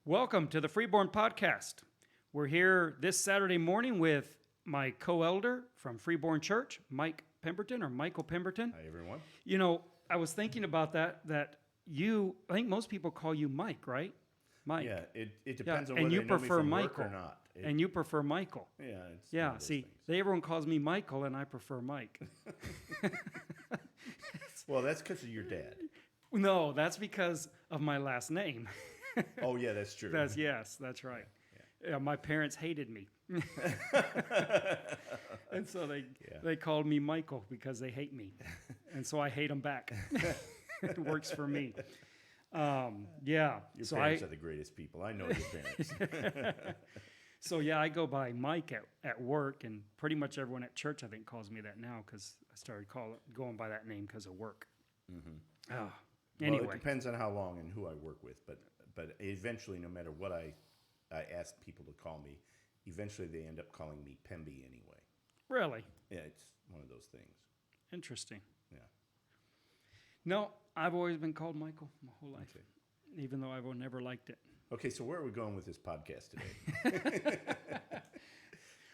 Welcome to the Freeborn Podcast. We're here this Saturday morning with my co-elder from Freeborn Church, Michael Pemberton. Hi, everyone. You know, I was thinking about that I think most people call you Mike, right? Mike. Yeah, it depends on and whether you they know me prefer from work Michael. or not. And you prefer Michael. Yeah, it's one of Yeah, those see, things. everyone calls me Michael and I prefer Mike. Well, that's because of your dad. No, that's because of my last name. Oh, yeah, that's true. That's right. Yeah, my parents hated me. And so they called me Michael because they hate me. And so I hate them back. It works for me. Yeah. Your so parents are the greatest people. I know your parents. So yeah, I go by Mike at work, and pretty much everyone at church I think calls me that now because I started going by that name because of work. Mm-hmm. Anyway. Well, it depends on how long and who I work with, but eventually, no matter what I ask people to call me, eventually they end up calling me Pemby anyway. Really? Yeah, it's one of those things. Interesting. Yeah. No, I've always been called Michael my whole life, Okay. even though I've never liked it. Okay, so where are we going with this podcast today?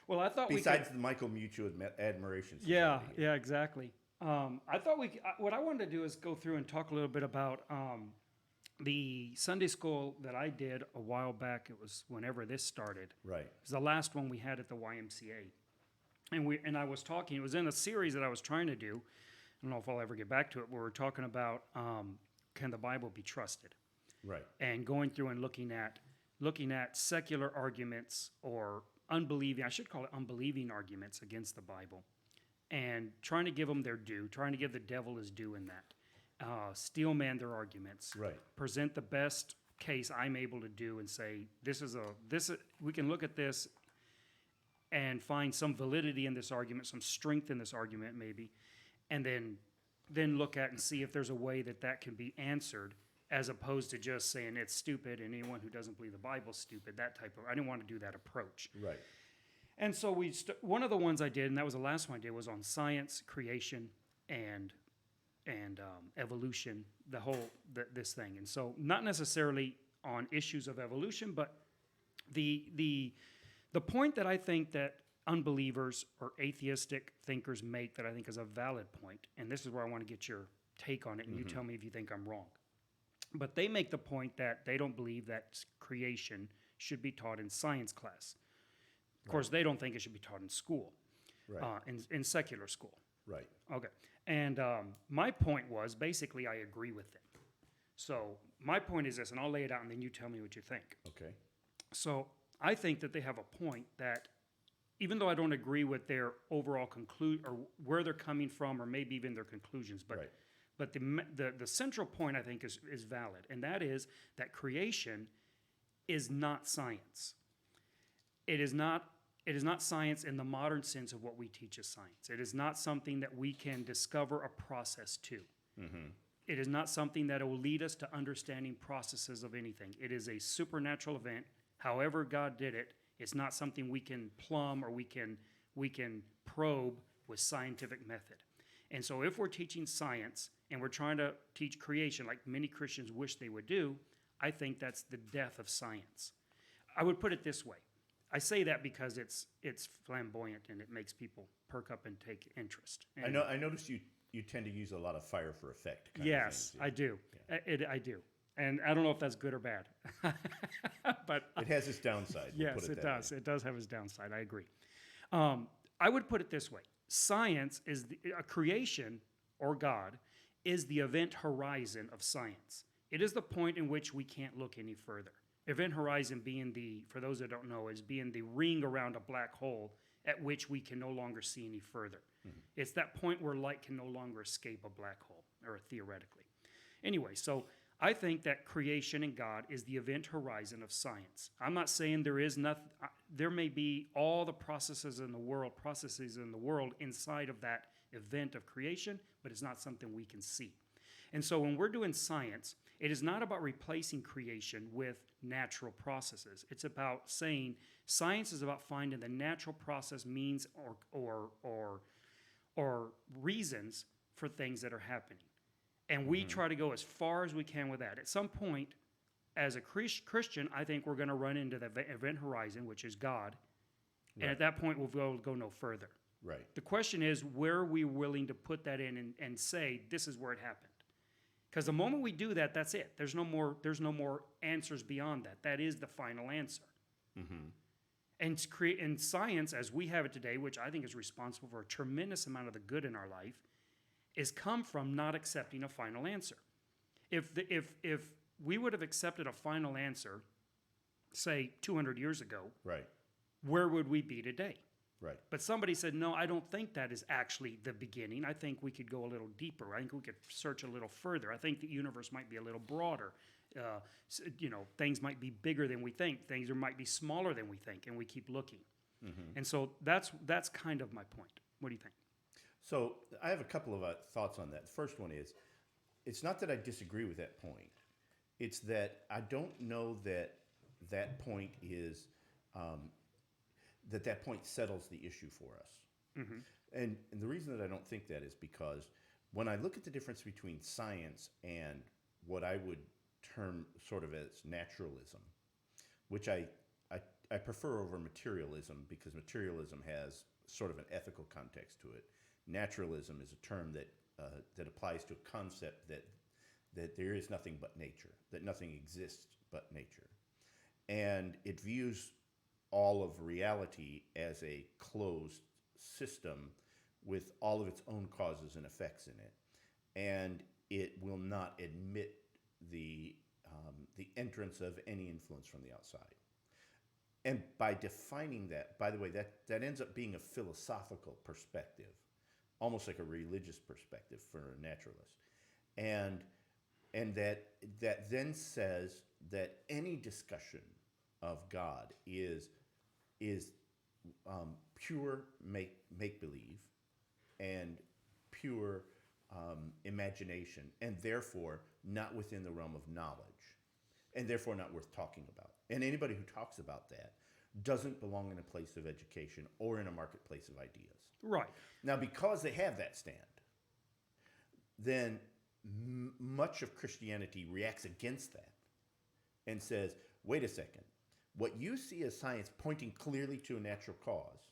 Well, I thought Besides the Michael Mutual Admiration Society. Yeah, exactly. I thought what I wanted to do is go through and talk a little bit about the Sunday school that I did a while back. It was whenever this started. Right. It was the last one we had at the YMCA. And I was talking, it was in a series that I was trying to do. I don't know if I'll ever get back to it, where we're talking about can the Bible be trusted? Right. And going through and looking at secular arguments or unbelieving arguments against the Bible, and trying to give them their due, trying to give the devil his due in that, steel man their arguments, Right. present the best case I'm able to do, and say we can look at this and find some validity in this argument, some strength in this argument maybe, and then look at and see if there's a way that can be answered, as opposed to just saying it's stupid and anyone who doesn't believe the Bible's stupid, that type of, I didn't want to do that approach. Right. And so one of the ones I did, and that was the last one I did, was on science, creation, and evolution, this thing. And so not necessarily on issues of evolution, but the point that I think that unbelievers or atheistic thinkers make that I think is a valid point, and this is where I want to get your take on it, and you tell me if you think I'm wrong. But they make the point that they don't believe that creation should be taught in science class. Of course, they don't think it should be taught in school, Right. in secular school. Right. Okay. And my point was, basically, I agree with them. So my point is this, and I'll lay it out, and then you tell me what you think. Okay. So I think that they have a point that, even though I don't agree with their overall conclusion, or where they're coming from, or maybe even their conclusions, but Right. but the central point I think is valid, and that is that creation is not science. It is not science in the modern sense of what we teach as science. It is not something that we can discover a process to. Mm-hmm. It is not something that will lead us to understanding processes of anything. It is a supernatural event. However God did it, it's not something we can plumb or we can probe with scientific method. And so if we're teaching science and we're trying to teach creation like many Christians wish they would do, I think that's the death of science. I would put it this way. I say that because it's flamboyant and it makes people perk up and take interest. And I noticed you tend to use a lot of fire for effect. Yes, I do. Yeah. I do. And I don't know if that's good or bad. But It has its downside. we'll yes, put it that does. way. It does have its downside. I agree. I would put it this way. Science is a creation, or God, is the event horizon of science. It is the point in which we can't look any further. Event horizon being for those that don't know, is being the ring around a black hole at which we can no longer see any further. Mm-hmm. It's that point where light can no longer escape a black hole, or theoretically. Anyway, so I think that creation and God is the event horizon of science. I'm not saying there is nothing. There may be all the processes in the world inside of that event of creation, but it's not something we can see. And so when we're doing science, it is not about replacing creation with natural processes. It's about saying science is about finding the natural process means or reasons for things that are happening. And we try to go as far as we can with that. At some point, as a Christian, I think we're going to run into the event horizon, which is God. And Right. at that point, we'll go no further. Right. The question is, where are we willing to put that in and say, this is where it happened? Because the moment we do that, that's it. There's no more answers beyond that. That is the final answer. And science, as we have it today, which I think is responsible for a tremendous amount of the good in our life, is come from not accepting a final answer. If we would have accepted a final answer, say 200 years ago, Right. where would we be today? Right. But somebody said, no, I don't think that is actually the beginning. I think we could go a little deeper. I think we could search a little further. I think the universe might be a little broader. Things might be bigger than we think. Things might be smaller than we think, and we keep looking. And so that's kind of my point. What do you think? So I have a couple of thoughts on that. The first one is, it's not that I disagree with that point. It's that I don't know that that point is that point settles the issue for us. And the reason that I don't think that is because when I look at the difference between science and what I would term sort of as naturalism, which I prefer over materialism because materialism has sort of an ethical context to it. Naturalism is a term that applies to a concept that there is nothing but nature, that nothing exists but nature. And it views all of reality as a closed system with all of its own causes and effects in it. And it will not admit the entrance of any influence from the outside. And by defining that, by the way, that ends up being a philosophical perspective, almost like a religious perspective for a naturalist. And that then says that any discussion of God is pure make-believe and pure imagination, and therefore not within the realm of knowledge, and therefore not worth talking about. And anybody who talks about that doesn't belong in a place of education or in a marketplace of ideas. Right. Now, because they have that stand, then much of Christianity reacts against that and says, wait a second, what you see as science pointing clearly to a natural cause,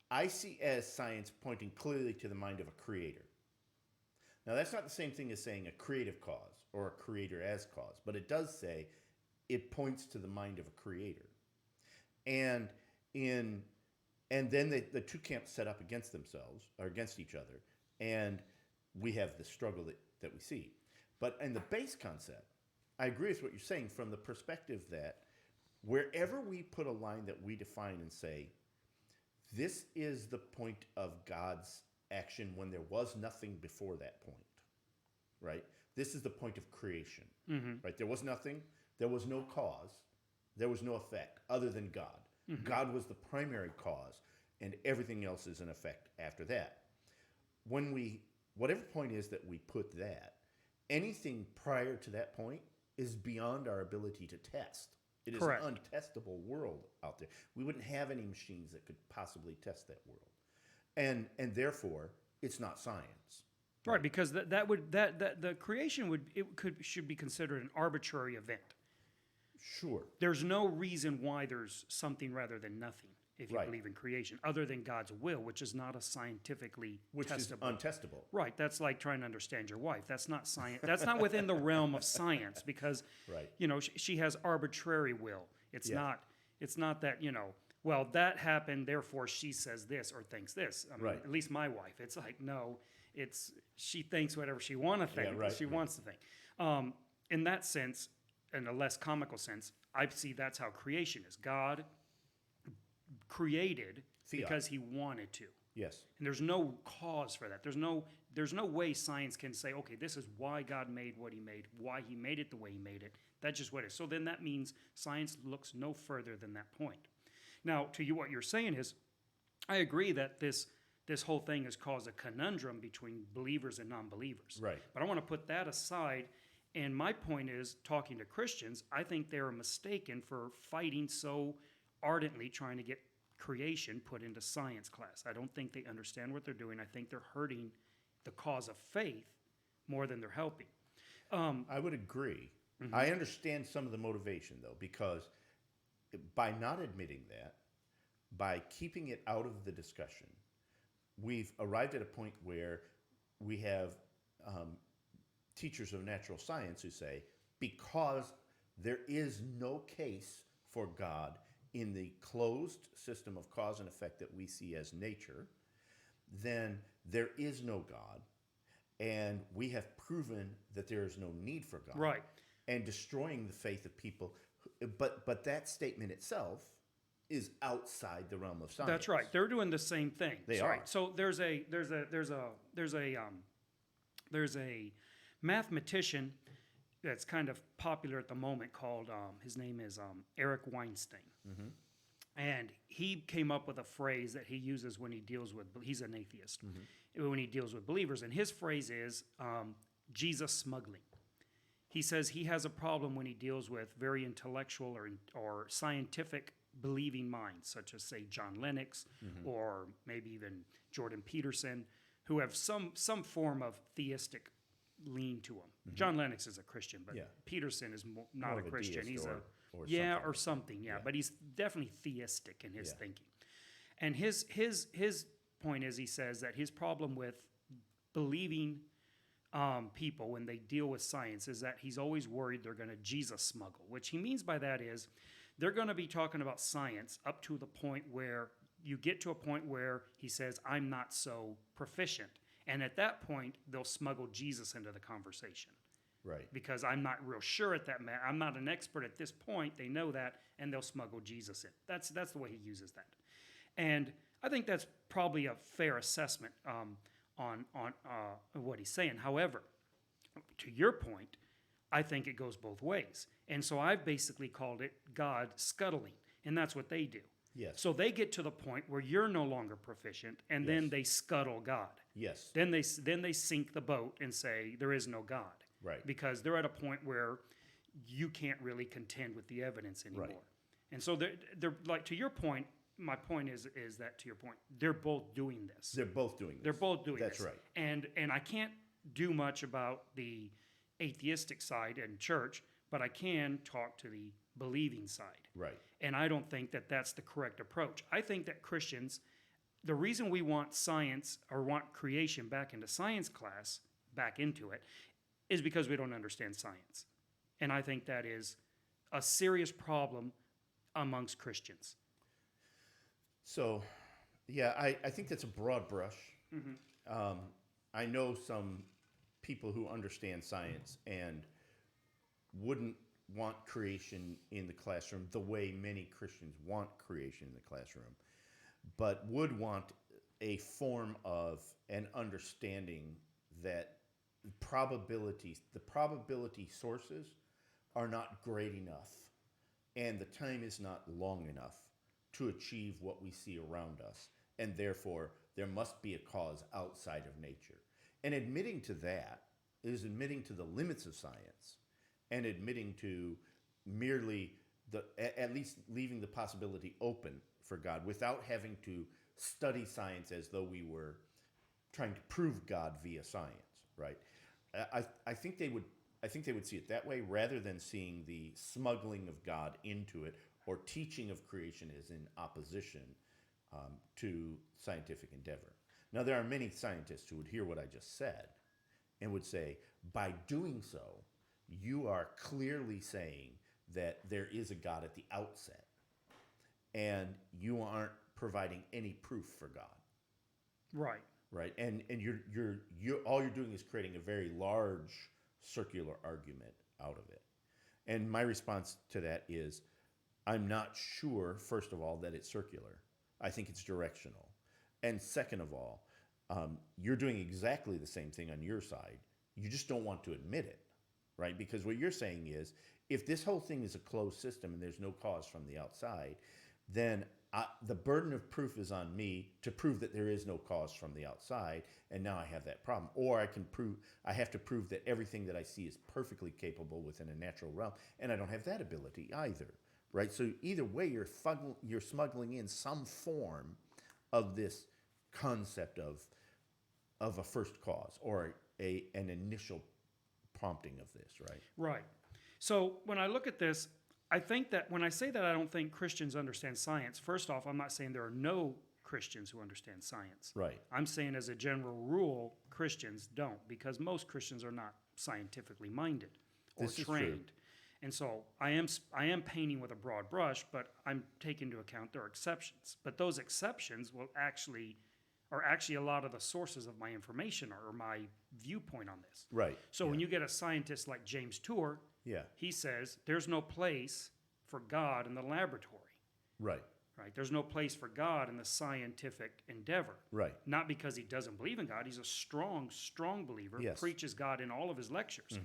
I see as science pointing clearly to the mind of a creator. Now, that's not the same thing as saying a creative cause or a creator as cause, but it does say it points to the mind of a creator. And then the two camps set up against themselves or against each other, and we have the struggle that we see. But in the base concept, I agree with what you're saying from the perspective that wherever we put a line that we define and say, this is the point of God's action when there was nothing before that point, right? This is the point of creation, right? There was nothing, there was no cause, there was no effect other than God. God was the primary cause, and everything else is an effect after that. Whatever point is that we put that, anything prior to that point is beyond our ability to test. It is Correct. an untestable world out there. We wouldn't have any machines that could possibly test that world. And therefore, it's not science. Right, because the creation should be considered an arbitrary event. Sure. There's no reason why there's something rather than nothing if you Right. believe in creation, other than God's will, which is not a scientifically Which is testable. untestable. Right, that's like trying to understand your wife. That's not science. That's not within the realm of science because Right. she has arbitrary will. It's Yeah. not that well, that happened, therefore she says this or thinks this. I mean, Right. at least my wife. It's like no, she thinks whatever she want to think. Yeah, right, She right. wants to think. In that sense, in a less comical sense, I see that's how creation is. God created Fiat. because he wanted to. Yes. And there's no cause for that. There's no way science can say, okay, this is why God made what he made, why he made it the way he made it. That's just what it is. So then that means science looks no further than that point. Now, to you, what you're saying is, I agree that this whole thing has caused a conundrum between believers and non-believers. Right. But I want to put that aside. And my point is, talking to Christians, I think they're mistaken for fighting so ardently trying to get creation put into science class. I don't think they understand what they're doing. I think they're hurting the cause of faith more than they're helping. I would agree. I understand some of the motivation, though, because by not admitting that, by keeping it out of the discussion, we've arrived at a point where we have teachers of natural science who say, because there is no case for God in the closed system of cause and effect that we see as nature, then there is no God, and we have proven that there is no need for God. Right. And destroying the faith of people. But that statement itself is outside the realm of science. That's right. They're doing the same thing. They are. So there's a mathematician that's kind of popular at the moment called his name is Eric Weinstein. And he came up with a phrase that he uses when he deals with, he's an atheist, when he deals with believers. And his phrase is Jesus smuggling. He says he has a problem when he deals with very intellectual or scientific believing minds, such as, say, John Lennox or maybe even Jordan Peterson, who have some form of theistic lean to them. John Lennox is a Christian, but Peterson is not More a of a Christian. deist He's or something. but he's definitely theistic in his Yeah. thinking. And his point is, he says that his problem with believing people when they deal with science is that he's always worried they're going to Jesus smuggle. Which he means by that is they're going to be talking about science up to the point where you get to a point where he says, I'm not so proficient. And at that point, they'll smuggle Jesus into the conversation. Right. Because I'm not real sure at that matter. I'm not an expert at this point. They know that, and they'll smuggle Jesus in. That's the way he uses that. And I think that's probably a fair assessment on what he's saying. However, to your point, I think it goes both ways. And so I've basically called it God scuttling, and that's what they do. Yes. So they get to the point where you're no longer proficient, and then they scuttle God. Yes. Then they sink the boat and say there is no God. Right. Because they're at a point where you can't really contend with the evidence anymore. Right. And so they're like, to your point, my point is that, to your point, they're both doing this. They're both doing this. They're both doing That's this. right. And I can't do much about the atheistic side and church, but I can talk to the believing side. Right. And I don't think that that's the correct approach. I think that Christians, the reason we want science or want creation back into science class, back into it, is because we don't understand science. And I think that is a serious problem amongst Christians. So, yeah, I think that's a broad brush. I know some people who understand science and wouldn't want creation in the classroom the way many Christians want creation in the classroom, but would want a form of an understanding that the probability sources are not great enough, and the time is not long enough to achieve what we see around us, and therefore there must be a cause outside of nature. And admitting to that is admitting to the limits of science and admitting to merely at least leaving the possibility open for God without having to study science as though we were trying to prove God via science, right? I think they would see it that way rather than seeing the smuggling of God into it or teaching of creation as in opposition to scientific endeavor. Now, there are many scientists who would hear what I just said and would say, by doing so, you are clearly saying that there is a God at the outset, and you aren't providing any proof for God. Right. Right, and you're all you're doing is creating a very large circular argument out of it. And my response to that is, I'm not sure, first of all, that it's circular. I think it's directional. And second of all, you're doing exactly the same thing on your side. You just don't want to admit it, right? Because what you're saying is, if this whole thing is a closed system and there's no cause from the outside, then the burden of proof is on me to prove that there is no cause from the outside, and now I have that problem. Or I have to prove that everything that I see is perfectly capable within a natural realm, and I don't have that ability either, right? So either way, you're smuggling in some form of this concept of a first cause or an initial prompting of this, right? Right. So when I look at this, I think that when I say that I don't think Christians understand science, first off, I'm not saying there are no Christians who understand science. Right. I'm saying as a general rule, Christians don't, because most Christians are not scientifically minded or This is true. trained. And so I am painting with a broad brush, but I'm taking into account there are exceptions. But those exceptions are actually a lot of the sources of my information or my viewpoint on this. Right. So when you get a scientist like James Tour, Yeah. he says there's no place for God in the laboratory. Right. Right? There's no place for God in the scientific endeavor. Right. Not because he doesn't believe in God. He's a strong, strong believer, Yes. preaches God in all of his lectures.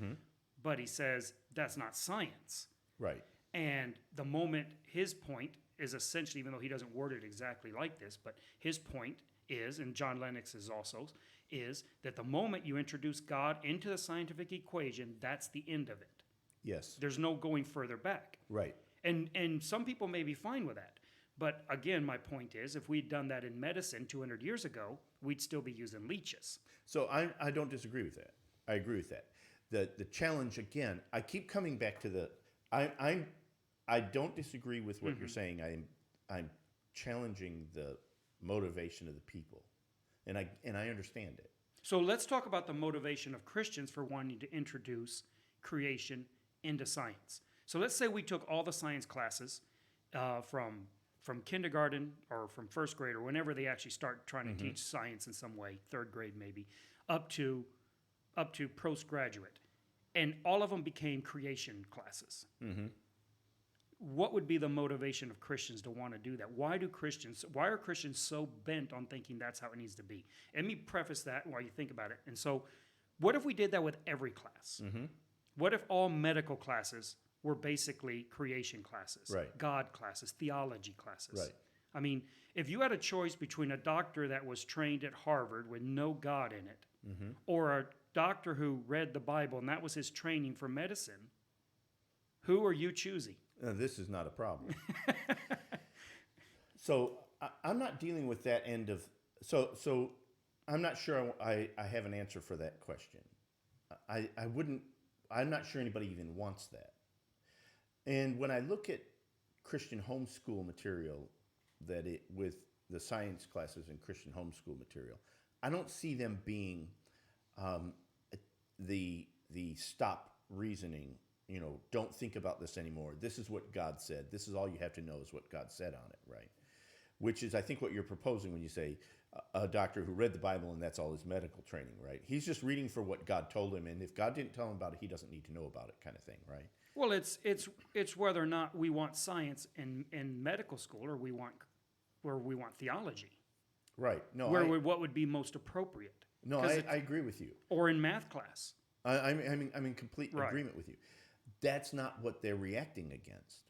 But he says that's not science. Right. And the moment his point is essentially, even though he doesn't word it exactly like this, but his point is, and John Lennox's also, is that the moment you introduce God into the scientific equation, that's the end of it. Yes. There's no going further back. Right. And some people may be fine with that. But again, my point is, if we'd done that in medicine 200 years ago, we'd still be using leeches. So I don't disagree with that. I agree with that. The challenge, again, I keep coming back to the I don't disagree with what you're saying. I'm challenging the motivation of the people, and I understand it. So let's talk about the motivation of Christians for wanting to introduce creation into science. So let's say we took all the science classes from kindergarten or from first grade or whenever they actually start trying to teach science in some way, third grade maybe, up to postgraduate, and all of them became creation classes. What would be the motivation of Christians to want to do that? Why are Christians so bent on thinking that's how it needs to be? Let me preface that while you think about it. And so, what if we did that with every class? What if all medical classes were basically creation classes, Right. God classes, theology classes? Right. I mean, if you had a choice between a doctor that was trained at Harvard with no God in it, or a doctor who read the Bible and that was his training for medicine, who are you choosing? This is not a problem. So I'm not dealing with that end of. So I'm not sure I have an answer for that question. I wouldn't. I'm not sure anybody even wants that. And when I look at Christian homeschool material, with the science classes and Christian homeschool material, I don't see them being the stop reasoning. Don't think about this anymore. This is what God said. This is all you have to know is what God said on it, right? Which is, I think, what you're proposing when you say a doctor who read the Bible and that's all his medical training, right? He's just reading for what God told him, and if God didn't tell him about it, he doesn't need to know about it, kind of thing, right? Well, it's whether or not we want science in medical school or we want theology. Right. No. What would be most appropriate? No, I agree with you. Or in math class. I'm in complete agreement with you. That's not what they're reacting against.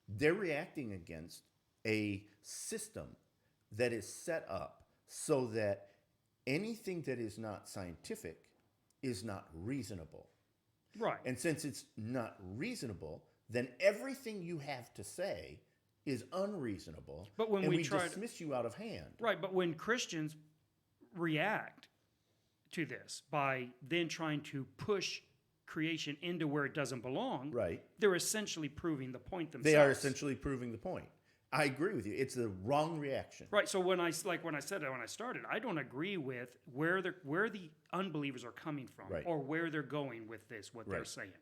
They're reacting against a system that is set up so that anything that is not scientific is not reasonable. Right. And since it's not reasonable, then everything you have to say is unreasonable. But when and we we try dismiss you out of hand. Right, but when Christians react to this by then trying to push creation into where it doesn't belong, Right. they're essentially proving the point themselves. They are essentially proving the point. I agree with you. It's the wrong reaction. Right. So when I said that when I started, I don't agree with where the unbelievers are coming from, Right. or where they're going with this, what they're Right. saying.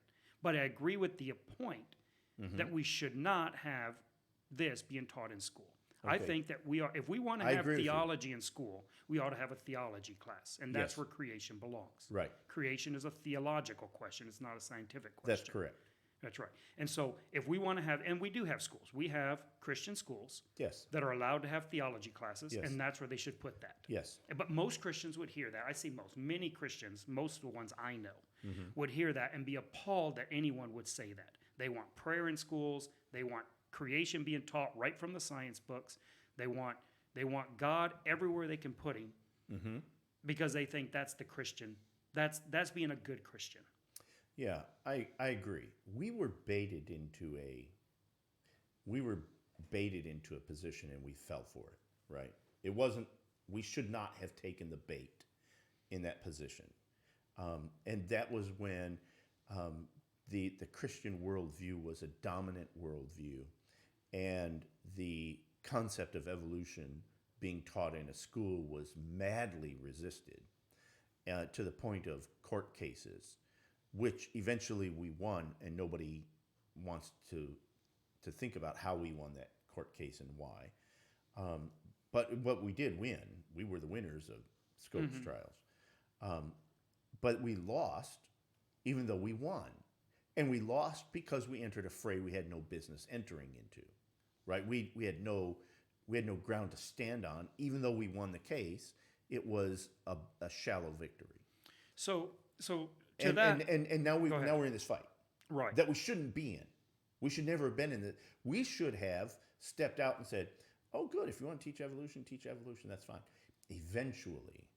But I agree with the point that we should not have this being taught in school. I Okay. think that if we want to I have agree with you. theology in school, we ought to have a theology class, and that's Yes. where creation belongs. Right. Creation is a theological question; it's not a scientific question. That's correct. That's right. And so, if we want to have, and we do have schools, we have Christian schools Yes. that are allowed to have theology classes, Yes. and that's where they should put that. Yes. But most Christians would hear that. I see many Christians, most of the ones I know, would hear that and be appalled that anyone would say that. They want prayer in schools. They want creation being taught right from the science books. They want God everywhere they can put him, because they think that's the Christian. That's being a good Christian. Yeah, I agree. We were baited into a position and we fell for it, right? It wasn't, we should not have taken the bait in that position. And that was when the Christian worldview was a dominant worldview, and the concept of evolution being taught in a school was madly resisted to the point of court cases, which eventually we won, and nobody wants to think about how we won that court case and why. But we did win. We were the winners of Scopes trials. But we lost, even though we won. And we lost because we entered a fray we had no business entering into, right? We had no ground to stand on. Even though we won the case, it was a shallow victory. So to And that, and now Go ahead. now we're in this fight right? that we shouldn't be in. We should never have been in it. We should have stepped out and said, "Oh, good. If you want to teach evolution, that's fine." Eventually,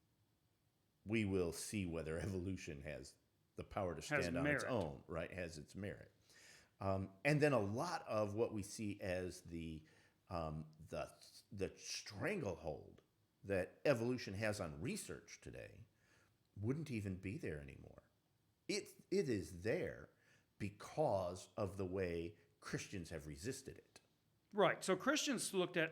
we will see whether evolution has the power to stand on its own, right? Has its merit. And then a lot of what we see as the stranglehold that evolution has on research today wouldn't even be there anymore. It is there because of the way Christians have resisted it. Right. So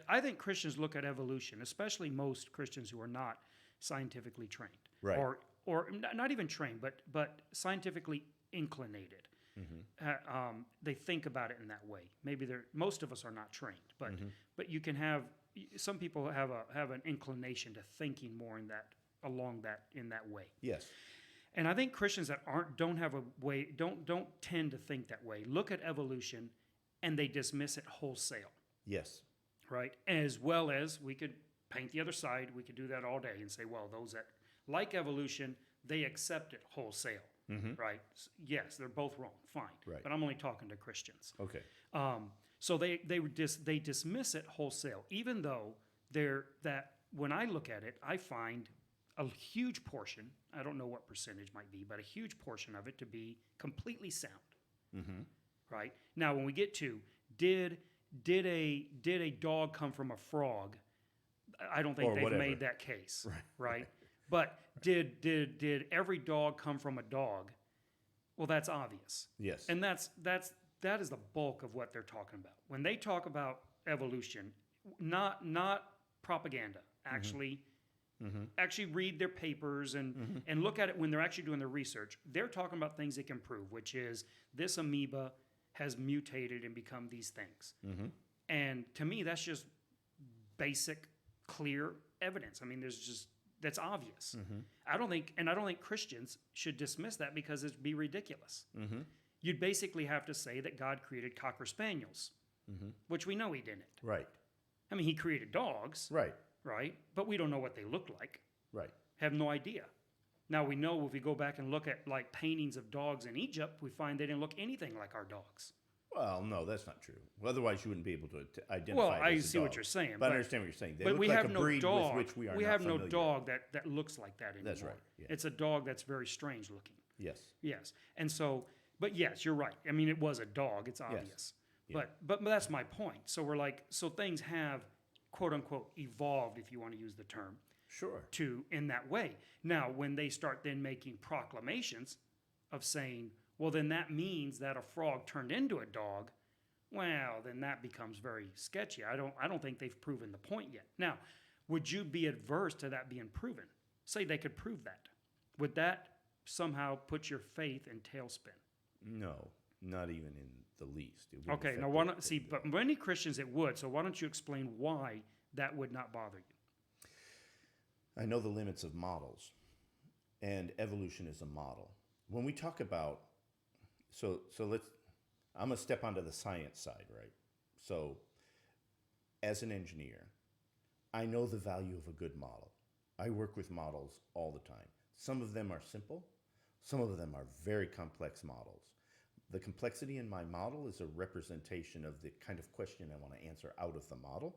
I think Christians look at evolution, especially most Christians who are not scientifically trained, Right. or not even trained, but scientifically inclinated. They think about it in that way. Maybe most of us are not trained, but you can have some people have an inclination to thinking more in that way. Yes. And I think Christians that don't have a way don't tend to think that way. Look at evolution, and they dismiss it wholesale. Yes. Right? As well as we could paint the other side. We could do that all day and say, well, those that like evolution, they accept it wholesale. Right? Yes, they're both wrong. Fine. Right. But I'm only talking to Christians. Okay. So they dismiss it wholesale, even though when I look at it, I find a huge portion, I don't know what percentage might be, but a huge portion of it to be completely sound. Right? Now, when we get to did a dog come from a frog? I don't think they've made that case. Right? But did every dog come from a dog? Well, that's obvious. Yes. And that is the bulk of what they're talking about. When they talk about evolution, not propaganda, actually read their papers and look at it when they're actually doing their research. They're talking about things they can prove, which is this amoeba has mutated and become these things. And to me, that's just basic, clear evidence. I mean, that's obvious. I don't think Christians should dismiss that because it'd be ridiculous. You'd basically have to say that God created Cocker Spaniels, which we know he didn't. Right. I mean, he created dogs. Right. Right? But we don't know what they look like. Right. Have no idea. Now, we know if we go back and look at like paintings of dogs in Egypt, we find they didn't look anything like our dogs. Well, no, that's not true. Well, otherwise, you wouldn't be able to identify. Well, it I as a see dog. what you're saying. But I understand what you're saying. They but look we like have a no breed dog. with which we are We not have familiar. no dog that looks like that anymore. That's right. Yeah. It's a dog that's very strange looking. Yes. Yes. And so, but yes, you're right. I mean, it was a dog. It's obvious. Yeah. But that's my point. So we're like, so things have, quote unquote, evolved, if you want to use the term. Sure. In that way. Now, when they start then making proclamations of saying, well, then that means that a frog turned into a dog, well, then that becomes very sketchy. I don't think they've proven the point yet. Now, would you be adverse to that being proven? Say they could prove that. Would that somehow put your faith in tailspin? No, not even in the least. Okay, now but many Christians it would. So why don't you explain why that would not bother you? I know the limits of models, and evolution is a model. When we talk about, I'm going to step onto the science side, right? So, as an engineer, I know the value of a good model. I work with models all the time. Some of them are simple. Some of them are very complex models. The complexity in my model is a representation of the kind of question I want to answer out of the model.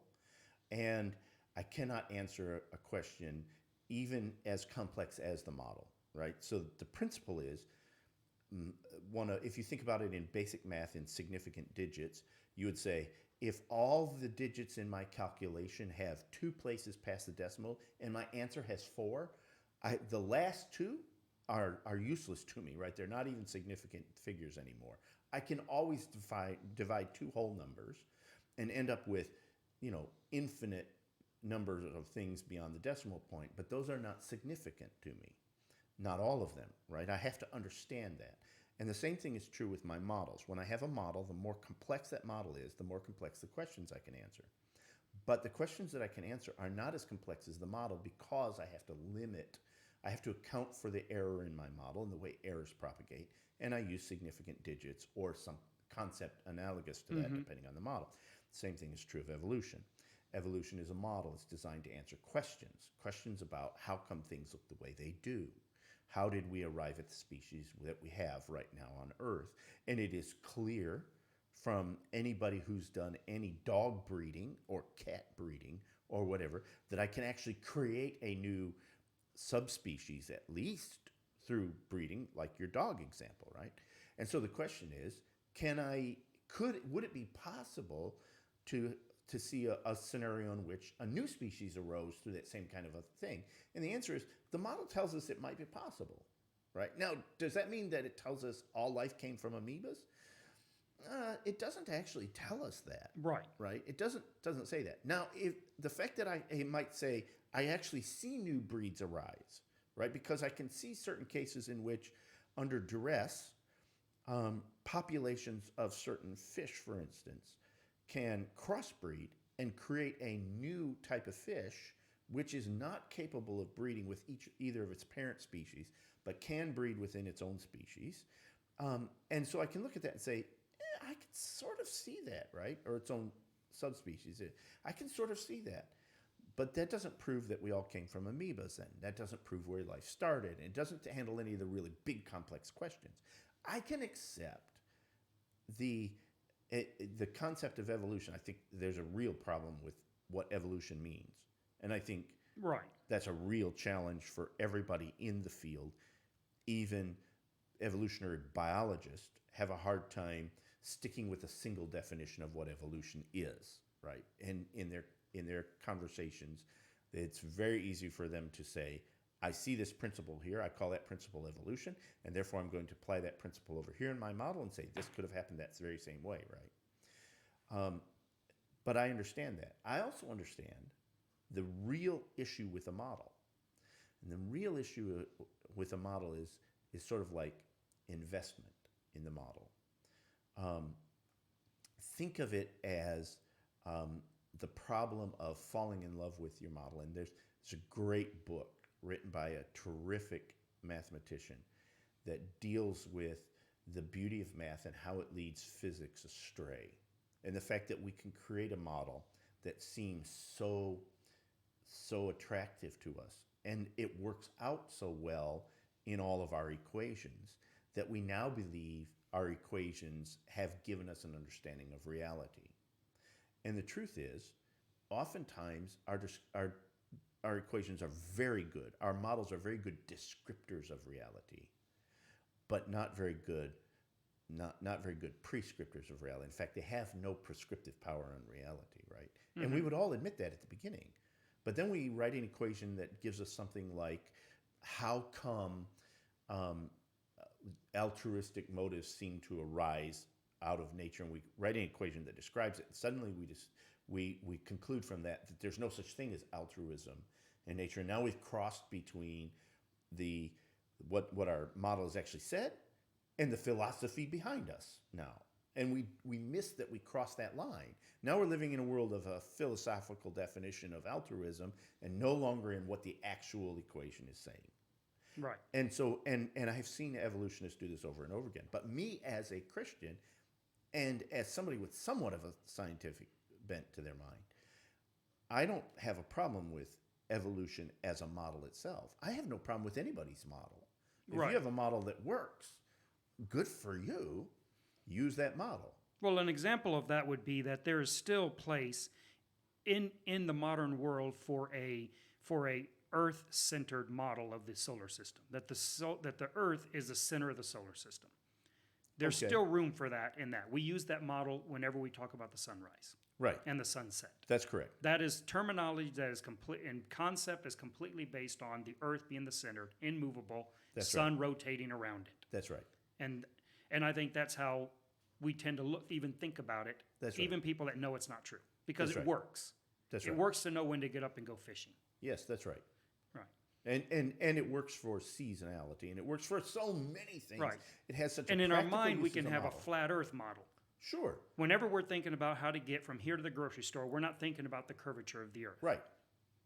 And I cannot answer a question even as complex as the model, right? So the principle is, if you think about it in basic math in significant digits, you would say, if all the digits in my calculation have 2 places past the decimal and my answer has 4, the last 2 are useless to me, right? They're not even significant figures anymore. I can always divide two whole numbers and end up with, infinite numbers of things beyond the decimal point, but those are not significant to me. Not all of them, right? I have to understand that. And the same thing is true with my models. When I have a model, the more complex that model is, the more complex the questions I can answer. But the questions that I can answer are not as complex as the model because I have to account for the error in my model and the way errors propagate, and I use significant digits or some concept analogous to that depending on the model. Same thing is true of evolution. Evolution is a model. It's designed to answer questions about how come things look the way they do. How did we arrive at the species that we have right now on Earth? And it is clear from anybody who's done any dog breeding or cat breeding or whatever that I can actually create a new subspecies, at least through breeding, like your dog example, right? And so the question is, would it be possible to see a scenario in which a new species arose through that same kind of a thing? And the answer is, the model tells us it might be possible, right? Now, does that mean that it tells us all life came from amoebas? It doesn't actually tell us that. Right? It doesn't say that. Now, if the fact that I might say, I actually see new breeds arise, right? Because I can see certain cases in which, under duress, populations of certain fish, for instance, can crossbreed and create a new type of fish which is not capable of breeding with either of its parent species, but can breed within its own species. And so I can look at that and say, I can sort of see that, right? Or its own subspecies. I can sort of see that. But that doesn't prove that we all came from amoebas, and that doesn't prove where life started. It doesn't handle any of the really big, complex questions. I can accept the concept of evolution. I think there's a real problem with what evolution means. And I think that's a real challenge for everybody in the field. Even evolutionary biologists have a hard time sticking with a single definition of what evolution is, right? And in their conversations, it's very easy for them to say, I see this principle here, I call that principle evolution, and therefore I'm going to apply that principle over here in my model and say this could have happened that very same way, right? But I understand that. I also understand the real issue with a model. And the real issue with a model is sort of like investment in the model. Think of it as the problem of falling in love with your model. And there's a great book written by a terrific mathematician that deals with the beauty of math and how it leads physics astray. And the fact that we can create a model that seems so attractive to us, and it works out so well in all of our equations that we now believe our equations have given us an understanding of reality. And the truth is, oftentimes our equations are very good. Our models are very good descriptors of reality, but not very good prescriptors of reality. In fact, they have no prescriptive power on reality, right? Mm-hmm. And we would all admit that at the beginning. But then we write an equation that gives us something like, how come altruistic motives seem to arise out of nature? And we write an equation that describes it. And suddenly we conclude from that there's no such thing as altruism in nature. And now we've crossed between what our model has actually said and the philosophy behind us now. And we missed that we crossed that line. Now we're living in a world of a philosophical definition of altruism and no longer in what the actual equation is saying. Right. And so, and I've seen evolutionists do this over and over again. But me as a Christian and as somebody with somewhat of a scientific bent to their mind, I don't have a problem with evolution as a model itself. I have no problem with anybody's model. If you have a model that works, good for you. Use that model. Well, an example of that would be that there is still place in the modern world for a Earth-centered model of the solar system. That the Earth is the center of the solar system. There's still room for that in that. We use that model whenever we talk about the sunrise. Right. and the sunset. That's correct. That is terminology that is complete, and concept is completely based on the earth being the center, immovable, That's sun rotating around it. That's right. And I think that's how we tend to look, even think about it. That's right. Even people that know it's not true, because That's it right. works. That's It right. works to know when to get up and go fishing. Yes, that's right. Right. And it works for seasonality, and it works for so many things. Right. It has such And a in our practical mind, we use can as have a model. flat earth model. Sure. Whenever we're thinking about how to get from here to the grocery store, we're not thinking about the curvature of the earth. Right.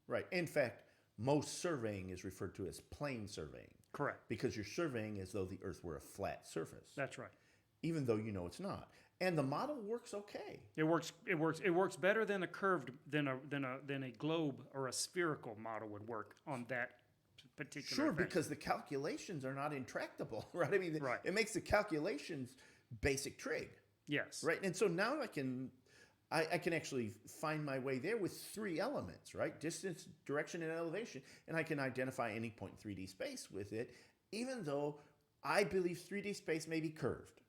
Right. In fact, most surveying is referred to as plane surveying Correct. because you're surveying as though the earth were a flat surface, That's right. even though you know it's not. And the model works okay. It works. It works. It works better than a curved than a globe or a spherical model would work on that particular. Sure, thing. because the calculations are not intractable, right? I mean, Right. it makes the calculations basic trig, Yes. right? And so now I can actually find my way there with three elements, right? Distance, direction, and elevation, and I can identify any point in 3D space with it, even though I believe 3D space may be curved,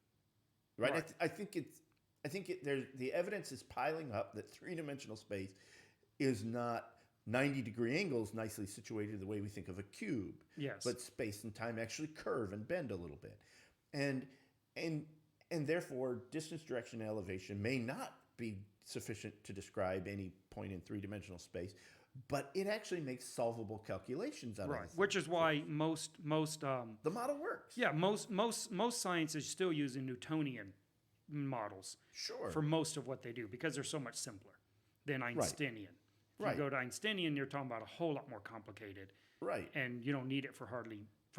right? Right. I think the evidence is piling up that three-dimensional space is not 90-degree angles nicely situated the way we think of a cube. Yes. But space and time actually curve and bend a little bit. And therefore distance, direction, and elevation may not be sufficient to describe any point in three-dimensional space, but it actually makes solvable calculations out Right. of it. Which is why most The model works. yeah most science is still using Newtonian models Sure. for most of what they do because they're so much simpler than Einsteinian. If Right. you go to Einsteinian, you're talking about a whole lot more complicated, Right. and you don't need it for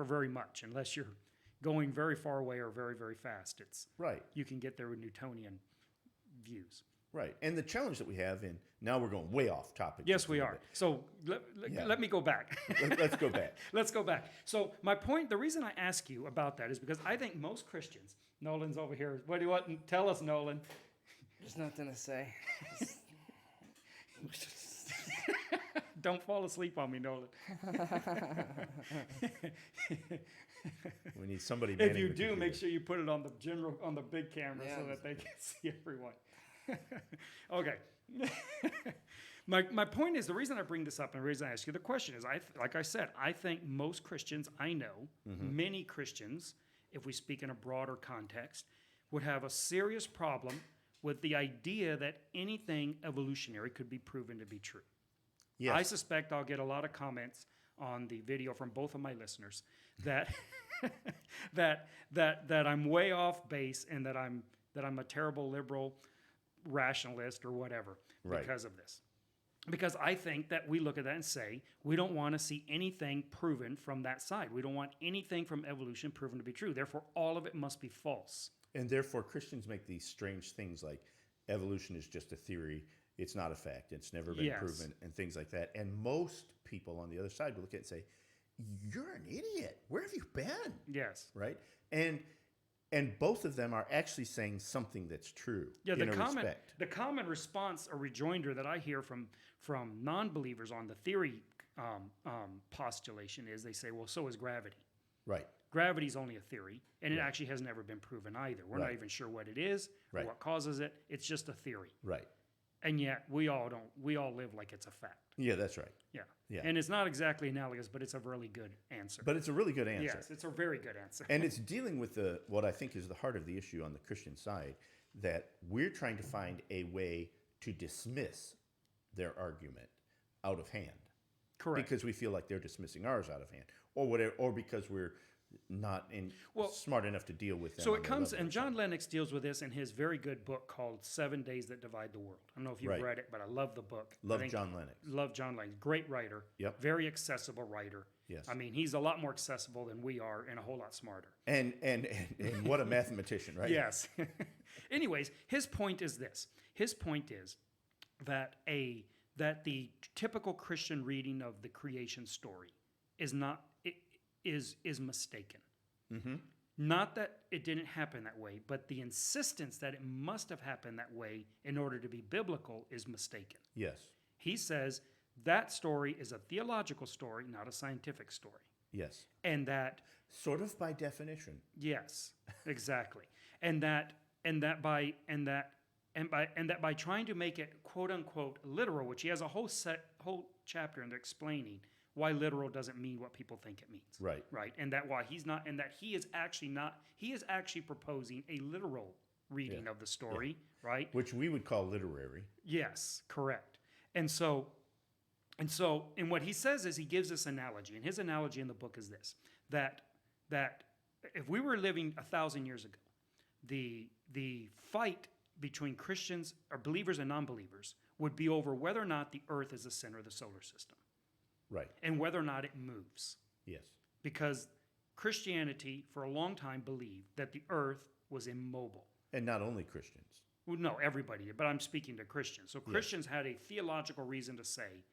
very much unless you're going very far away or very, very fast. Right. You can get there with Newtonian views. Right. And the challenge that we have now we're going way off topic. Yes, just a we little are. So let me go back. bit. Let's go back. Let's go back. So my point, the reason I ask you about that is because I think most Christians, Nolan's over here. What do you want? Tell us, Nolan. There's nothing to say. Don't fall asleep on me, Nolan. We need somebody. If manning you the do, computer. make sure you put it on the big camera so Yeah. that they can see everyone. Okay. My point is, the reason I bring this up and the reason I ask you the question is, like I said, I think most Christians I know, many Christians, if we speak in a broader context, would have a serious problem with the idea that anything evolutionary could be proven to be true. Yes. I suspect I'll get a lot of comments on the video from both of my listeners that that I'm way off base and that I'm a terrible liberal rationalist or whatever Right. because of this. Because I think that we look at that and say, we don't want to see anything proven from that side. We don't want anything from evolution proven to be true. Therefore, all of it must be false. And therefore, Christians make these strange things like evolution is just a theory. It's not a fact. It's never been Yes. proven, and things like that. And most people on the other side will look at it and say, "You're an idiot. Where have you been?" Yes. Right? And both of them are actually saying something that's true. Yeah, in a respect. the common response or rejoinder that I hear from non-believers on the theory postulation is they say, well, so is gravity. Right. Gravity's only a theory, and it Right. actually has never been proven either. We're not Right. even sure what it is or Right. what causes it. It's just a theory. Right. And yet we all live like it's a fact. Yeah, that's right. Yeah. Yeah. And it's not exactly analogous, but it's a really good answer. But it's a really good answer. yes, it's a very good answer. And it's dealing with what I think is the heart of the issue on the Christian side, that we're trying to find a way to dismiss their argument out of hand. Correct. Because we feel like they're dismissing ours out of hand, or whatever, or because we're not smart enough to deal with them. So on it their comes, level. and John Lennox deals with this in his very good book called 7 Days That Divide the World. I don't know if you've Right. read it, but I love the book. Love John Lennox. Love John Lennox. Great writer. Yep. Very accessible writer. Yes. I mean, he's a lot more accessible than we are and a whole lot smarter. And what a mathematician, right? Yes. Anyways, his point is this. His point is that the typical Christian reading of the creation story is mistaken. Mm-hmm. Not that it didn't happen that way, but the insistence that it must have happened that way in order to be biblical is mistaken. Yes. He says that story is a theological story, not a scientific story. Yes. And that Sort of by definition. yes, exactly. And that and that by trying to make it quote unquote literal, which he has a whole chapter into explaining why literal doesn't mean what people think it means. Right. Right. And that why he's not, and that he is actually proposing a literal reading of the story, right? Which we would call literary. Yes, correct. And what he says is he gives this analogy, and his analogy in the book is this: that if we were living 1,000 years ago, the fight between Christians or believers and non-believers would be over whether or not the Earth is the center of the solar system, Right. and whether or not it moves. Yes. Because Christianity, for a long time, believed that the Earth was immobile. And not only Christians. Well, no, everybody did, but I'm speaking to Christians. So Christians had a theological reason to say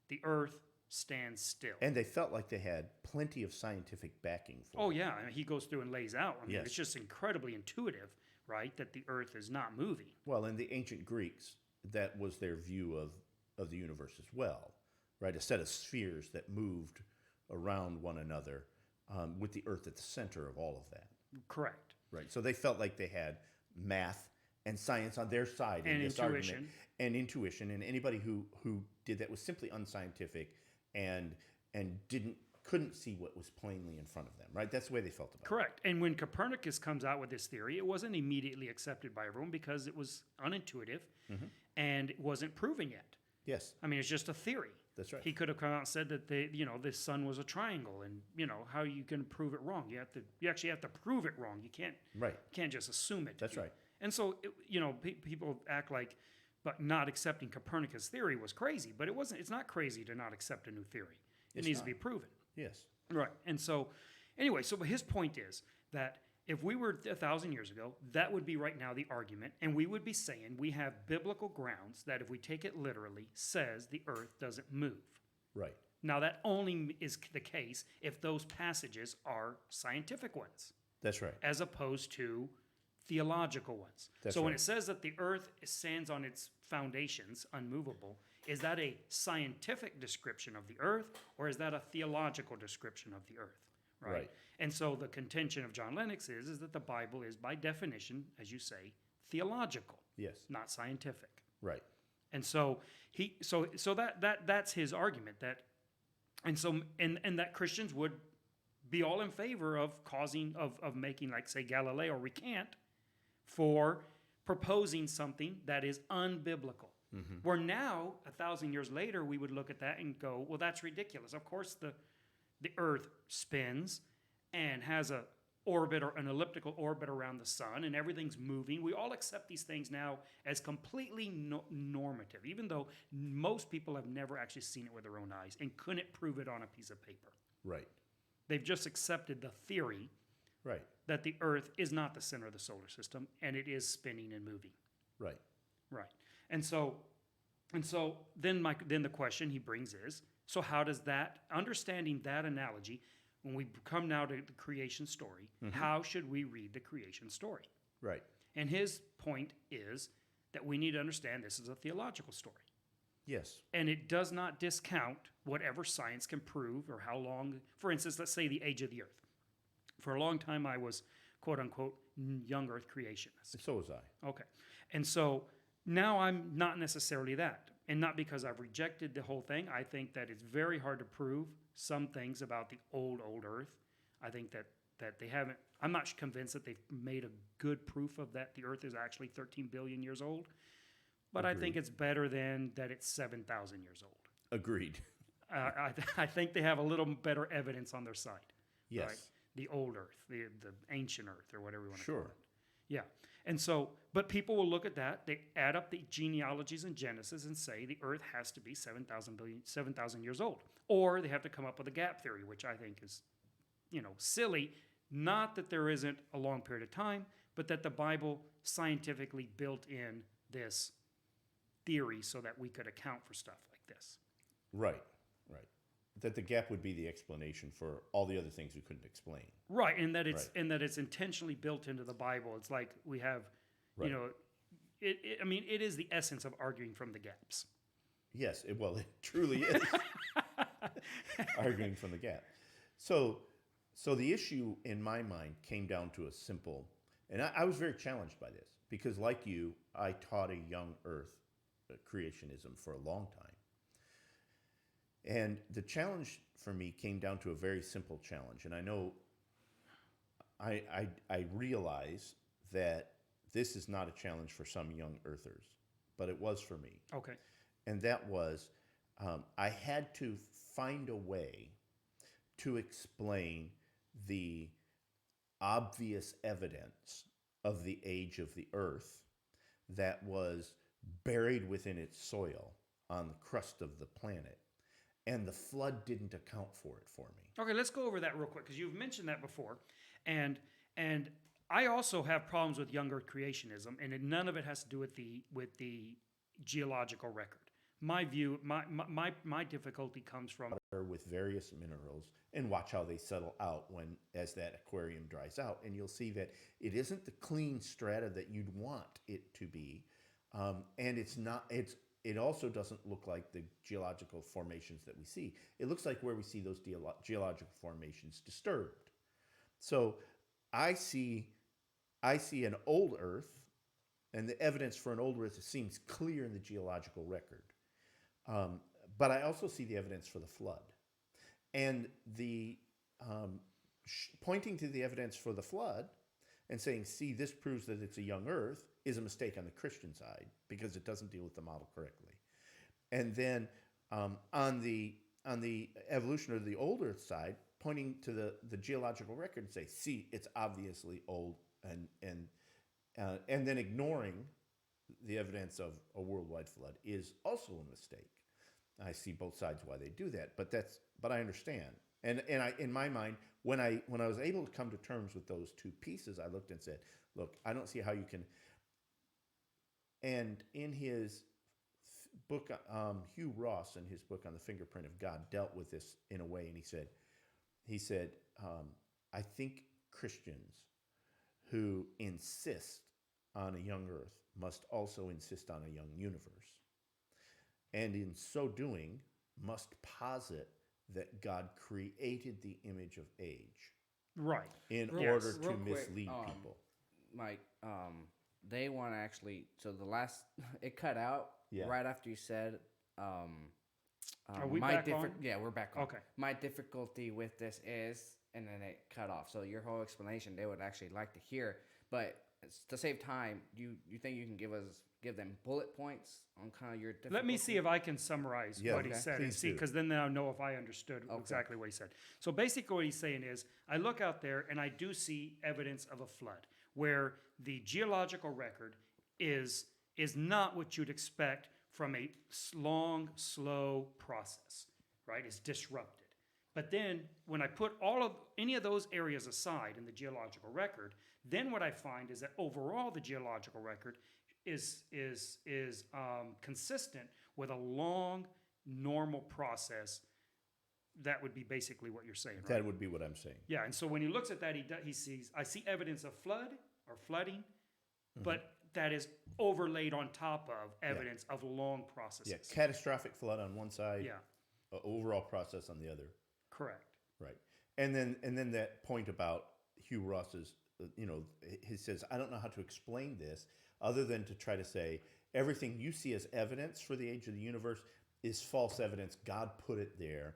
the Earth stands still. And they felt like they had plenty of scientific backing for Oh, it. yeah. I mean, he goes through and lays out. I mean, Yes. it's just incredibly intuitive, right, that the Earth is not moving. Well, in the ancient Greeks, that was their view of the universe as well, right? A set of spheres that moved around one another with the Earth at the center of all of that. Correct. Right. So they felt like they had math and science on their side in And this intuition. argument. And intuition. And anybody who did that was simply unscientific and couldn't see what was plainly in front of them. Right. That's the way they felt about Correct. And when Copernicus comes out with this theory, it wasn't immediately accepted by everyone because it was unintuitive and it wasn't proven yet. it. Yes. I mean, it's just a theory. That's right. He could have come out and said that the sun was a triangle, and how you can prove it wrong. You actually have to prove it wrong. You can't just assume it. That's right. And so people act like, but not accepting Copernicus' theory was crazy, but it wasn't. It's not crazy to not accept a new theory. It It's needs not. to be proven. Yes. Right. And so, anyway, so his point is that if we were 1,000 years ago, that would be right now the argument, and we would be saying we have biblical grounds that, if we take it literally, says the Earth doesn't move. Right. Now, that only is the case if those passages are scientific ones, That's right. as opposed to theological ones. That's so when right. it says that the Earth stands on its foundations, unmovable, is that a scientific description of the Earth, or is that a theological description of the Earth? Right. And so the contention of John Lennox is that the Bible is, by definition, as you say, theological, Yes. not scientific. Right. And so that's his argument, that that Christians would be all in favor of making, like, say, Galileo recant for proposing something that is unbiblical. Where now, 1,000 years later, we would look at that and go, well, that's ridiculous. Of course the Earth spins and has an elliptical orbit around the sun, and everything's moving. We all accept these things now as completely normative, even though most people have never actually seen it with their own eyes and couldn't prove it on a piece of paper. Right. They've just accepted the theory Right. that the Earth is not the center of the solar system, and it is spinning and moving. Right. Right. And so then the question he brings is, so how does that, understanding that analogy, when we come now to the creation story, how should we read the creation story? Right. And his point is that we need to understand this is a theological story. Yes. And it does not discount whatever science can prove, or how long, for instance, let's say the age of the Earth. For a long time, I was, quote unquote, young Earth creationist. So was I. Okay. And so now I'm not necessarily that. And not because I've rejected the whole thing. I think that it's very hard to prove some things about the old Earth. I think that they haven't, I'm not convinced that they've made a good proof of that the Earth is actually 13 billion years old. But I think it's better than that it's 7,000 years old. Agreed. I think they have a little better evidence on their side. Yes. Right? The old Earth, the ancient Earth, or whatever you want to call Sure. it. Yeah. And so, but people will look at that, they add up the genealogies in Genesis and say the Earth has to be 7,000 years old. Or they have to come up with a gap theory, which I think is, silly. Not that there isn't a long period of time, but that the Bible scientifically built in this theory so that we could account for stuff like this. Right. Right. That the gap would be the explanation for all the other things we couldn't explain. Right, and that it's Right. and that it's intentionally built into the Bible. It's like we have, Right. it is the essence of arguing from the gaps. Yes. It truly is. Arguing from the gap. So the issue in my mind came down to a simple And I was very challenged by this because, like you, I taught a young Earth creationism for a long time. And the challenge for me came down to a very simple challenge. And I know I realize that this is not a challenge for some young Earthers, but it was for me. Okay. And that was I had to find a way to explain the obvious evidence of the age of the Earth that was buried within its soil on the crust of the planet. And the flood didn't account for it for me. Okay, let's go over that real quick because you've mentioned that before, and I also have problems with young Earth creationism, and none of it has to do with the geological record. My view, my difficulty comes from With various minerals, and watch how they settle out as that aquarium dries out, and you'll see that it isn't the clean strata that you'd want it to be, and it's not. It also doesn't look like the geological formations that we see. It looks like where we see those geological formations disturbed. So I see an old Earth, and the evidence for an old Earth seems clear in the geological record. But I also see the evidence for the flood. And the pointing to the evidence for the flood and saying, see, this proves that it's a young Earth, is a mistake on the Christian side because it doesn't deal with the model correctly. And then on the evolution of the old Earth side, pointing to the geological record and say, see, it's obviously old, and then ignoring the evidence of a worldwide flood is also a mistake. I see both sides why they do that, but I understand. And I, in my mind, when I was able to come to terms with those two pieces, I looked and said, look, I don't see how you can. And in his book, Hugh Ross, in his book on the fingerprint of God, dealt with this in a way, and he said, I think Christians who insist on a young Earth must also insist on a young universe. And in so doing, must posit that God created the image of age. right. In Real- order to real quick, mislead people. Mike, they want to actually. So the last it cut out Yeah. right after you said. Are we my back on? Yeah, we're back on. Okay. My difficulty with this is, and then it cut off. So your whole explanation, they would actually like to hear. But to save time, you think you can give them bullet points on kind of your difficulty? Let me see if I can summarize Yeah, what he okay. said and Please see, do. because then I'll know if I understood Okay. exactly what he said. So basically, what he's saying is, I look out there and I do see evidence of a flood, where the geological record is not what you'd expect from a long, slow process, right? It's disrupted. But then when I put any of those areas aside in the geological record, then what I find is that overall the geological record is consistent with a long, normal process. That would be basically what you're saying, right? That would be what I'm saying. Yeah, and so when he looks at that, he sees, I see evidence of flood or flooding, but that is overlaid on top of evidence of long processes. Yeah, catastrophic flood on one side, Yeah, overall process on the other. correct. Right. And then that point about Hugh Ross's, he says, I don't know how to explain this other than to try to say everything you see as evidence for the age of the universe is false evidence. God put it there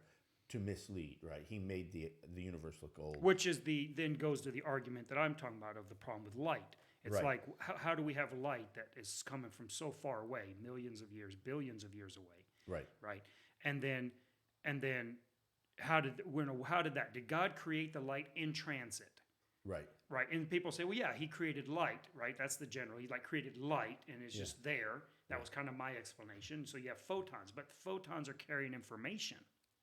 to mislead, right? He made the universe look old. Which is then goes to the argument that I'm talking about of the problem with light. It's Right. like, how do we have light that is coming from so far away, millions of years, billions of years away, Right. right? And then did God create the light in transit? Right. Right, and people say, well, yeah, he created light, right? That's the general. He created light, and it's just there. That was kind of my explanation. So you have photons, but the photons are carrying information.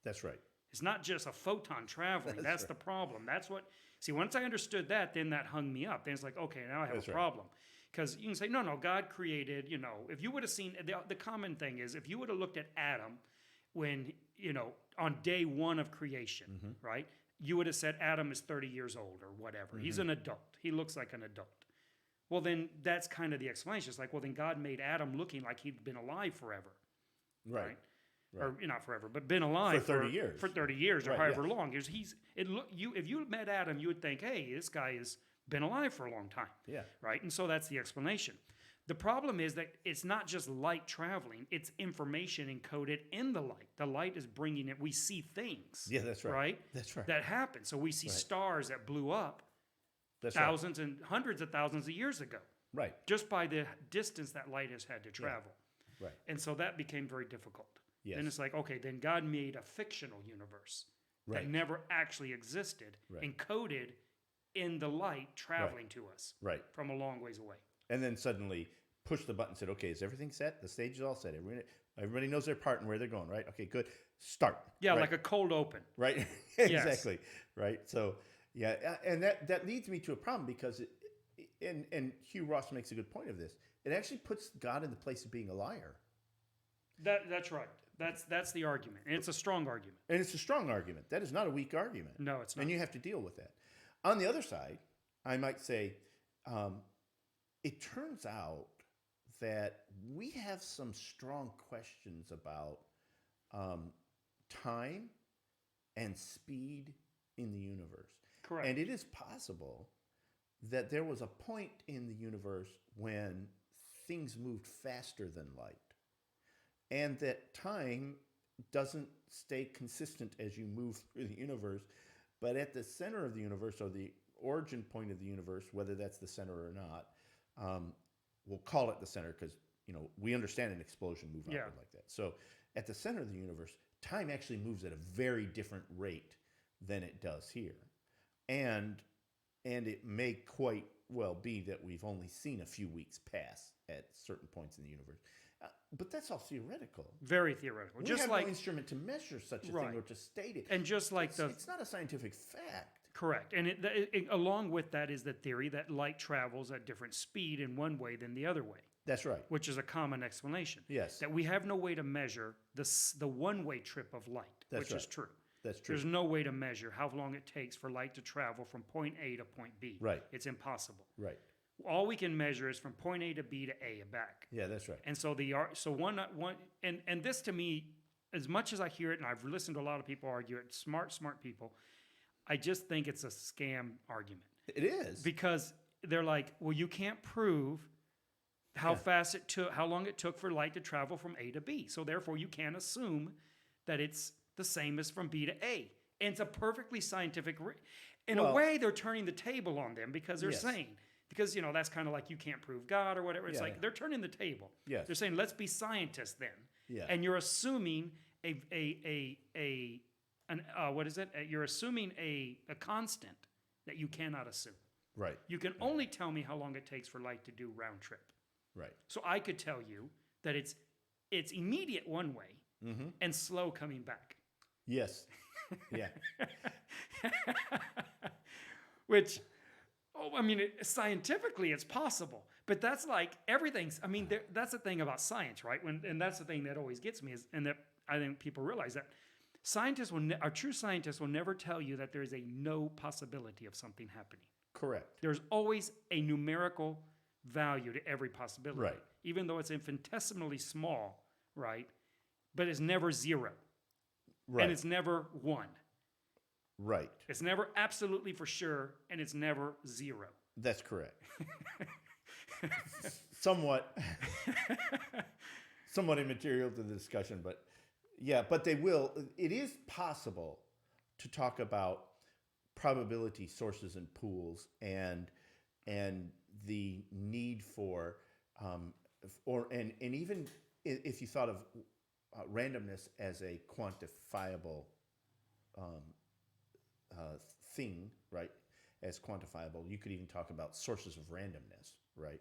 That's right. It's not just a photon traveling. That's the problem. That's what. See, once I understood that, then that hung me up. Then it's like, okay, now I have That's a right. problem. Because you can say, no, God created. If you would have seen the common thing is if you would have looked at Adam when on day one of creation, right? You would have said Adam is 30 years old or whatever. He's an adult. He looks like an adult. Well, then that's kind of the explanation. It's like, well, then God made Adam looking like he'd been alive forever. Right. Or not forever, but been alive For 30 years. For 30 years or Right, however yeah. long. If you met Adam, you would think, hey, this guy is been alive for a long time. Yeah. Right? And so that's the explanation. The problem is that it's not just light traveling, it's information encoded in the light. The light is bringing it. We see things. Yeah, that's right. Right? That's right. That happen. So we see Right. stars that blew up That's right. thousands and hundreds of thousands of years ago, Right. just by the distance that light has had to travel. Right. And so that became very difficult. Yes. Then it's like, okay, then God made a fictional universe Right. that never actually existed, Right. encoded in the light traveling to us Right. from a long ways away. And then suddenly push the button and said, okay, is everything set? The stage is all set. Everybody knows their part and where they're going, right? Okay, good. Start. Yeah, right? like a cold open. Right. Exactly. Right. So, yeah. And that leads me to a problem because and Hugh Ross makes a good point of this. It actually puts God in the place of being a liar. That's right. That's the argument. And it's a strong argument. And it's a strong argument. That is not a weak argument. No, it's not. And you have to deal with that. On the other side, I might say, it turns out that we have some strong questions about time and speed in the universe. Correct. And it is possible that there was a point in the universe when things moved faster than light. And that time doesn't stay consistent as you move through the universe, but at the center of the universe, or the origin point of the universe, whether that's the center or not, we'll call it the center because we understand an explosion move outward like that. So at the center of the universe, time actually moves at a very different rate than it does here, and it may quite well be that we've only seen a few weeks pass at certain points in the universe. But that's all theoretical. Very theoretical. We Just have like no instrument to measure such a Right. thing or to state it. and just like It's not a scientific fact. correct. And along with that is the theory that light travels at different speed in one way than the other way, That's right. which is a common explanation. Yes. That we have no way to measure the one-way trip of light, That's which is right. true. That's true. There's no way to measure how long it takes for light to travel from point A to point B. Right. It's impossible. Right. All we can measure is from point A to B to A and back. Yeah, that's right. And so one and this to me, as much as I hear it, and I've listened to a lot of people argue it, smart people, I just think it's a scam argument It is. because they're like, well, you can't prove how fast it took, how long it took for light to travel from A to B. So therefore, you can't assume that it's the same as from B to A. And it's a perfectly scientific. In a Well- way, they're turning the table on them because they're Yes. saying. Because that's kind of like you can't prove God or whatever. It's Yeah, like yeah. they're turning the table. Yes. They're saying let's be scientists then. Yeah. And you're assuming you're assuming a constant that you cannot assume. Right. You can only tell me how long it takes for light to do round trip. Right. So I could tell you that it's immediate one way and slow coming back. Yes. Yeah. Which, scientifically it's possible, but that's like everything's. That's the thing about science, right? And that's the thing that always gets me and that I think people realize that a true scientist will never tell you that there is a no possibility of something happening. Correct. There's always a numerical value to every possibility, Right. even though it's infinitesimally small, right? But it's never zero, Right. and it's never one. Right. It's never absolutely for sure, and it's never zero. That's correct. somewhat immaterial to the discussion, but yeah, but they will. It is possible to talk about probability sources and pools and the need for and even if you thought of randomness as a quantifiable thing, right? As quantifiable, you could even talk about sources of randomness, right?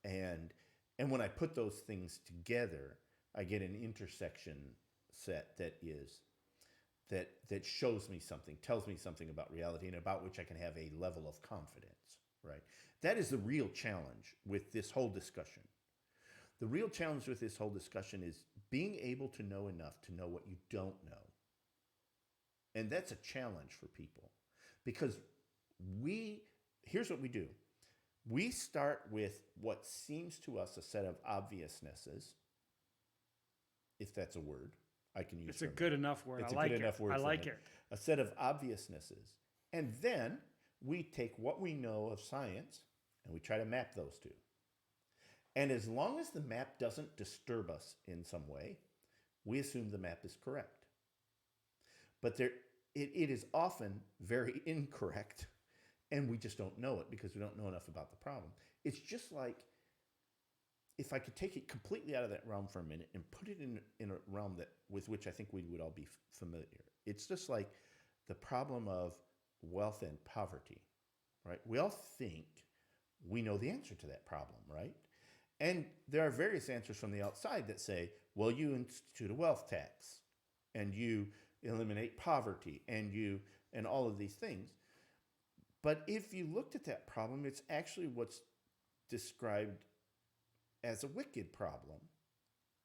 And when I put those things together, I get an intersection set that shows me something, tells me something about reality, and about which I can have a level of confidence, right? That is the real challenge with this whole discussion. The real challenge with this whole discussion is being able to know enough to know what you don't know. And that's a challenge for people because here's what we do. We start with what seems to us a set of obviousnesses, if that's a word I can use. It's a good enough word. It's I a like good it. enough word I for like that. it. A set of obviousnesses. And then we take what we know of science and we try to map those two. And as long as the map doesn't disturb us in some way, we assume the map is correct. But it is often very incorrect, and we just don't know it because we don't know enough about the problem. It's just like, if I could take it completely out of that realm for a minute and put it in a realm with which I think we would all be familiar. It's just like the problem of wealth and poverty, right? We all think we know the answer to that problem, right? And there are various answers from the outside that say, well, you institute a wealth tax and you eliminate poverty and all of these things. But if you looked at that problem, it's actually what's described as a wicked problem.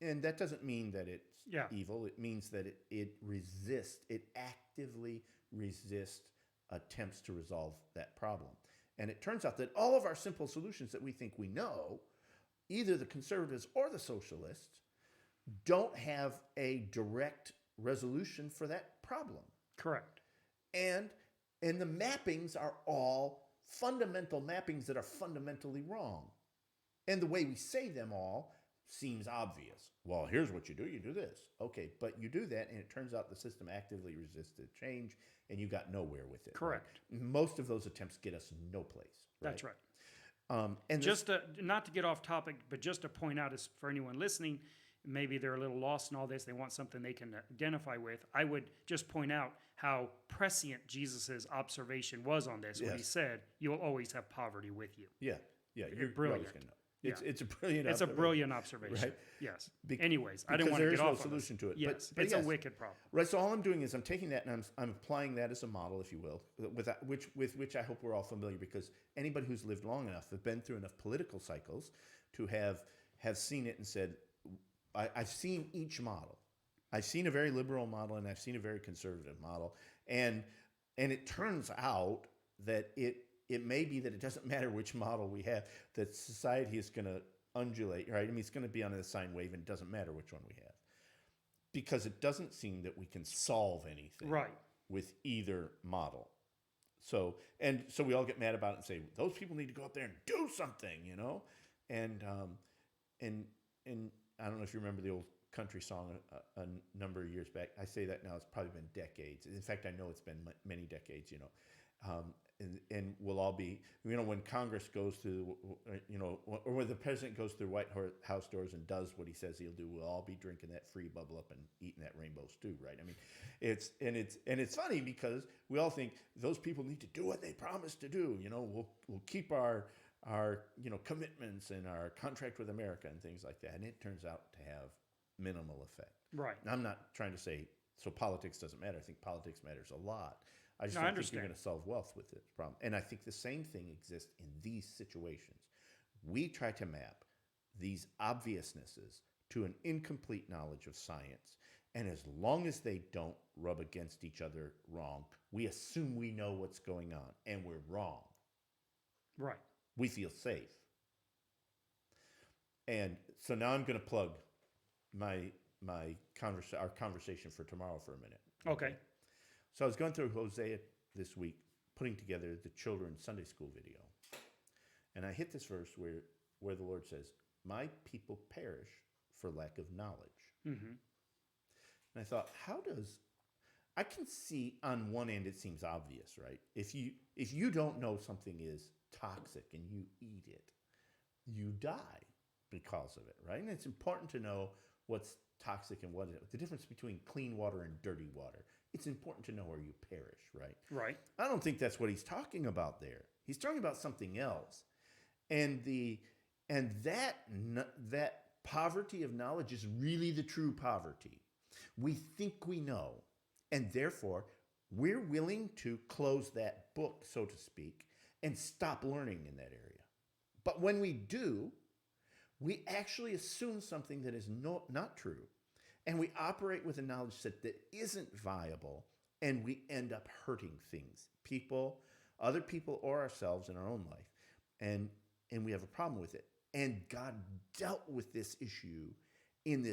And that doesn't mean that it's evil. It means that it actively resists attempts to resolve that problem. And it turns out that all of our simple solutions that we think we know, either the conservatives or the socialists, don't have a direct resolution for that problem. Correct. And the mappings are all fundamental mappings that are fundamentally wrong. And the way we say them all seems obvious. Well, here's what you do this. Okay, but you do that, and it turns out the system actively resisted change, and you got nowhere with it. Correct. Right? Most of those attempts get us no place. Right? That's right. And just not to get off topic, but just to point out, as for anyone listening, maybe they're a little lost in all this, they want something they can identify with. I would just point out how prescient Jesus's observation was on this, when he said, "You will always have poverty with you." Yeah, you're brilliant. always going to know. It's a brilliant. It's a brilliant observation. Right? Yes. Anyways, I didn't want to get off on solution to it. Yes, but it's a wicked problem. Right. So all I'm doing is I'm taking that and I'm applying that as a model, if you will, with which I hope we're all familiar, because anybody who's lived long enough, have been through enough political cycles to have seen it and said, I've seen each model. I've seen a very liberal model and I've seen a very conservative model, and it turns out that it may be that it doesn't matter which model we have, that society is going to undulate, right? I mean, it's going to be on a sine wave, and it doesn't matter which one we have, because it doesn't seem that we can solve anything with either model. So we all get mad about it and say, those people need to go up there and do something, you know? And I don't know if you remember the old country song a number of years back. I say that now, it's probably been decades. In fact, I know it's been many decades, you know. And we'll all be, you know, when Congress goes through, you know, or when the president goes through White House doors and does what he says he'll do, we'll all be drinking that free bubble up and eating that rainbow stew, right? I mean, it's funny because we all think those people need to do what they promised to do. You know, we'll keep our you know, commitments and our contract with America and things like that, and it turns out to have minimal effect. Right. And I'm not trying to say so politics doesn't matter. I think politics matters a lot. I just don't think you're going to solve wealth with this problem. And I think the same thing exists in these situations. We try to map these obviousnesses to an incomplete knowledge of science. And as long as they don't rub against each other wrong, we assume we know what's going on, and we're wrong. Right. We feel safe. And so now I'm going to plug our conversation for tomorrow for a minute. Okay. So I was going through Hosea this week, putting together the children's Sunday school video. And I hit this verse where the Lord says, "My people perish for lack of knowledge." Mm-hmm. And I thought, I can see on one end it seems obvious, right? If you don't know something is toxic and you eat it, you die because of it, right? And it's important to know what's toxic and what isn't. The difference between clean water and dirty water. It's important to know where you perish, right? Right. I don't think that's what he's talking about there. He's talking about something else. And that poverty of knowledge is really the true poverty. We think we know, and therefore we're willing to close that book, so to speak, and stop learning in that area. But when we do, we actually assume something that is not true. And we operate with a knowledge set that isn't viable, and we end up hurting things, people, other people, or ourselves in our own life. And we have a problem with it. And God dealt with this issue in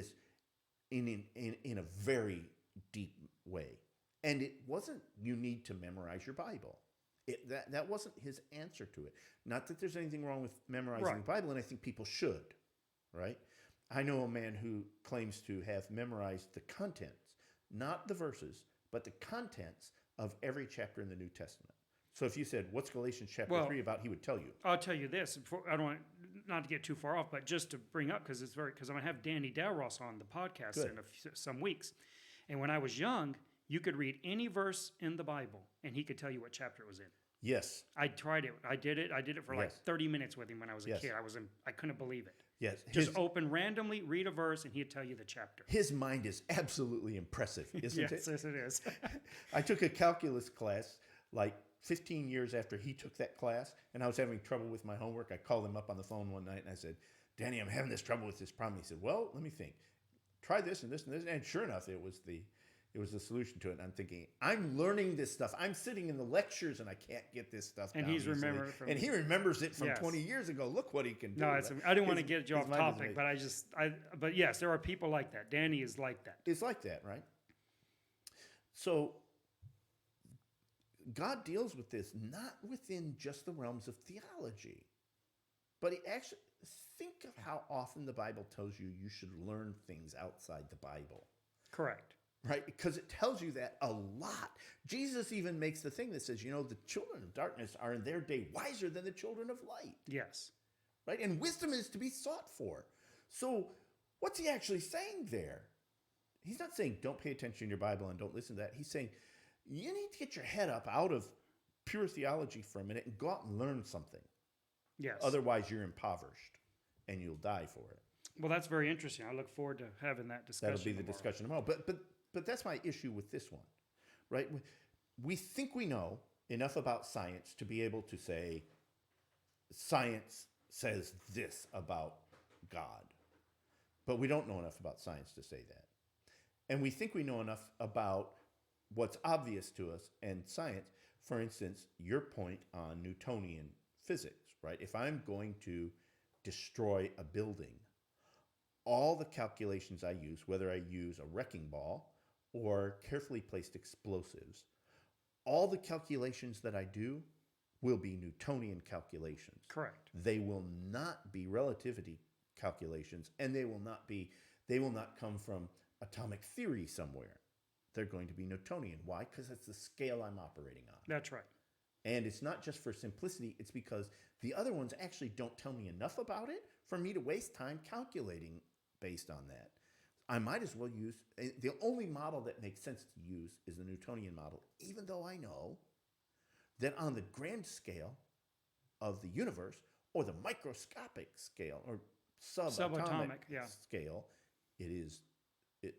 a very deep way. And it wasn't, you need to memorize your Bible. That wasn't his answer to it. Not that there's anything wrong with memorizing Right. the Bible, and I think people should, right? I know a man who claims to have memorized the contents, not the verses, but the contents of every chapter in the New Testament. So if you said, what's Galatians chapter Well, 3 about, he would tell you. I'll tell you this. I don't want not to get too far off, but just to bring up because I'm going to have Danny Dalros on the podcast Good. in some weeks. And when I was young, you could read any verse in the Bible, and he could tell you what chapter it was in. Yes, I tried it. I did it for like Yes. 30 minutes with him when I was a Yes. kid. I couldn't believe it. yes. Just open randomly, read a verse, and he'd tell you the chapter. His mind is absolutely impressive, isn't Yes, it? yes, it is. I took a calculus class like 15 years after he took that class, and I was having trouble with my homework. I called him up on the phone one night, and I said, Danny, I'm having this trouble with this problem. He said, well, let me think. Try this and this and this. And sure enough, it was the solution to it. And I'm thinking, I'm learning this stuff. I'm sitting in the lectures, and I can't get this stuff And down he's easily. remembered it from- And he remembers it from Yes. 20 years ago. Look what he can do. No, I didn't want to His- get you his off mind is topic, amazing. but yes, there are people like that. Danny is like that. It's like that, right? So God deals with this not within just the realms of theology, but he actually think of how often the Bible tells you you should learn things outside the Bible, Correct. right? Because it tells you that a lot. Jesus even makes the thing that says, the children of darkness are in their day wiser than the children of light, Yes. right? And wisdom is to be sought for. So what's he actually saying there? He's not saying don't pay attention in your Bible and don't listen to that. He's saying you need to get your head up out of pure theology for a minute and go out and learn something. Yes. Otherwise, you're impoverished and you'll die for it. Well, that's very interesting. I look forward to having that discussion. That'll be the tomorrow. discussion tomorrow. But that's my issue with this one, right? We think we know enough about science to be able to say science says this about God, but we don't know enough about science to say that. And we think we know enough about what's obvious to us and science. For instance, your point on Newtonian physics, right? If I'm going to destroy a building, all the calculations I use, whether I use a wrecking ball or carefully placed explosives, all the calculations that I do will be Newtonian calculations. Correct. They will not be relativity calculations, and they will not come from atomic theory somewhere. They're going to be Newtonian. Why? Because it's the scale I'm operating on. That's right. And it's not just for simplicity, it's because the other ones actually don't tell me enough about it for me to waste time calculating based on that. I might as well use, the only model that makes sense to use is the Newtonian model, even though I know that on the grand scale of the universe, or the microscopic scale, or subatomic yeah. scale,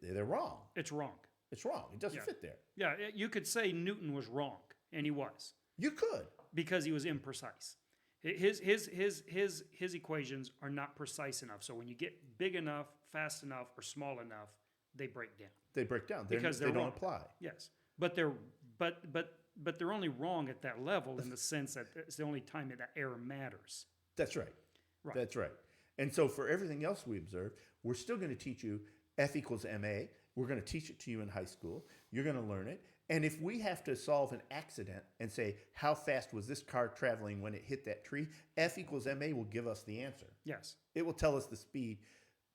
they're wrong. It's wrong. It's wrong. It doesn't Yeah. fit there. Yeah, you could say Newton was wrong, and he was, You could. because he was imprecise. His equations are not precise enough. So when you get big enough, fast enough, or small enough, they break down. They break down. Because They they're don't wrong. apply. Yes, but they're only wrong at that level in the sense that it's the only time that error matters. That's right. Right. That's right. And so for everything else we observe, we're still going to teach you F equals MA. We're going to teach it to you in high school. You're going to learn it. And if we have to solve an accident and say, how fast was this car traveling when it hit that tree? F equals MA will give us the answer. Yes. It will tell us the speed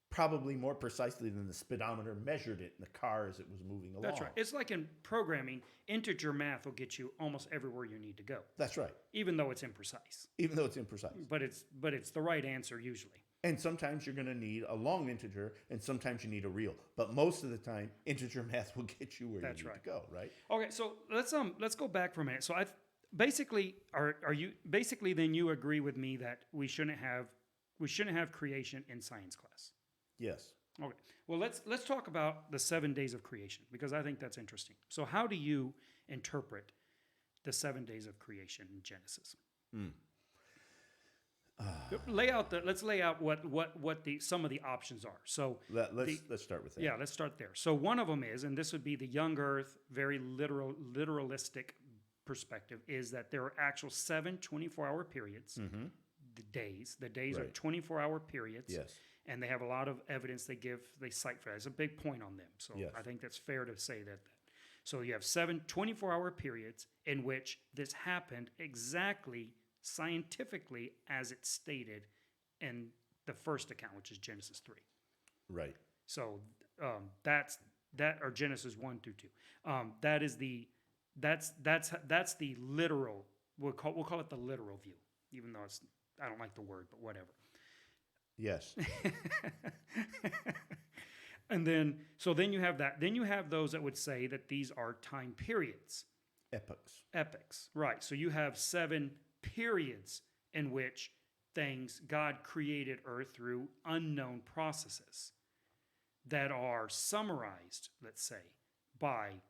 probably more precisely than the speedometer measured it in the car as it was moving along. That's right. It's like in programming, integer math will get you almost everywhere you need to go, That's right. even though it's imprecise. Even though it's imprecise. But it's the right answer usually. And sometimes you're going to need a long integer, and sometimes you need a real. But most of the time, integer math will get you where That's you need right. to go, right? Okay, so let's go back for a minute. So I basically then you agree with me that we shouldn't have creation in science class. Yes. Okay. Well, let's talk about the 7 days of creation, because I think that's interesting. So how do you interpret the 7 days of creation in Genesis? Let's lay out what some of the options are. So Let's start with that. yeah, let's start there. So one of them is, and this would be the young Earth, very literalistic perspective, is that there are actual 7 24-hour periods. Mm-hmm. The days are Right. 24-hour periods. Yes. And they have a lot of evidence they cite for that. It's a big point on them. So Yes. I think that's fair to say that. So you have 7 24-hour periods in which this happened exactly scientifically as it's stated in the first account, which is Genesis 3. Right. So that's or Genesis 1 through 2. That's the literal. We'll call it the literal view, even though I don't like the word, but whatever. Yes. And then you have that. Then you have those that would say that these are time periods. Epochs. Right. So you have 7 periods in which God created Earth through unknown processes that are summarized, let's say, by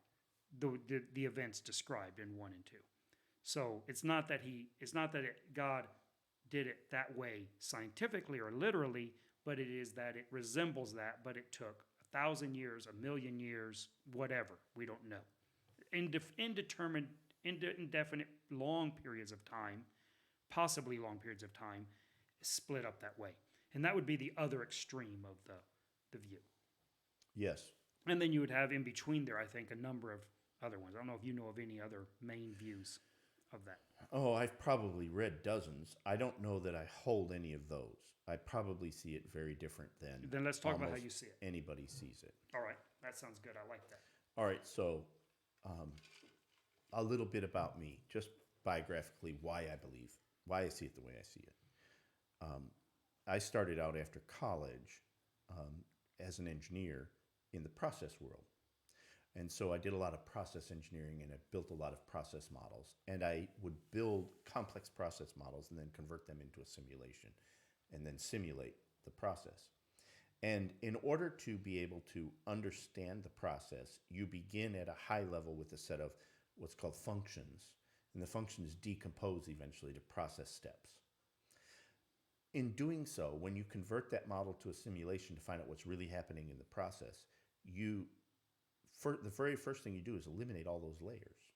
the events described in 1 and 2. So it's not that God did it that way scientifically or literally, but it is that it resembles that, but it took 1,000 years, 1,000,000 years, whatever. We don't know. Indeterminate, indefinite, long periods of time, possibly long periods of time, split up that way. And that would be the other extreme of the view. Yes. And then you would have in between there, I think, a number of other ones. I don't know if you know of any other main views of that. Oh, I've probably read dozens. I don't know that I hold any of those. I probably see it very different than. Then let's talk about how you see it. Anybody sees it. All right, that sounds good. I like that. All right, so a little bit about me, just biographically, why I see it the way I see it. I started out after college as an engineer in the process world. And so I did a lot of process engineering, and I built a lot of process models. And I would build complex process models and then convert them into a simulation and then simulate the process. And in order to be able to understand the process, you begin at a high level with a set of what's called functions. And the functions decompose eventually to process steps. In doing so, when you convert that model to a simulation to find out what's really happening in the process, the very first thing you do is eliminate all those layers.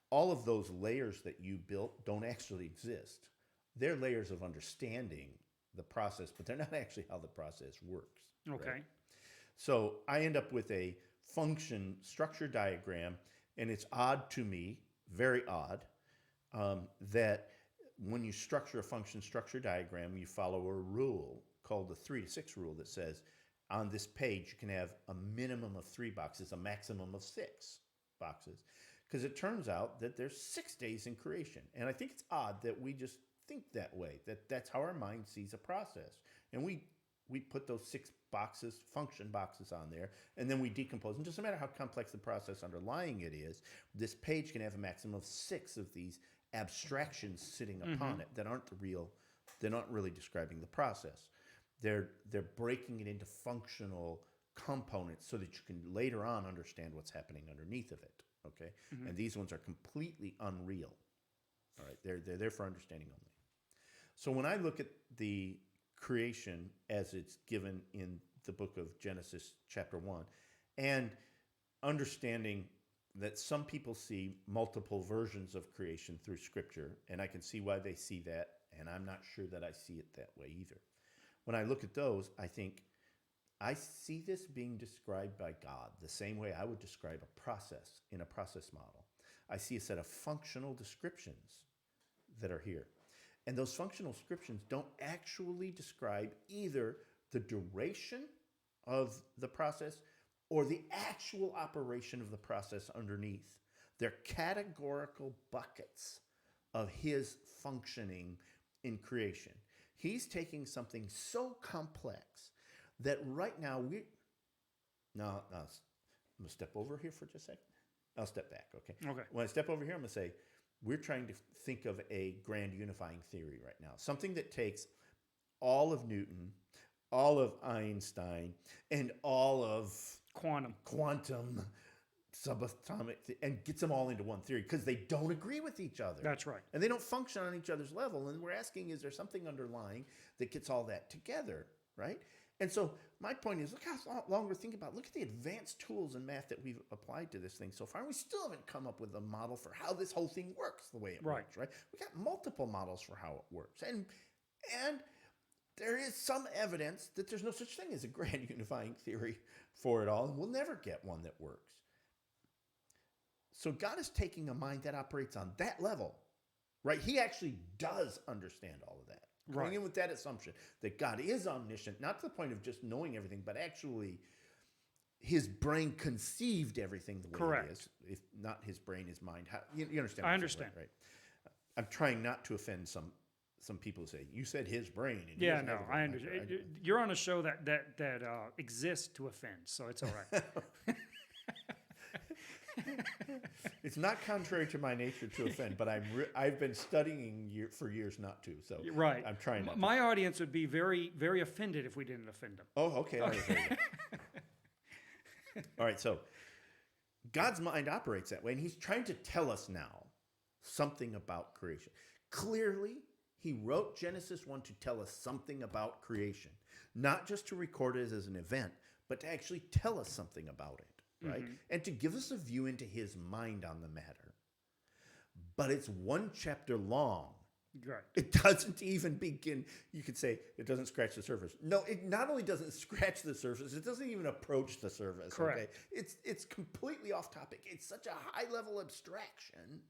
All of those layers that you built don't actually exist. They're layers of understanding the process, but they're not actually how the process works. Okay. Right? So I end up with a function structure diagram, and it's odd to me, very odd, that when you structure a function structure diagram, you follow a rule called the 3 to 6 rule that says on this page you can have a minimum of 3 boxes, a maximum of 6 boxes, because it turns out that there's 6 days in creation. And I think it's odd that we just think that way, that's how our mind sees a process. And we put those 6 boxes, function boxes on there, and then we decompose. And it doesn't matter how complex the process underlying it is, this page can have a maximum of 6 of these abstractions sitting upon it that aren't they're not really describing the process. They're breaking it into functional components so that you can later on understand what's happening underneath of it. Okay, and these ones are completely unreal. All right, they're there for understanding only. So when I look at the creation as it's given in the book of Genesis chapter 1, and understanding that some people see multiple versions of creation through Scripture, and I can see why they see that, and I'm not sure that I see it that way either. When I look at those, I think, I see this being described by God the same way I would describe a process in a process model. I see a set of functional descriptions that are here. And those functional descriptions don't actually describe either the duration of the process or the actual operation of the process underneath. They're categorical buckets of his functioning in creation. He's taking something so complex that right now I'm going to step over here for just a second. I'll step back, okay? Okay. When I step over here, I'm going to say, we're trying to think of a grand unifying theory right now. Something that takes all of Newton, all of Einstein, and all of quantum subatomic, and gets them all into one theory because they don't agree with each other. That's right. And they don't function on each other's level. And we're asking, is there something underlying that gets all that together, right? And so my point is, look how long we're thinking about. Look at the advanced tools in math that we've applied to this thing so far. And we still haven't come up with a model for how this whole thing works the way it works, right? We got multiple models for how it works. And there is some evidence that there's no such thing as a grand unifying theory for it all. And we'll never get one that works. So God is taking a mind that operates on that level, right? He actually does understand all of that. Going in with that assumption that God is omniscient, not to the point of just knowing everything, but actually his brain conceived everything the way Correct. it is. If not his brain, his mind. How, you understand? I what I'm understand. saying, right? I'm trying not to offend some people who say, you said his brain. And he Yeah, doesn't no, have a brain. I understand. You're on a show that exists to offend, so it's all right. It's not contrary to my nature to offend, but I've been studying for years not to. So Right. I'm trying not to. My audience would be very, very offended if we didn't offend them. Oh, okay. All right, very good. All right, so God's mind operates that way, and he's trying to tell us now something about creation. Clearly, he wrote Genesis 1 to tell us something about creation, not just to record it as an event, but to actually tell us something about it, right? And to give us a view into his mind on the matter. But it's one chapter long. Right. It doesn't even begin. You could say it doesn't scratch the surface. No, it not only doesn't scratch the surface, it doesn't even approach the surface. Correct. Okay? It's completely off topic. It's such a high level abstraction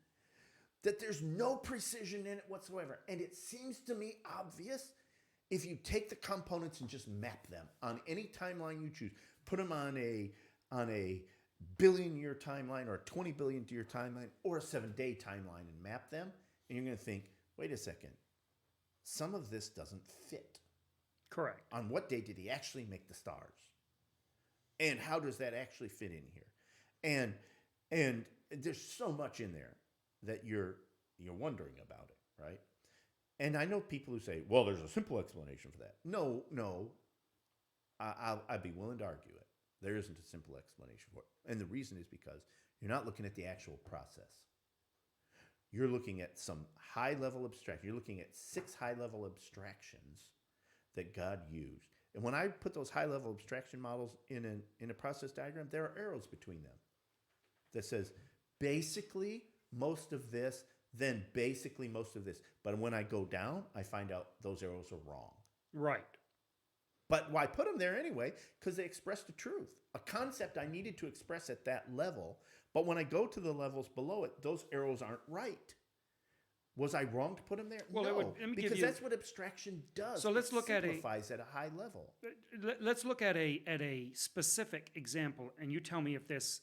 that there's no precision in it whatsoever. And it seems to me obvious if you take the components and just map them on any timeline you choose, put them on a billion-year timeline or a 20 billion-year timeline or a 7-day timeline and map them, and you're going to think, wait a second, some of this doesn't fit. Correct. On what day did he actually make the stars? And how does that actually fit in here? And there's so much in there that you're wondering about it, right? And I know people who say, well, there's a simple explanation for that. No, I'd be willing to argue it. There isn't a simple explanation for it. And the reason is because you're not looking at the actual process. You're looking at some high-level abstraction. You're looking at 6 high-level abstractions that God used. And when I put those high-level abstraction models in a process diagram, there are arrows between them that says basically most of this, then basically most of this. But when I go down, I find out those arrows are wrong. Right. But why put them there anyway? Because they express the truth. A concept I needed to express at that level, but when I go to the levels below it, those arrows aren't right. Was I wrong to put them there? Well, no, let me give because you- that's what abstraction does. So let's It look at a- simplifies at a high level. Let's look at a specific example, and you tell me if this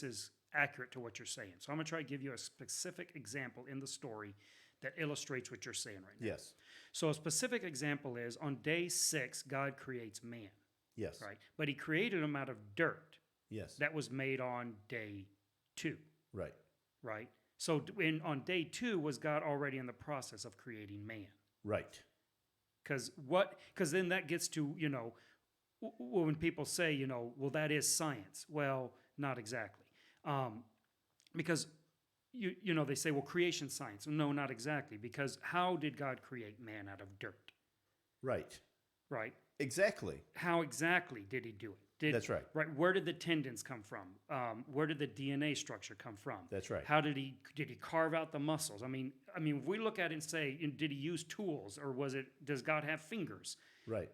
is accurate to what you're saying. So I'm going to try to give you a specific example in the story that illustrates what you're saying right now. Yes. So a specific example is on day 6, God creates man, Yes. right? But he created him out of dirt Yes. that was made on day 2, Right. right? So on day 2 was God already in the process of creating man? Right. Because then that gets to, when people say, well, that is science. Well, not exactly. Because, they say, well, creation science. No, not exactly. Because how did God create man out of dirt? Right. Right? Exactly. How exactly did he do it? That's right. Right. Where did the tendons come from? Where did the DNA structure come from? That's right. How did he carve out the muscles? I mean, if we look at it and say, did he use tools, or does God have fingers? Right.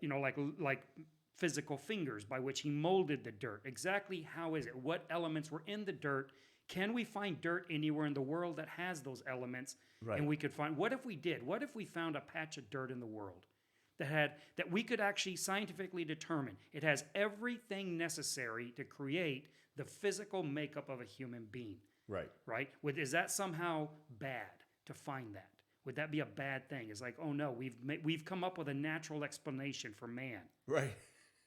Like physical fingers by which he molded the dirt. Exactly how is it? What elements were in the dirt? Can we find dirt anywhere in the world that has those elements? Right. And we could find. What if we did? What if we found a patch of dirt in the world that we could actually scientifically determine it has everything necessary to create the physical makeup of a human being? Right. Right? Is that somehow bad to find that? Would that be a bad thing? It's like, oh no, we've come up with a natural explanation for man. Right.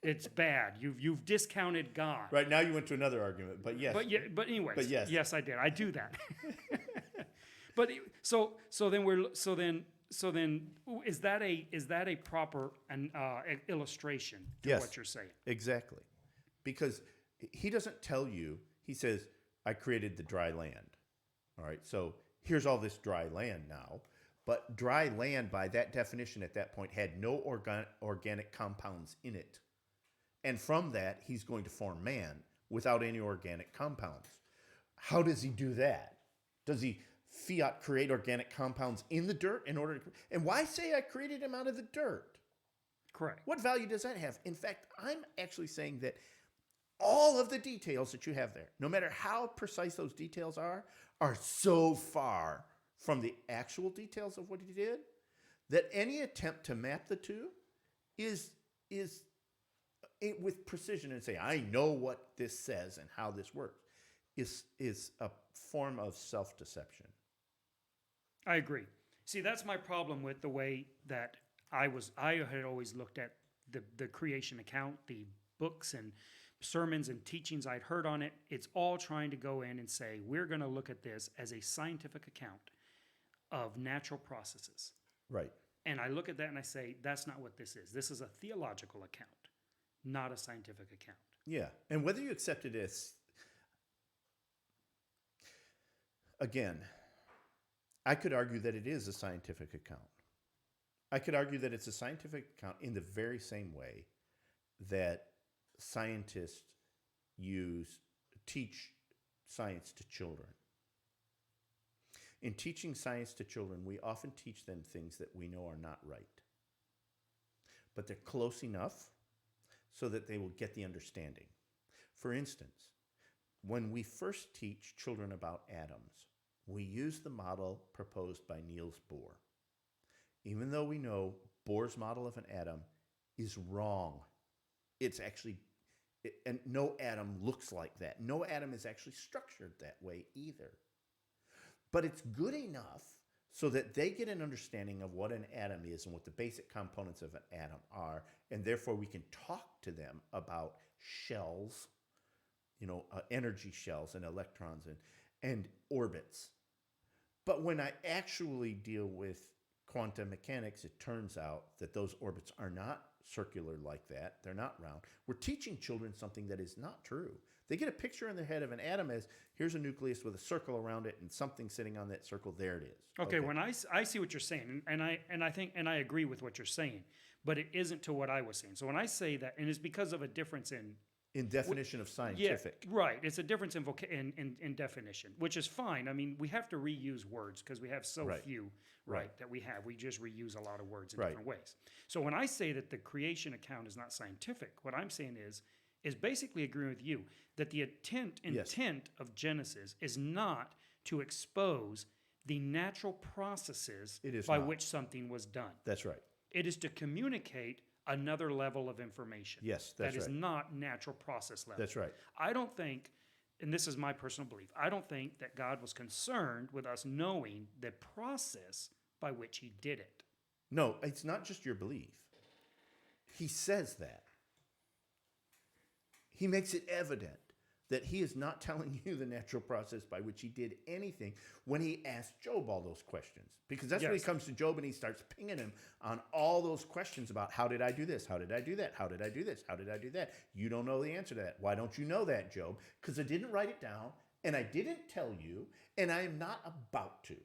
It's bad. You've discounted God. Right. Now you went to another argument, but yes. But anyways. But yes. Yes, I did. I do that. But so then is that a proper illustration to Yes. what you're saying? Exactly. Because he doesn't tell you, he says, I created the dry land. All right. So here's all this dry land now. But dry land, by that definition at that point, had no organic compounds in it. And from that, he's going to form man without any organic compounds. How does he do that? Does he fiat create organic compounds in the dirt in order to... And why say I created him out of the dirt? Correct. What value does that have? In fact, I'm actually saying that all of the details that you have there, no matter how precise those details are so far from the actual details of what he did that any attempt to map the two is with precision and say, I know what this says and how this works, is a form of self-deception. I agree. See, that's my problem with the way that I had always looked at the creation account, the books and sermons and teachings I'd heard on it. It's all trying to go in and say, we're going to look at this as a scientific account of natural processes. Right. And I look at that and I say, that's not what this is. This is a theological account, not a scientific account. Yeah. And whether you accept it as, again, I could argue that it is a scientific account. I could argue that it's a scientific account in the very same way that scientists teach science to children. In teaching science to children, we often teach them things that we know are not right. But they're close enough so that they will get the understanding. For instance, when we first teach children about atoms, we use the model proposed by Niels Bohr. Even though we know Bohr's model of an atom is wrong, it's actually, and no atom looks like that. No atom is actually structured that way either. But it's good enough so that they get an understanding of what an atom is and what the basic components of an atom are, and therefore we can talk to them about shells, energy shells and electrons and orbits. But when I actually deal with quantum mechanics, it turns out that those orbits are not circular like that. They're not round. We're teaching children something that is not true. They get a picture in their head of an atom as, here's a nucleus with a circle around it and something sitting on that circle. There it is. Okay. When I see what you're saying, and I think and I agree with what you're saying, but it isn't to what I was saying. So when I say that, and it's because of a difference in definition of scientific. Yeah, right. It's a difference in definition, which is fine. I mean, we have to reuse words because we have so few, that we have. We just reuse a lot of words in different ways. So when I say that the creation account is not scientific, what I'm saying is basically agreeing with you that the intent of Genesis is not to expose the natural processes by which something was done. That's right. It is to communicate another level of information. Yes, that's that is right. not natural process level. That's right. I don't think, and this is my personal belief, I don't think that God was concerned with us knowing the process by which he did it. No, it's not just your belief. He says that. He makes it evident that he is not telling you the natural process by which he did anything when he asked Job all those questions. Because that's when he comes to Job and he starts pinging him on all those questions about how did I do this? How did I do that? How did I do this? How did I do that? You don't know the answer to that. Why don't you know that, Job? Because I didn't write it down and I didn't tell you and I am not about to.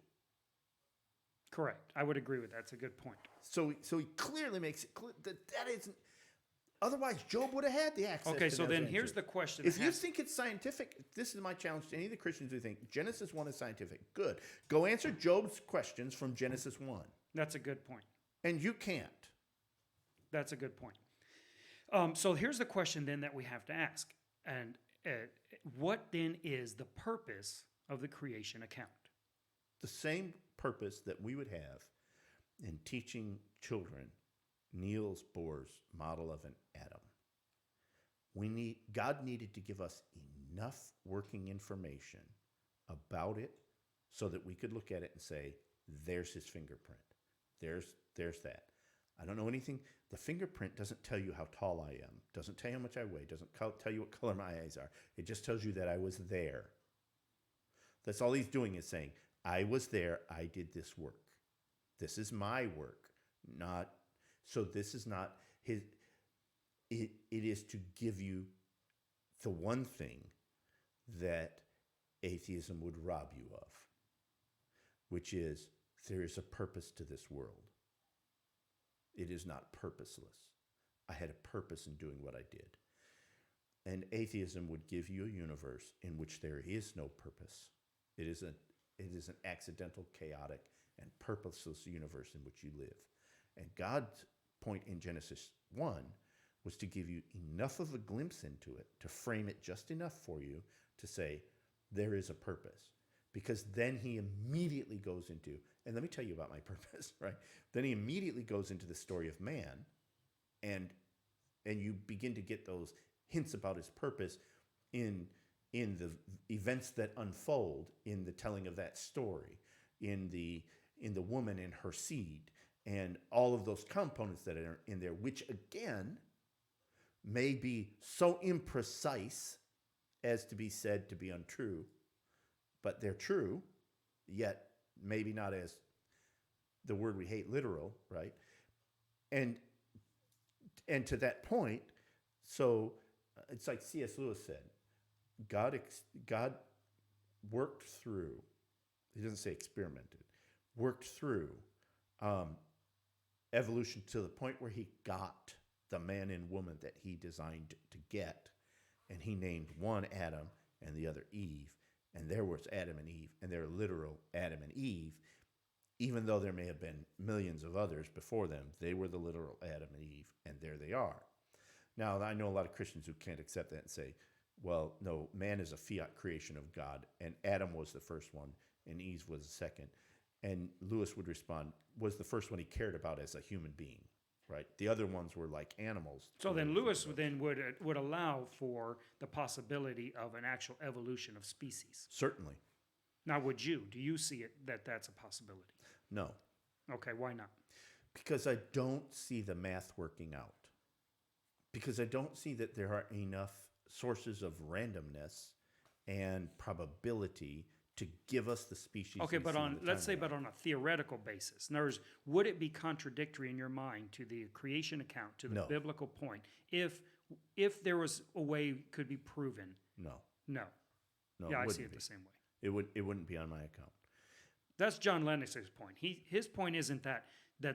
Correct. I would agree with that. That's a good point. So he clearly makes it clear that isn't. Otherwise, Job would have had the access. Okay, to so those then answers. here's the question. If you think it's scientific, this is my challenge to any of the Christians who think Genesis 1 is scientific. Good. Go answer Job's questions from Genesis 1. That's a good point. And you can't. That's a good point. So here's the question then that we have to ask. And what then is the purpose of the creation account? The same purpose that we would have in teaching children Niels Bohr's model of an atom. God needed to give us enough working information about it so that we could look at it and say, there's his fingerprint. There's that. I don't know anything. The fingerprint doesn't tell you how tall I am, doesn't tell you how much I weigh, doesn't tell you what color my eyes are. It just tells you that I was there. That's all he's doing is saying, I was there, I did this work. This is my work, not. So this is not his. It is to give you the one thing that atheism would rob you of, which is there is a purpose to this world. It is not purposeless. I had a purpose in doing what I did. And atheism would give you a universe in which there is no purpose. It is an accidental, chaotic, and purposeless universe in which you live. And God's point in Genesis 1 was to give you enough of a glimpse into it, to frame it just enough for you to say, there is a purpose. Because then he immediately goes into, and let me tell you about my purpose, right? Then he immediately goes into the story of man, and you begin to get those hints about his purpose in the events that unfold in the telling of that story, in the woman and her seed, and all of those components that are in there, which again may be so imprecise as to be said to be untrue, but they're true, yet maybe not as the word we hate, literal, right? And to that point, so it's like C.S. Lewis said, God worked through, he doesn't say experimented, worked through evolution to the point where he got the man and woman that he designed to get, and he named one Adam and the other Eve, and there was Adam and Eve, and they're literal Adam and Eve, even though there may have been millions of others before them, they were the literal Adam and Eve, and there they are. Now, I know a lot of Christians who can't accept that and say, well, no, man is a fiat creation of God, and Adam was the first one, and Eve was the second. And Lewis would respond, was the first one he cared about as a human being, right? The other ones were like animals. So then Lewis would allow for the possibility of an actual evolution of species. Certainly. Now, would you? Do you see it that that's a possibility? No. Okay, why not? Because I don't see the math working out. Because I don't see that there are enough sources of randomness and probability to give us the species. Okay, but on a theoretical basis. In other words, would it be contradictory in your mind to the creation account, to the No. biblical point, if there was a way it could be proven? No. No. No. Yeah, I wouldn't see it be. the same way. It wouldn't be on my account. That's John Lennox's point. His point isn't that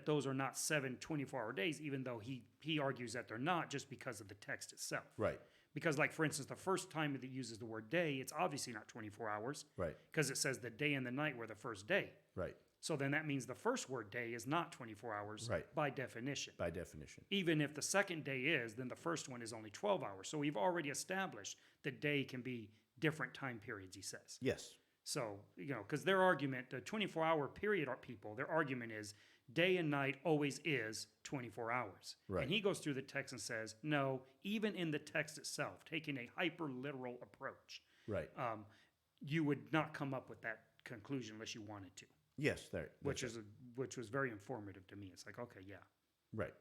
those are not 7 24-hour days, even though he argues that they're not just because of the text itself. Right. Because, like, for instance, the first time that it uses the word day, it's obviously not 24 hours. Right. Because it says the day and the night were the first day. Right. So then that means the first word day is not 24 hours Right. by definition. By definition. Even if the second day is, then the first one is only 12 hours. So we've already established that day can be different time periods, he says. Yes. So, because their argument, the 24-hour period people, their argument is day and night always is 24 hours. Right. And he goes through the text and says, no, even in the text itself, taking a hyper-literal approach, Right. You would not come up with that conclusion unless you wanted to. Yes. There. Which was very informative to me. It's like, okay, yeah. Right.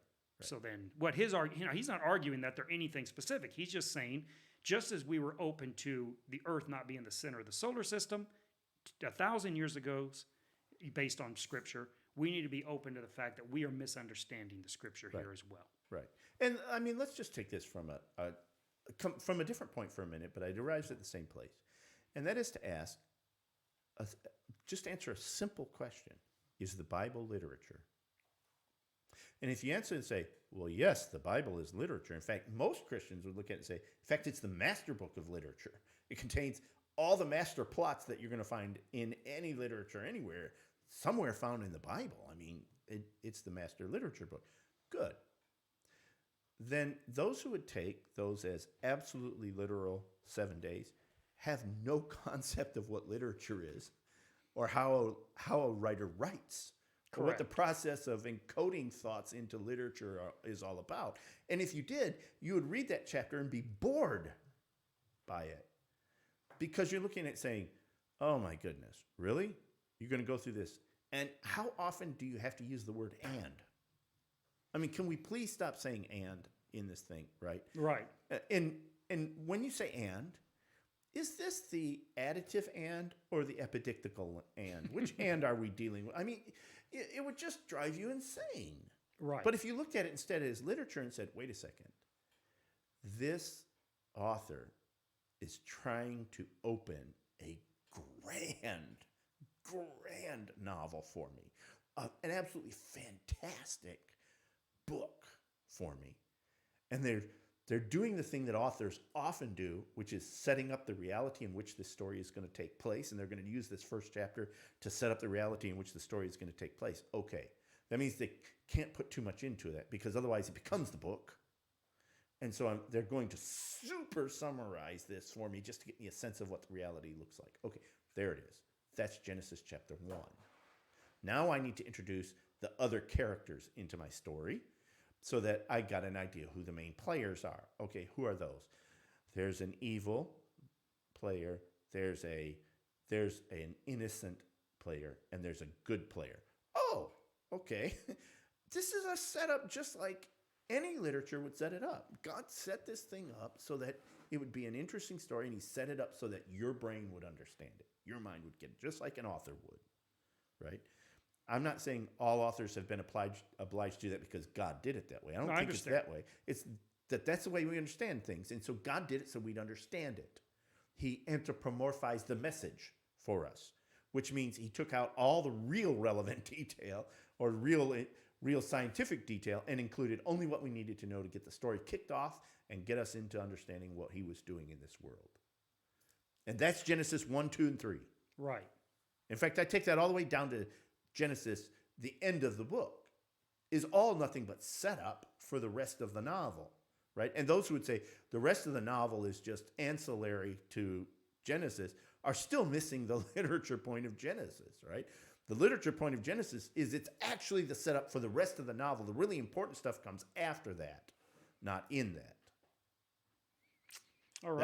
So then what he's not arguing that they're anything specific. He's just saying, just as we were open to the Earth not being the center of the solar system 1,000 years ago, based on Scripture, we need to be open to the fact that we are misunderstanding the Scripture here as well. Right. And I mean, let's just take this from a different point for a minute, but it arrives at the same place. And that is to ask, just answer a simple question. Is the Bible literature? And if you answer and say, well, yes, the Bible is literature. In fact, most Christians would look at it and say, in fact, it's the master book of literature. It contains all the master plots that you're going to find in any literature anywhere, somewhere found in the Bible. I mean, it's the master literature book. Good. Then those who would take those as absolutely literal 7 days have no concept of what literature is or how a writer writes. Or what the process of encoding thoughts into literature is all about. And if you did, you would read that chapter and be bored by it. Because you're looking at saying, oh my goodness, really? You're going to go through this? And how often do you have to use the word and? I mean, can we please stop saying and in this thing, right? Right. And when you say and, is this the additive and or the epidictical and? Which and are we dealing with? I mean, it would just drive you insane. Right. But if you looked at it instead as literature and said, wait a second, this author is trying to open a grand novel for me, an absolutely fantastic book for me. And they're doing the thing that authors often do, which is setting up the reality in which this story is going to take place. And they're going to use this first chapter to set up the reality in which the story is going to take place. Okay. That means they can't put too much into that because otherwise it becomes the book. And so they're going to super summarize this for me just to get me a sense of what the reality looks like. Okay, there it is. That's Genesis chapter 1. Now I need to introduce the other characters into my story so that I got an idea who the main players are. Okay, who are those? There's an evil player, there's an innocent player, and there's a good player. Oh, okay. This is a setup just like any literature would set it up. God set this thing up so that it would be an interesting story, and he set it up so that your brain would understand it. Your mind would get it, just like an author would, right? I'm not saying all authors have been obliged to do that because God did it that way. I don't think it's that way. It's that's the way we understand things. And so God did it so we'd understand it. He anthropomorphized the message for us, which means he took out all the real relevant detail or real scientific detail and included only what we needed to know to get the story kicked off and get us into understanding what he was doing in this world. And that's Genesis 1, 2, and 3. Right. In fact, I take that all the way down to Genesis, the end of the book, is all nothing but setup for the rest of the novel, right? And those who would say the rest of the novel is just ancillary to Genesis are still missing the literature point of Genesis, right? The literature point of Genesis is it's actually the setup for the rest of the novel. The really important stuff comes after that, not in that. All right.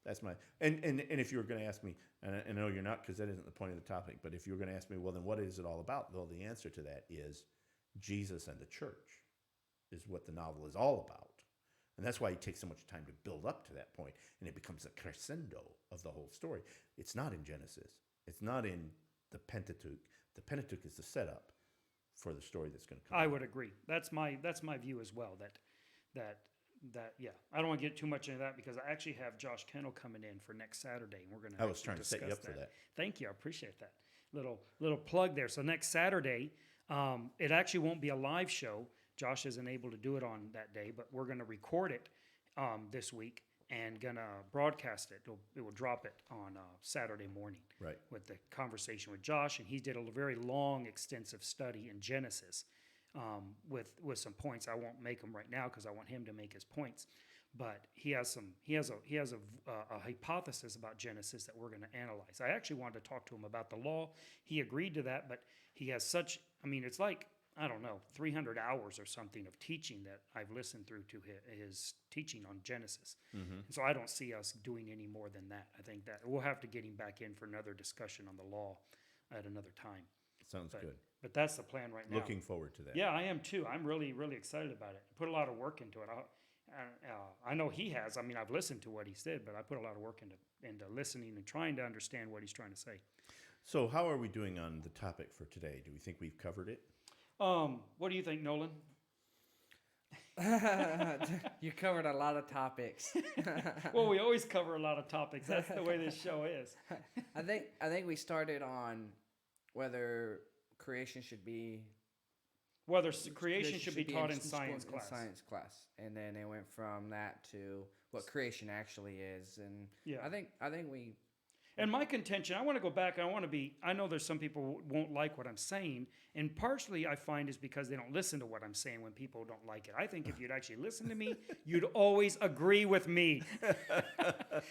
That's my, and if you were going to ask me, and I know you're not because that isn't the point of the topic, but if you were going to ask me, well, then what is it all about? Well, the answer to that is Jesus and the church is what the novel is all about. And that's why it takes so much time to build up to that point, and it becomes a crescendo of the whole story. It's not in Genesis. It's not in the Pentateuch. The Pentateuch is the setup for the story that's going to come. I would agree. That's my view as well. That yeah. I don't want to get too much into that because I actually have Josh Kendall coming in for next Saturday, and we're going to. I was trying to set you up for that. Thank you. I appreciate that little plug there. So next Saturday, it actually won't be a live show. Josh isn't able to do it on that day, but we're going to record it this week and going to broadcast it. It will drop it on Saturday morning, right? With the conversation with Josh, and he did a very long, extensive study in Genesis with some points. I won't make them right now because I want him to make his points. But he has a hypothesis about Genesis that we're going to analyze. I actually wanted to talk to him about the law. He agreed to that, but he has such. I mean, it's like, I don't know, 300 hours or something of teaching that I've listened through to his teaching on Genesis. Mm-hmm. And so I don't see us doing any more than that. I think that we'll have to get him back in for another discussion on the law at another time. Sounds good. But that's the plan right now. Looking forward to that. Yeah, I am too. I'm really, really excited about it. Put a lot of work into it. I know he has. I mean, I've listened to what he said, but I put a lot of work into listening and trying to understand what he's trying to say. So how are we doing on the topic for today? Do we think we've covered it? What do you think, Nolan? You covered a lot of topics. Well, we always cover a lot of topics. That's the way this show is. I think we started on whether creation should be taught in science class. Science class, and then it went from that to what creation actually is, and yeah, I think we. And my contention, I want to go back. I know there's some people who won't like what I'm saying, and partially I find is because they don't listen to what I'm saying when people don't like it. I think if you'd actually listen to me, you'd always agree with me.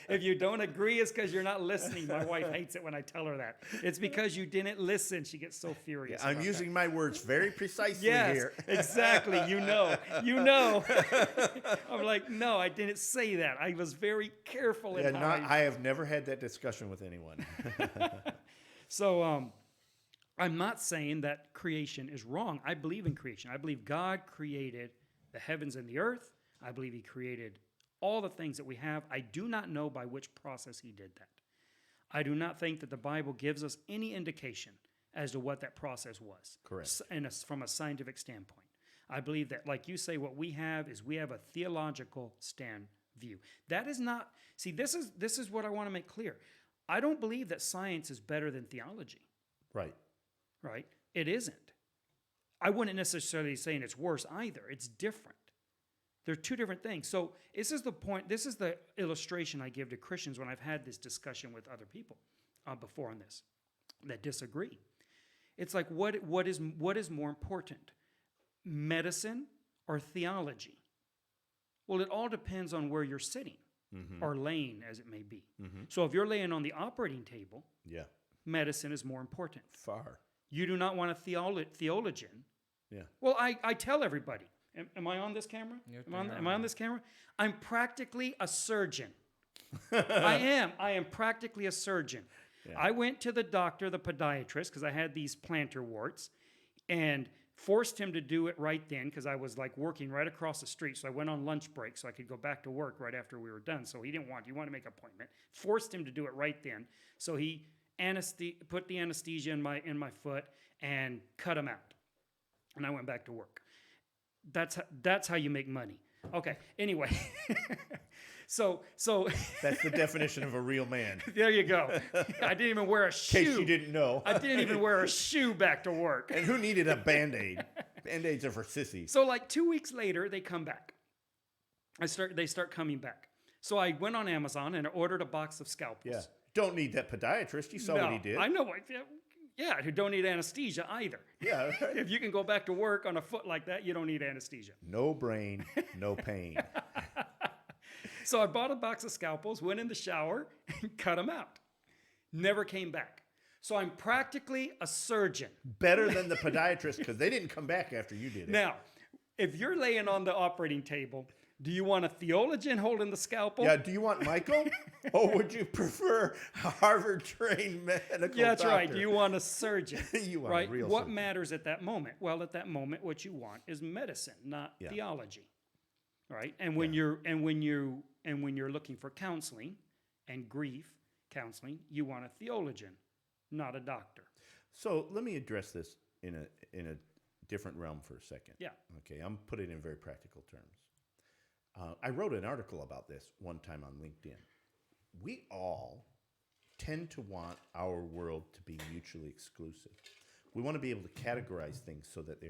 If you don't agree, it's because you're not listening. My wife hates it when I tell her that. It's because you didn't listen. She gets so furious. Yeah, I'm using my words very precisely here. Yes, exactly. You know. I'm like, no, I didn't say that. I was very careful in how I have never had that discussion with anyone. So I'm not saying that creation is wrong. I believe in creation. I believe God created the heavens and the earth. I believe he created all the things that we have. I do not know by which process he did that. I do not think that the Bible gives us any indication as to what that process was. Correct. From a scientific standpoint. I believe that, like you say, what we have is we have a theological stand view. That is not, see, this is what I want to make clear. I don't believe that science is better than theology. Right. Right? It isn't. I wouldn't necessarily say it's worse either. It's different. They're two different things. So this is the point. This is the illustration I give to Christians when I've had this discussion with other people before on this that disagree. It's like, what is more important, medicine or theology? Well, it all depends on where you're sitting Mm-hmm. or laying, as it may be. Mm-hmm. So if you're laying on the operating table, Yeah. medicine is more important. Far. You do not want a theologian. Yeah. Well, I tell everybody, am I on this camera? Am I on this camera? I'm practically a surgeon. I am practically a surgeon. Yeah. I went to the doctor, the podiatrist, because I had these plantar warts, and forced him to do it right then because I was like working right across the street. So I went on lunch break so I could go back to work right after we were done. So he wanted to make an appointment. Forced him to do it right then. So he put the anesthesia in my foot and cut him out. And I went back to work. That's how you make money. Okay. Anyway, so That's the definition of a real man. there you go. I didn't even wear a shoe. In case you didn't know. I didn't even wear a shoe back to work. And who needed a Band-Aid? Band-Aids are for sissies. So like 2 weeks later, they come back. They start coming back. So I went on Amazon and ordered a box of scalpels. Yeah. Don't need that podiatrist. You saw what he did. I know. Yeah, who don't need anesthesia either. Yeah. Right. If you can go back to work on a foot like that, you don't need anesthesia. No brain, no pain. So I bought a box of scalpels, went in the shower, and cut them out. Never came back. So I'm practically a surgeon. Better than the podiatrist because they didn't come back after you did it. Now, if you're laying on the operating table, do you want a theologian holding the scalpel? Yeah, do you want Michael? Or would you prefer a Harvard-trained medical Yeah, that's doctor? right. Do you want a surgeon? You want right? a real What surgeon. matters at that moment? Well, at that moment, what you want is medicine, not Yeah. theology. Right? And when you're looking for counseling and grief counseling, you want a theologian, not a doctor. So let me address this in a different realm for a second. Yeah. Okay, I'm putting it in very practical terms. I wrote an article about this one time on LinkedIn. We all tend to want our world to be mutually exclusive. We want to be able to categorize things so that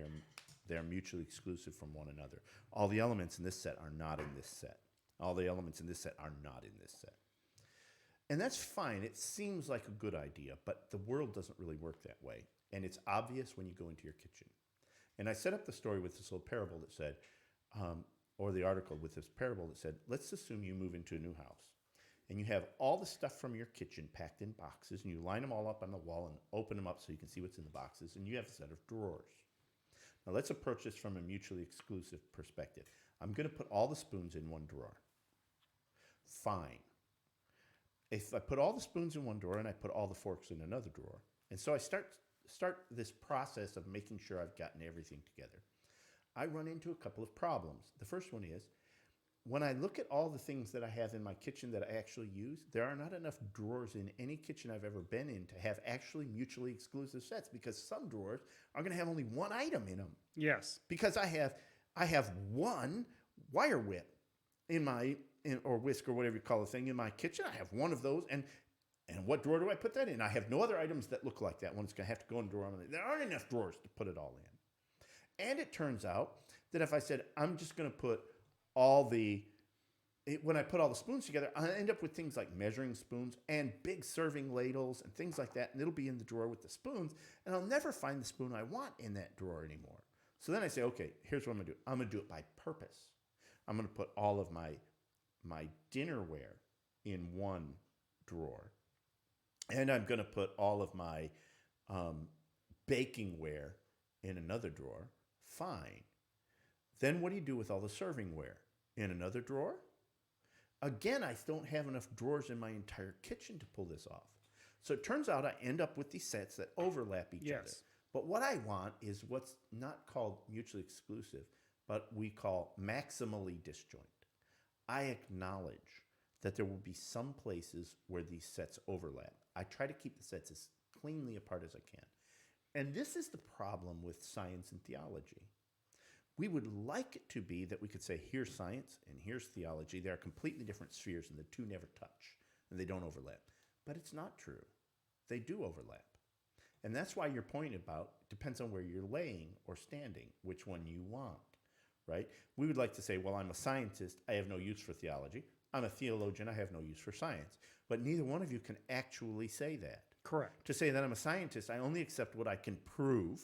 they're mutually exclusive from one another. All the elements in this set are not in this set. All the elements in this set are not in this set. And that's fine. It seems like a good idea, but the world doesn't really work that way. And it's obvious when you go into your kitchen. And I set up the story with this little parable that said, or the article with this parable that said, let's assume you move into a new house and you have all the stuff from your kitchen packed in boxes and you line them all up on the wall and open them up so you can see what's in the boxes and you have a set of drawers. Now let's approach this from a mutually exclusive perspective. I'm going to put all the spoons in one drawer. Fine. If I put all the spoons in one drawer and I put all the forks in another drawer, and so I start this process of making sure I've gotten everything together, I run into a couple of problems. The first one is, when I look at all the things that I have in my kitchen that I actually use, there are not enough drawers in any kitchen I've ever been in to have actually mutually exclusive sets because some drawers are going to have only one item in them. Yes. Because I have one wire whip or whisk or whatever you call the thing in my kitchen. I have one of those, and what drawer do I put that in? I have no other items that look like that. One's going to have to go in a drawer. There aren't enough drawers to put it all in. And it turns out that if I said, I'm just going to put when I put all the spoons together, I end up with things like measuring spoons and big serving ladles and things like that. And it'll be in the drawer with the spoons. And I'll never find the spoon I want in that drawer anymore. So then I say, okay, here's what I'm going to do. I'm going to do it by purpose. I'm going to put all of my dinnerware in one drawer. And I'm going to put all of my bakingware in another drawer. Fine. Then what do you do with all the servingware? In another drawer? Again, I don't have enough drawers in my entire kitchen to pull this off. So it turns out I end up with these sets that overlap each other. But what I want is what's not called mutually exclusive, but we call maximally disjoint. I acknowledge that there will be some places where these sets overlap. I try to keep the sets as cleanly apart as I can. And this is the problem with science and theology. We would like it to be that we could say, here's science and here's theology. They are completely different spheres and the two never touch and they don't overlap. But it's not true. They do overlap. And that's why your point about depends on where you're laying or standing, which one you want, right? We would like to say, well, I'm a scientist. I have no use for theology. I'm a theologian. I have no use for science. But neither one of you can actually say that. Correct. To say that I'm a scientist, I only accept what I can prove,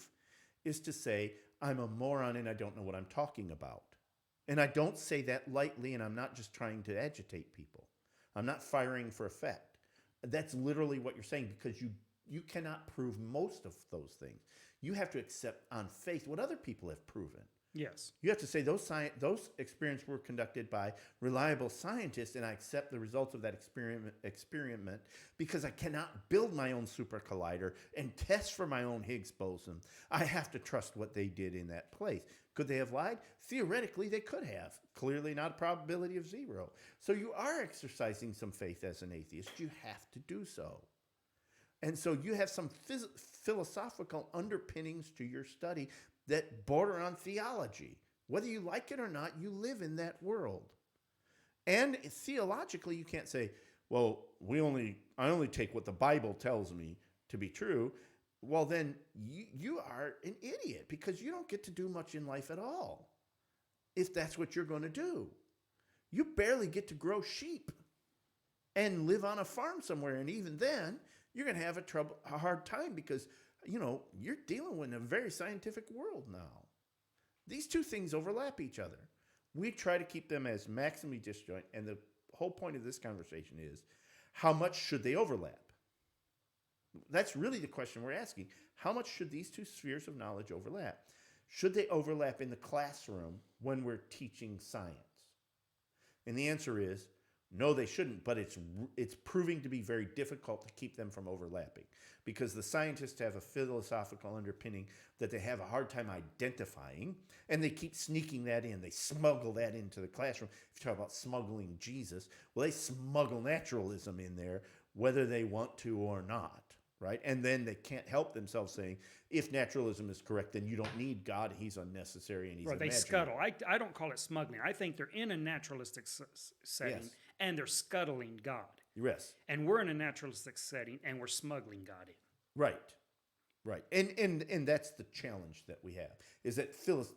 is to say I'm a moron and I don't know what I'm talking about. And I don't say that lightly, and I'm not just trying to agitate people. I'm not firing for effect. That's literally what you're saying, because you cannot prove most of those things. You have to accept on faith what other people have proven. Yes. You have to say those experiments were conducted by reliable scientists, and I accept the results of that experiment because I cannot build my own super collider and test for my own Higgs boson. I have to trust what they did in that place. Could they have lied? Theoretically, they could have. Clearly not a probability of 0. So you are exercising some faith as an atheist. You have to do so. And so you have some philosophical underpinnings to your study that border on theology. Whether you like it or not, you live in that world. And theologically, you can't say, well, I only take what the Bible tells me to be true. Well, then you are an idiot, because you don't get to do much in life at all if that's what you're going to do. You barely get to grow sheep and live on a farm somewhere. And even then, you're going to have a hard time, because you're dealing with a very scientific world now. These two things overlap each other. We try to keep them as maximally disjoint, and the whole point of this conversation is, how much should they overlap? That's really the question we're asking. How much should these two spheres of knowledge overlap? Should they overlap in the classroom when we're teaching science? And the answer is, no, they shouldn't, but it's proving to be very difficult to keep them from overlapping, because the scientists have a philosophical underpinning that they have a hard time identifying, and they keep sneaking that in. They smuggle that into the classroom. If you talk about smuggling Jesus, well, they smuggle naturalism in there, whether they want to or not, right? And then they can't help themselves saying, if naturalism is correct, then you don't need God. He's unnecessary and he's Right, they imaginary. scuttle. I don't call it smuggling. I think they're in a naturalistic setting, Yes. and they're scuttling God. Yes. And we're in a naturalistic setting, and we're smuggling God in. Right. Right. And that's the challenge that we have, is that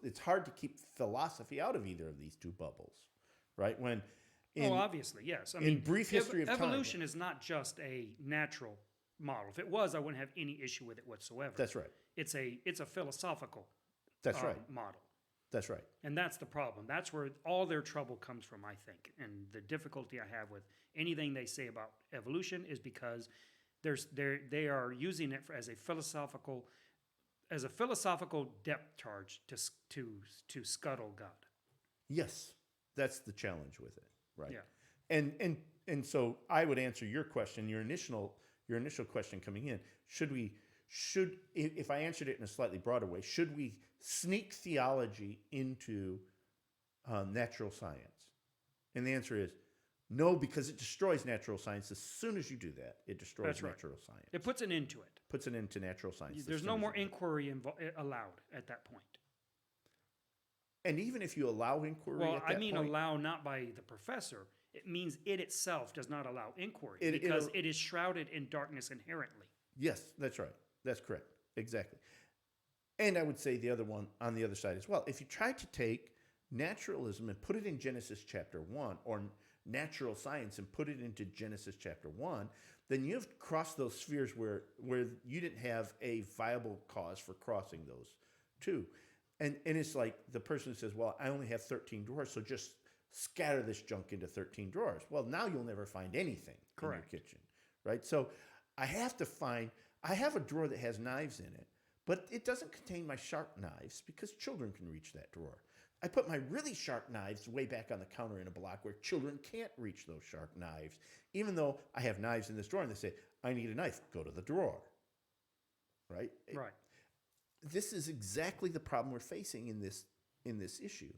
it's hard to keep philosophy out of either of these two bubbles, right? When Obviously, yes. I in mean, brief history of time- evolution is not just a natural model. If it was, I wouldn't have any issue with it whatsoever. That's right. It's a philosophical That's right. model. That's right. And that's the problem. That's where all their trouble comes from, I think. And the difficulty I have with anything they say about evolution is because they are using it as a philosophical depth charge to scuttle God. Yes. That's the challenge with it, right? Yeah. And so I would answer your question, your initial question coming in, if I answered it in a slightly broader way, should we sneak theology into natural science? And the answer is no, because it destroys natural science. As soon as you do that, it destroys That's right. natural science. It puts an end to it. Puts an end to natural science. There's no more inquiry allowed at that point. And even if you allow inquiry Well, at that point, allow not by the professor. It means it itself does not allow inquiry because it is shrouded in darkness inherently. Yes, that's right. That's correct. Exactly. And I would say the other one on the other side as well. If you try to take naturalism and put it in Genesis chapter 1, or natural science and put it into Genesis chapter 1, then you've crossed those spheres where you didn't have a viable cause for crossing those two. And it's like the person who says, well, I only have 13 drawers, so just scatter this junk into 13 drawers. Well, now you'll never find anything Correct. in your kitchen, right? So I have a drawer that has knives in it, but it doesn't contain my sharp knives because children can reach that drawer. I put my really sharp knives way back on the counter in a block where children can't reach those sharp knives, even though I have knives in this drawer, and they say, I need a knife, go to the drawer, right? Right. This is exactly the problem we're facing in this issue.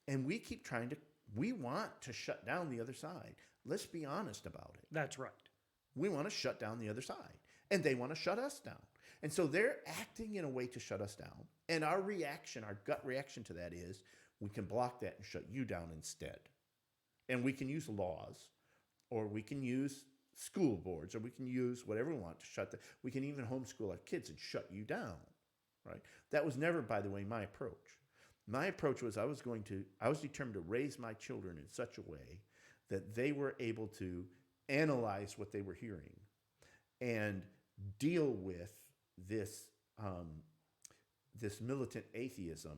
And we want to shut down the other side. Let's be honest about it. That's right. We want to shut down the other side, and they want to shut us down. And so they're acting in a way to shut us down. And our gut reaction to that is, we can block that and shut you down instead. And we can use laws, or we can use school boards, or we can use whatever we want to we can even homeschool our kids and shut you down, right? That was never, by the way, my approach. My approach was I was determined to raise my children in such a way that they were able to analyze what they were hearing and deal with this militant atheism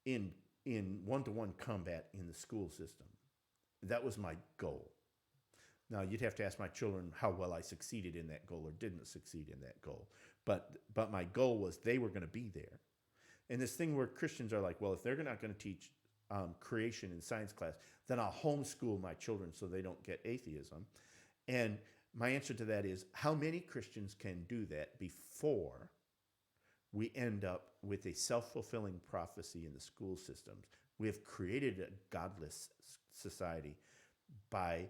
in in one-to-one combat in the school system. That was my goal. Now, you'd have to ask my children how well I succeeded in that goal or didn't succeed in that goal. But my goal was they were going to be there. And this thing where Christians are like, well, if they're not going to teach creation in science class, then I'll homeschool my children so they don't get atheism. And my answer to that is, how many Christians can do that before we end up with a self-fulfilling prophecy in the school systems? We have created a godless society by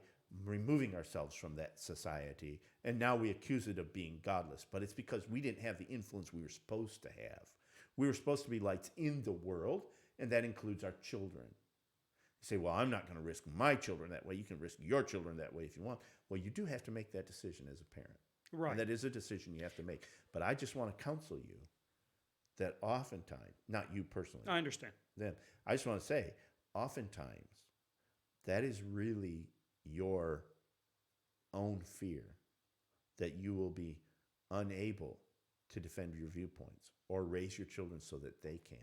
removing ourselves from that society, and now we accuse it of being godless. But it's because we didn't have the influence we were supposed to have. We were supposed to be lights in the world, and that includes our children. You say, well, I'm not going to risk my children that way. You can risk your children that way if you want. Well, you do have to make that decision as a parent. Right. And that is a decision you have to make. But I just want to counsel you that oftentimes, not you personally, I understand. them, I just want to say, oftentimes, that is really your own fear that you will be unable to defend your viewpoints or raise your children so that they can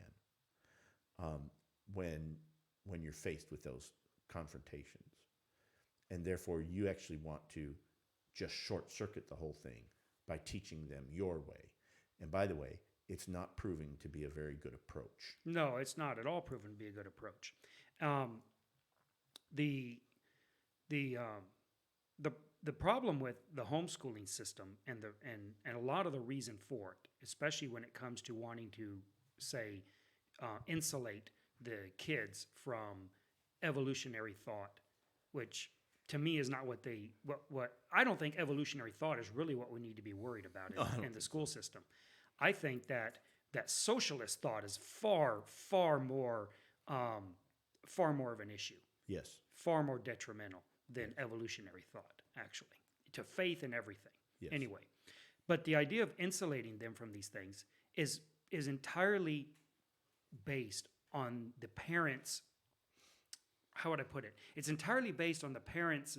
when you're faced with those confrontations. And therefore, you actually want to just short circuit the whole thing by teaching them your way. And by the way, it's not proving to be a very good approach. No, it's not at all proven to be a good approach. The problem with the homeschooling system and a lot of the reason for it, especially when it comes to wanting to say insulate the kids from evolutionary thought, which to me is not what I don't think evolutionary thought is really what we need to be worried about in the school system. I think that socialist thought is far more of an issue. Yes. Far more detrimental than evolutionary thought, actually, to faith and everything. Yes. Anyway, but the idea of insulating them from these things is entirely based on the parents. How would I put it? It's entirely based on the parents'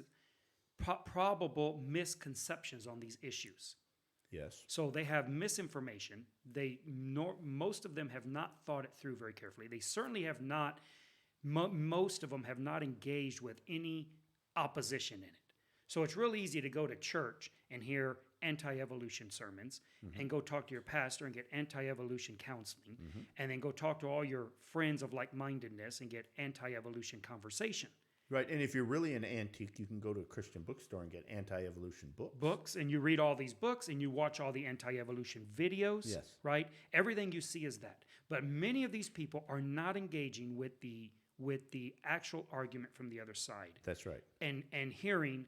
probable misconceptions on these issues. Yes. So they have misinformation. Most of them have not thought it through very carefully. They certainly have not. Most of them have not engaged with any opposition in it. So it's real easy to go to church and hear anti-evolution sermons and go talk to your pastor and get anti-evolution counseling and then go talk to all your friends of like-mindedness and get anti-evolution conversation. Right, and if you're really an antique, you can go to a Christian bookstore and get anti-evolution books. And you read all these books and you watch all the anti-evolution videos. Yes. Right? Everything you see is that. But many of these people are not engaging with the actual argument from the other side. That's right. And hearing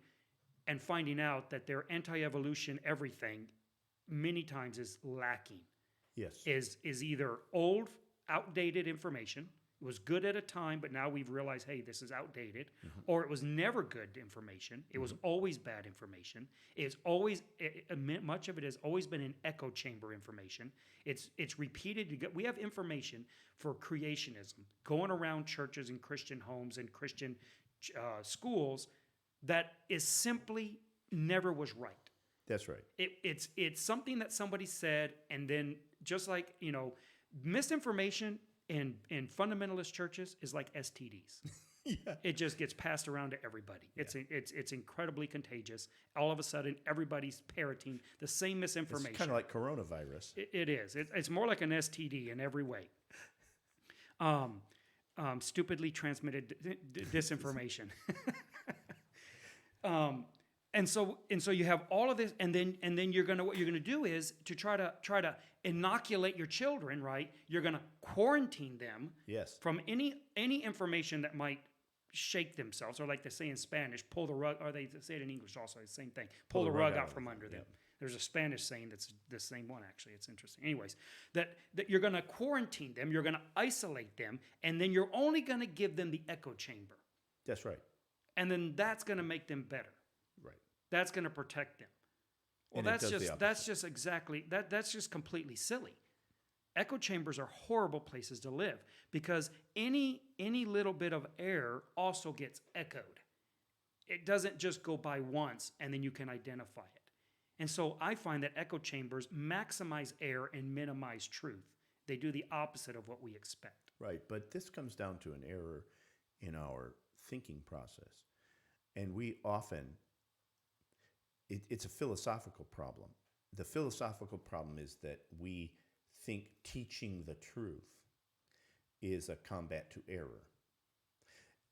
and finding out that their anti-evolution everything many times is lacking. Yes. Is either old, outdated information. It was good at a time, but now we've realized, hey, this is outdated. Or it was never good information. It was always bad information. It's always much of it has always been an echo chamber information. It's repeated. We have information for creationism going around churches and Christian homes and Christian schools that is simply never was right. That's right. It's something that somebody said, and then just like misinformation in fundamentalist churches is like STDs. Yeah. It just gets passed around to everybody. Yeah. It's incredibly contagious. All of a sudden, everybody's parroting the same misinformation. It's kind of like coronavirus. It is. It's more like an STD in every way. Stupidly transmitted disinformation. And so you have all of this, and then what you're gonna do is to try to inoculate your children, right? You're gonna quarantine them from any information that might shake themselves, or like they say in Spanish, pull the rug, or they say it in English also, the same thing, pull the rug out from under them. There's a Spanish saying that's the same one, actually. It's interesting. Anyways, that you're going to quarantine them, you're going to isolate them, and then you're only going to give them the echo chamber. That's right. And then that's going to make them better. Right. That's going to protect them. Well, that's just completely silly. Echo chambers are horrible places to live because any little bit of air also gets echoed. It doesn't just go by once and then you can identify it. And so I find that echo chambers maximize air and minimize truth. They do the opposite of what we expect. Right, but this comes down to an error in our thinking process. And we often, it's a philosophical problem. The philosophical problem is that we think teaching the truth is a combat to error.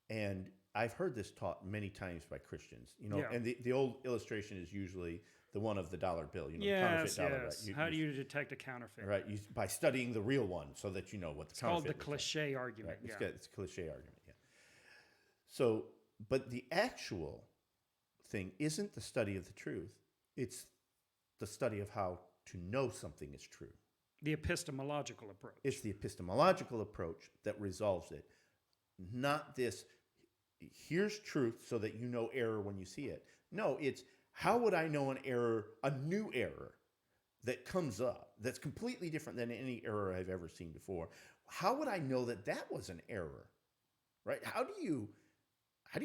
And I've heard this taught many times by Christians, Yeah. and the old illustration is usually the one of the dollar bill, the Yes, counterfeit dollar, yes. right? How do you detect a counterfeit? Right, by studying the real one so that you know what the It's called counterfeit the looks like. cliche argument. Right. Yeah. It's a cliche argument, yeah. So, but the actual thing isn't the study of the truth. It's the study of how to know something is true. The epistemological approach. It's the epistemological approach that resolves it. Not this, here's truth so that you know error when you see it. No, it's how would I know an error, a new error that comes up that's completely different than any error I've ever seen before? How would I know that that was an error? Right? How do you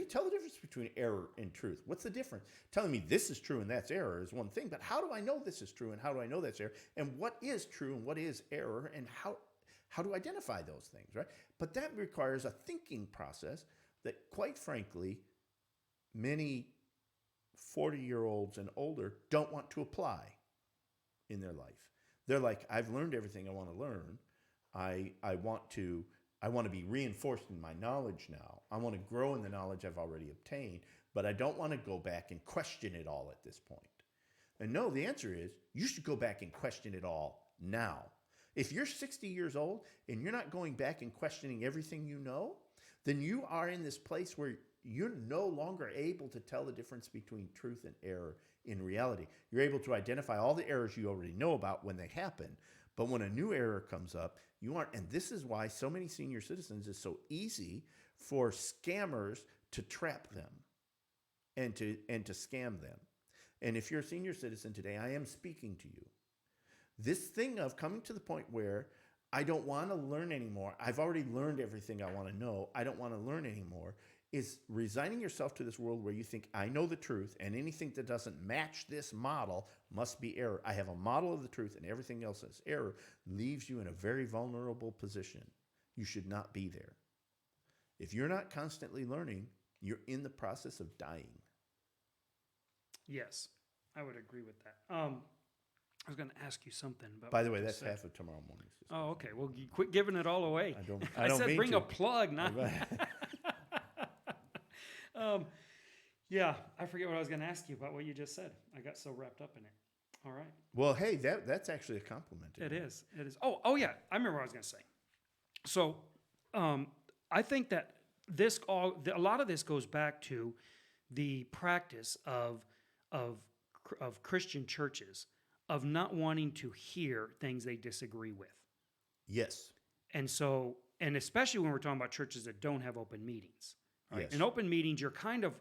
tell the difference between error and truth? What's the difference? Telling me this is true and that's error is one thing, but how do I know this is true and how do I know that's error? And what is true and what is error and how to identify those things, right? But that requires a thinking process that, quite frankly, many 40-year-olds and older don't want to apply in their life. They're like, I've learned everything I want to learn. I want to be reinforced in my knowledge now. I want to grow in the knowledge I've already obtained, but I don't want to go back and question it all at this point. And no, the answer is you should go back and question it all now. If you're 60 years old and you're not going back and questioning everything you know, then you are in this place where you're no longer able to tell the difference between truth and error in reality. You're able to identify all the errors you already know about when they happen, but when a new error comes up, you aren't. And this is why so many senior citizens is so easy for scammers to trap them and to scam them. And if you're a senior citizen today, I am speaking to you. This thing of coming to the point where I don't want to learn anymore. I've already learned everything I want to know. I don't want to learn anymore. Is resigning yourself to this world where you think, I know the truth, and anything that doesn't match this model must be error. I have a model of the truth, and everything else is error, leaves you in a very vulnerable position. You should not be there. If you're not constantly learning, you're in the process of dying. Yes, I would agree with that. I was going to ask you something about. By the way, what you that's said. half of tomorrow morning's discussion. Oh, okay. Well, you quit giving it all away. I don't said mean bring to. a plug, not. Yeah, I forget what I was going to ask you about what you just said. I got so wrapped up in it. All right. Well, hey, that's actually a compliment. It is. It is. Oh yeah. I remember what I was going to say. So, I think that a lot of this goes back to the practice of Christian churches of not wanting to hear things they disagree with. Yes. And so, and especially when we're talking about churches that don't have open meetings. Right? Yes. In open meetings, you're kind of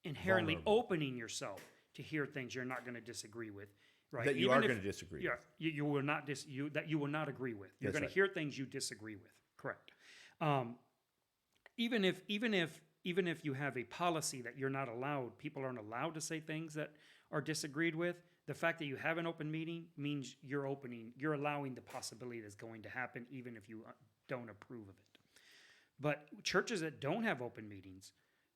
inherently Vulnerable. opening yourself to hear things you're not going to disagree with. Right? That you Even are if- going to disagree Yeah, with. you will not that you will not agree with. You're That's going right. to hear things you disagree with. Correct. Even if you have a policy that you're not allowed, people aren't allowed to say things that are disagreed with. The fact that you have an open meeting means you're allowing the possibility that's going to happen, even if you don't approve of it. But churches that don't have open meetings,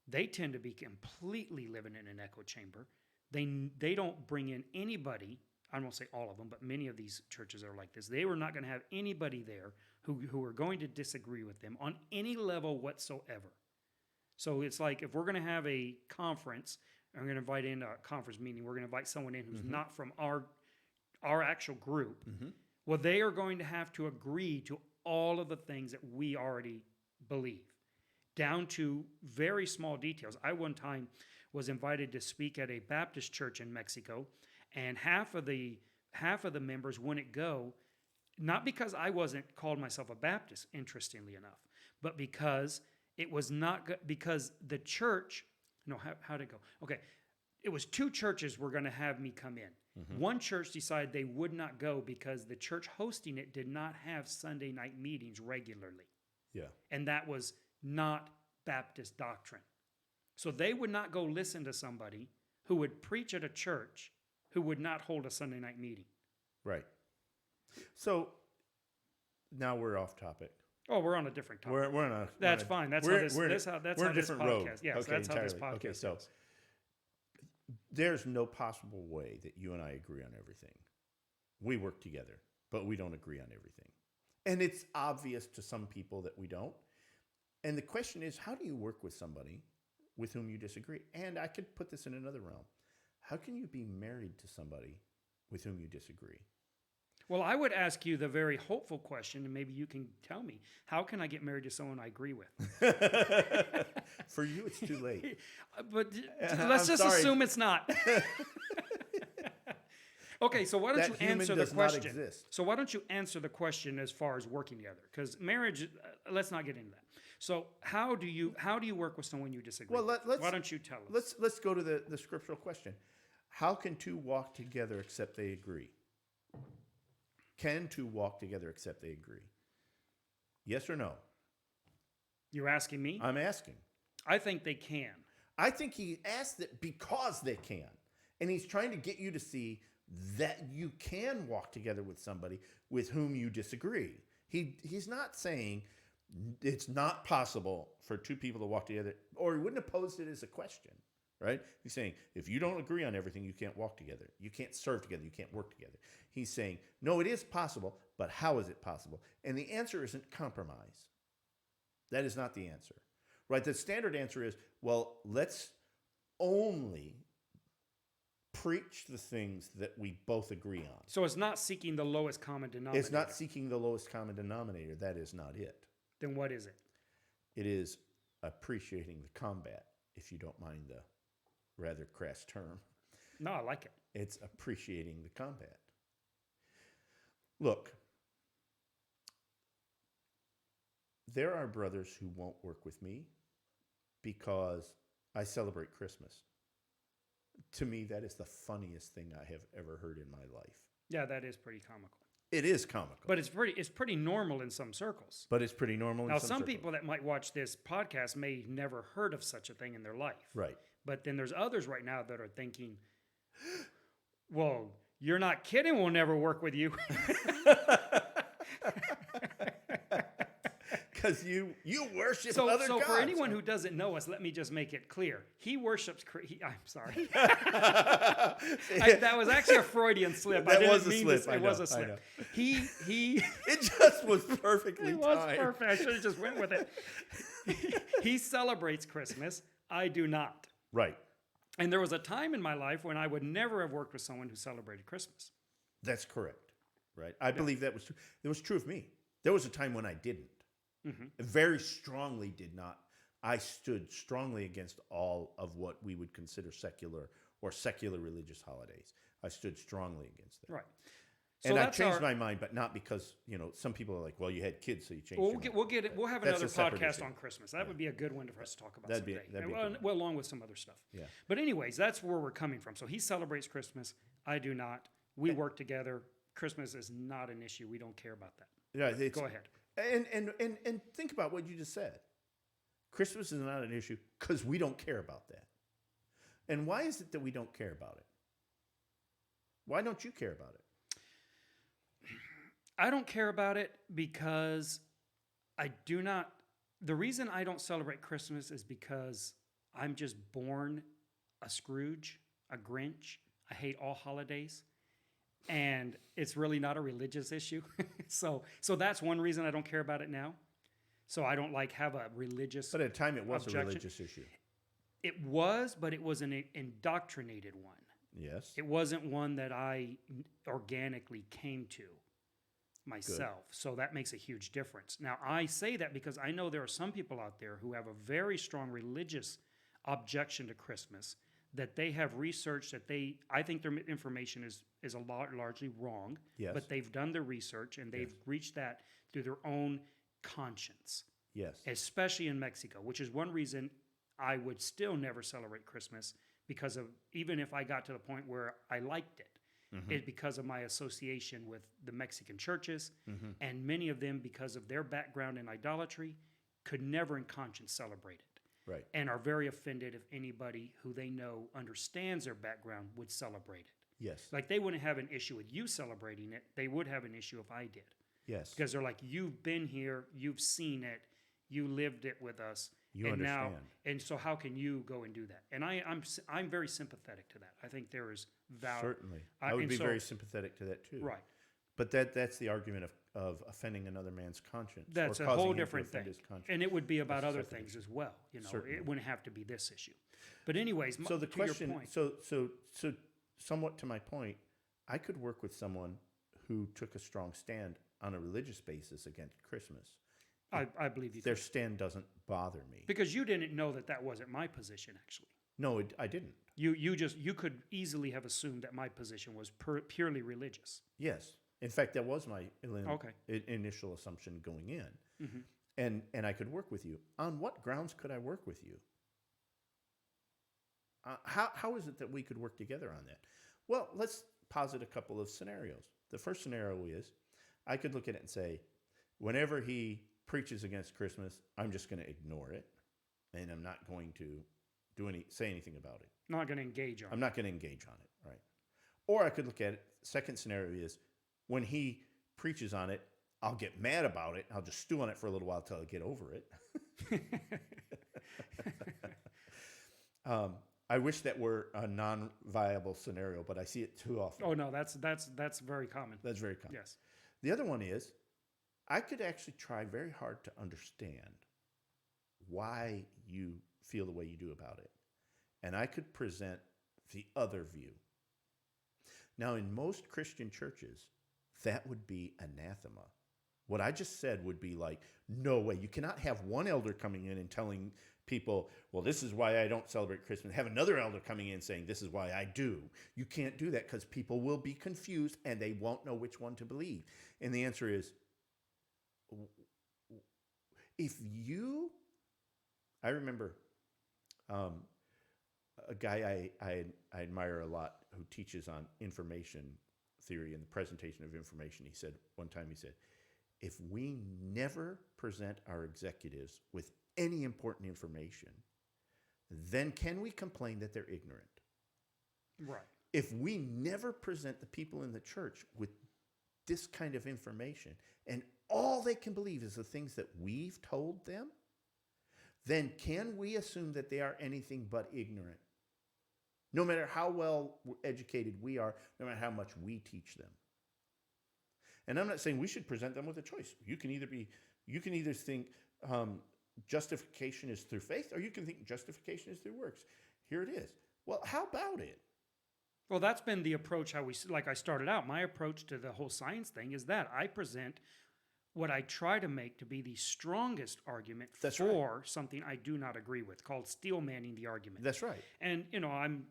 they tend to be completely living in an echo chamber. They don't bring in anybody. I won't say all of them, but many of these churches are like this. They were not going to have anybody there who are going to disagree with them on any level whatsoever. So it's like if we're going to have a conference, and we're going to invite in a conference meeting, we're going to invite someone in who's not from our actual group. Well, they are going to have to agree to all of the things that we already believe, down to very small details. I one time was invited to speak at a Baptist church in Mexico, and half of the members wouldn't go, not because I wasn't called myself a Baptist, interestingly enough, but because it was not good, because the church, no, how'd it go? Okay, it was two churches were going to have me come in. One church decided they would not go because the church hosting it did not have Sunday night meetings regularly. Yeah. And that was not Baptist doctrine. So they would not go listen to somebody who would preach at a church who would not hold a Sunday night meeting. Right. So Now we're off topic. Oh, we're on a different topic. We're on a. That's we're on a- fine. That's we're- how this. we're- That's how this we're a different podcast. road. Yes, Okay, that's how this entirely. podcast. Okay, so is. there's no possible way that you and I agree on everything. We work together, but we don't agree on everything, and it's obvious to some people that we don't. And the question is, how do you work with somebody with whom you disagree? And I could put this in another realm. How can you be married to somebody with whom you disagree? Well, I would ask you the very hopeful question, and maybe you can tell me: how can I get married to someone I agree with? For you, it's too late. But I'm let's just sorry. assume it's not. Okay, so why don't That you human answer the does not question? exist. So why don't you answer the question as far as working together? Because marriage, let's not get into that. So how do you work with someone you disagree? Well, with? Why don't you tell us? Let's go to the scriptural question. How can two walk together except they agree? Can two walk together except they agree? Yes or no? You're asking me? I'm asking. I think they can. I think he asked it because they can. And he's trying to get you to see that you can walk together with somebody with whom you disagree. He's not saying it's not possible for two people to walk together, or he wouldn't have posed it as a question, right? He's saying, if you don't agree on everything, you can't walk together. You can't serve together. You can't work together. He's saying, no, it is possible, but how is it possible? And the answer isn't compromise. That is not the answer, right? The standard answer is, well, let's only preach the things that we both agree on. So it's not seeking the lowest common denominator. It's not seeking the lowest common denominator. That is not it. Then what is it? It is appreciating the combat, if you don't mind the rather crass term. No, I like it. It's appreciating the combat. Look, there are brothers who won't work with me because I celebrate Christmas. To me, that is the funniest thing I have ever heard in my life. Yeah, that is pretty comical. It is comical. But it's pretty normal in some circles. But it's pretty normal. Now, in some circles. people that might watch this podcast may never heard of such a thing in their life. Right. But then there's others right now that are thinking, well, you're not kidding, we'll never work with you. Because you worship So other gods. for anyone who doesn't know us, let me just make it clear. He worships... I'm sorry. That was actually a Freudian slip. That I didn't was a mean slip. to- I It know, was a I slip. know. He It just was perfectly It was timed. perfect. I should have just went with it. He celebrates Christmas. I do not. Right. And there was a time in my life when I would never have worked with someone who celebrated Christmas. That's correct. Right. I believe that was true. It was true of me. There was a time when I didn't. Very strongly did not. I stood strongly against all of what we would consider secular or secular religious holidays. I stood strongly against them. Right. And I that's changed our- my mind, but not because, some people are like, well, you had kids, so you changed Well, your mind. we'll get it. We'll have That's another a separate podcast issue. on Christmas. That would be a good one for us to talk about That'd be- someday. that'd be a well, good one. well, along with some other stuff. Yeah. But anyways, that's where we're coming from. So he celebrates Christmas. I do not. We work together. Christmas is not an issue. We don't care about that. Yeah, it's, Go ahead. And think about what you just said. Christmas is not an issue because we don't care about that. And why is it that we don't care about it? Why don't you care about it? I don't care about it because I do not. The reason I don't celebrate Christmas is because I'm just born a Scrooge, a Grinch. I hate all holidays. And it's really not a religious issue. So that's one reason I don't care about it now. So I don't have a religious. But at the time, it was objection. a religious issue. It was, but it was an indoctrinated one. Yes. It wasn't one that I organically came to myself. So that makes a huge difference. Now, I say that because I know there are some people out there who have a very strong religious objection to Christmas, that they have researched that I think their information is a lot largely wrong. Yes. But they've done the research and they've reached that through their own conscience. Yes. Especially in Mexico, which is one reason I would still never celebrate Christmas, because of, even if I got to the point where I liked it, it's because of my association with the Mexican churches, and many of them, because of their background in idolatry, could never in conscience celebrate it. Right. And are very offended if anybody who they know understands their background would celebrate it. Yes. Like they wouldn't have an issue with you celebrating it. They would have an issue if I did. Yes. Because they're like, you've been here, you've seen it, you lived it with us. You and understand. And so how can you go and do that? And I'm very sympathetic to that. I think there is value. Certainly. I would and be so- very sympathetic to that too. Right. But that's the argument of offending another man's conscience. That's or a causing whole him to different offend thing. his conscience. And it would be about That's a other separate things issue. as well. You know, Certainly. it wouldn't have to be this issue. But anyways, So the to your question, point, so somewhat to my point, I could work with someone who took a strong stand on a religious basis against Christmas. I believe you Their could. stand doesn't bother me. Because you didn't know that wasn't my position, actually. No, I didn't. You could easily have assumed that my position was purely religious. Yes. In fact, that was my Okay. initial assumption going in. Mm-hmm. And I could work with you. On what grounds could I work with you? How is it that we could work together on that? Well, let's posit a couple of scenarios. The first scenario is I could look at it and say, whenever he preaches against Christmas, I'm just going to ignore it, and I'm not going to say anything about it. Not going to engage on I'm it. not going to engage on it, right? Or I could look at it. Second scenario is when he preaches on it, I'll get mad about it. I'll just stew on it for a little while till I get over it. I wish that were a non-viable scenario, but I see it too often. Oh no, that's very common. That's very common. Yes. The other one is I could actually try very hard to understand why you feel the way you do about it. And I could present the other view. Now, in most Christian churches, that would be anathema. What I just said would be like, no way. You cannot have one elder coming in and telling people, well, this is why I don't celebrate Christmas. Have another elder coming in saying, this is why I do. You can't do that because people will be confused and they won't know which one to believe. And the answer is, I remember a guy I admire a lot who teaches on information theory and the presentation of information. One time he said, if we never present our executives with any important information, then can we complain that they're ignorant? Right. If we never present the people in the church with this kind of information and all they can believe is the things that we've told them, then can we assume that they are anything but ignorant? No matter how well educated we are, no matter how much we teach them. And I'm not saying we should present them with a choice. You can either think justification is through faith, or you can think justification is through works. Here it is. Well, how about it? Well, that's been the approach like I started out. My approach to the whole science thing is that I present what I try to make to be the strongest argument That's for something I do not agree with, called steel manning the argument. That's right. And, I'm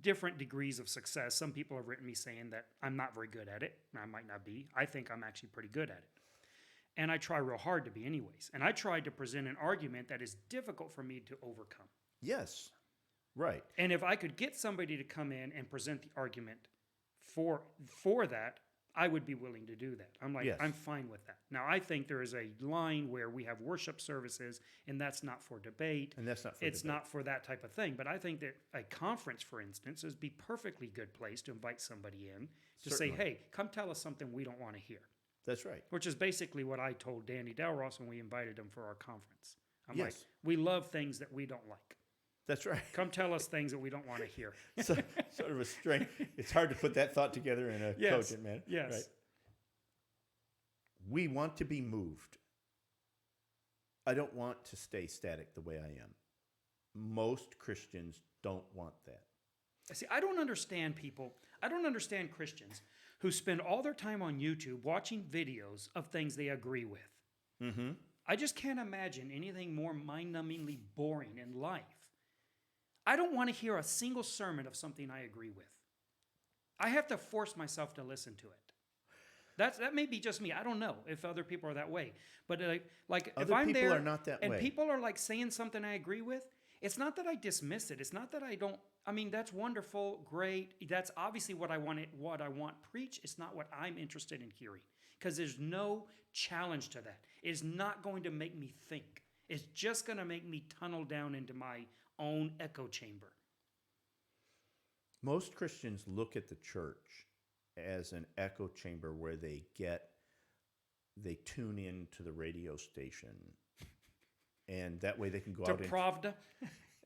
different degrees of success. Some people have written me saying that I'm not very good at it. I might not be. I think I'm actually pretty good at it. And I try real hard to be anyways. And I tried to present an argument that is difficult for me to overcome. Yes. Right. And if I could get somebody to come in and present the argument for that, I would be willing to do that. I'm like, Yes. I'm fine with that. Now, I think there is a line where we have worship services, and that's not for debate. And that's not for It's debate. not for that type of thing. But I think that a conference, for instance, is be perfectly good place to invite somebody in to Certainly. say, hey, come tell us something we don't want to hear. That's right. Which is basically what I told Danny Dalross when we invited him for our conference. I'm like, Yes. we love things that we don't like. That's right. Come tell us things that we don't want to hear. So, sort of a strange. It's hard to put that thought together in a Yes. cogent manner. Yes. Right? We want to be moved. I don't want to stay static the way I am. Most Christians don't want that. See, I don't understand people. I don't understand Christians who spend all their time on YouTube watching videos of things they agree with. Mm-hmm. I just can't imagine anything more mind-numbingly boring in life. I don't want to hear a single sermon of something I agree with. I have to force myself to listen to it. That may be just me. I don't know if other people are that way. But like if Other I'm people there are not that and way. people are like saying something I agree with, it's not that I dismiss it. It's not that I don't. I mean, that's wonderful, great. That's obviously what I want preached. It's not what I'm interested in hearing because there's no challenge to that. It's not going to make me think. It's just going to make me tunnel down into my own echo chamber. Most Christians look at the church as an echo chamber where they get they tune in to the radio station, and that way they can go To out Pravda.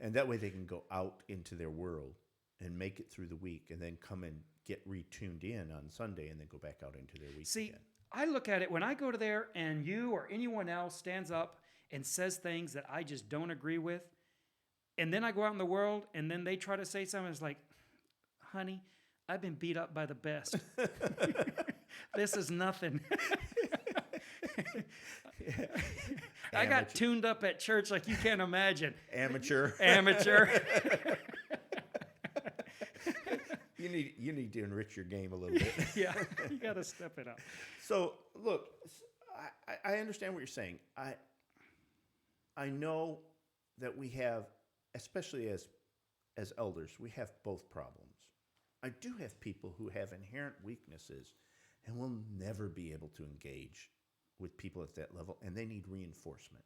and that way they can go out into their world and make it through the week, and then come and get retuned in on Sunday, and then go back out into their week See, again. I look at it when I go to there and you or anyone else stands up and says things that I just don't agree with, and then I go out in the world and then they try to say something, it's like, honey, I've been beat up by the best. This is nothing. I got Amateur. tuned up at church like you can't imagine. Amateur. Amateur. You need to enrich your game a little bit. Yeah, you got to step it up. So look, I understand what you're saying. I know that we have, especially as elders, we have both problems. I do have people who have inherent weaknesses and will never be able to engage with people at that level, and they need reinforcement,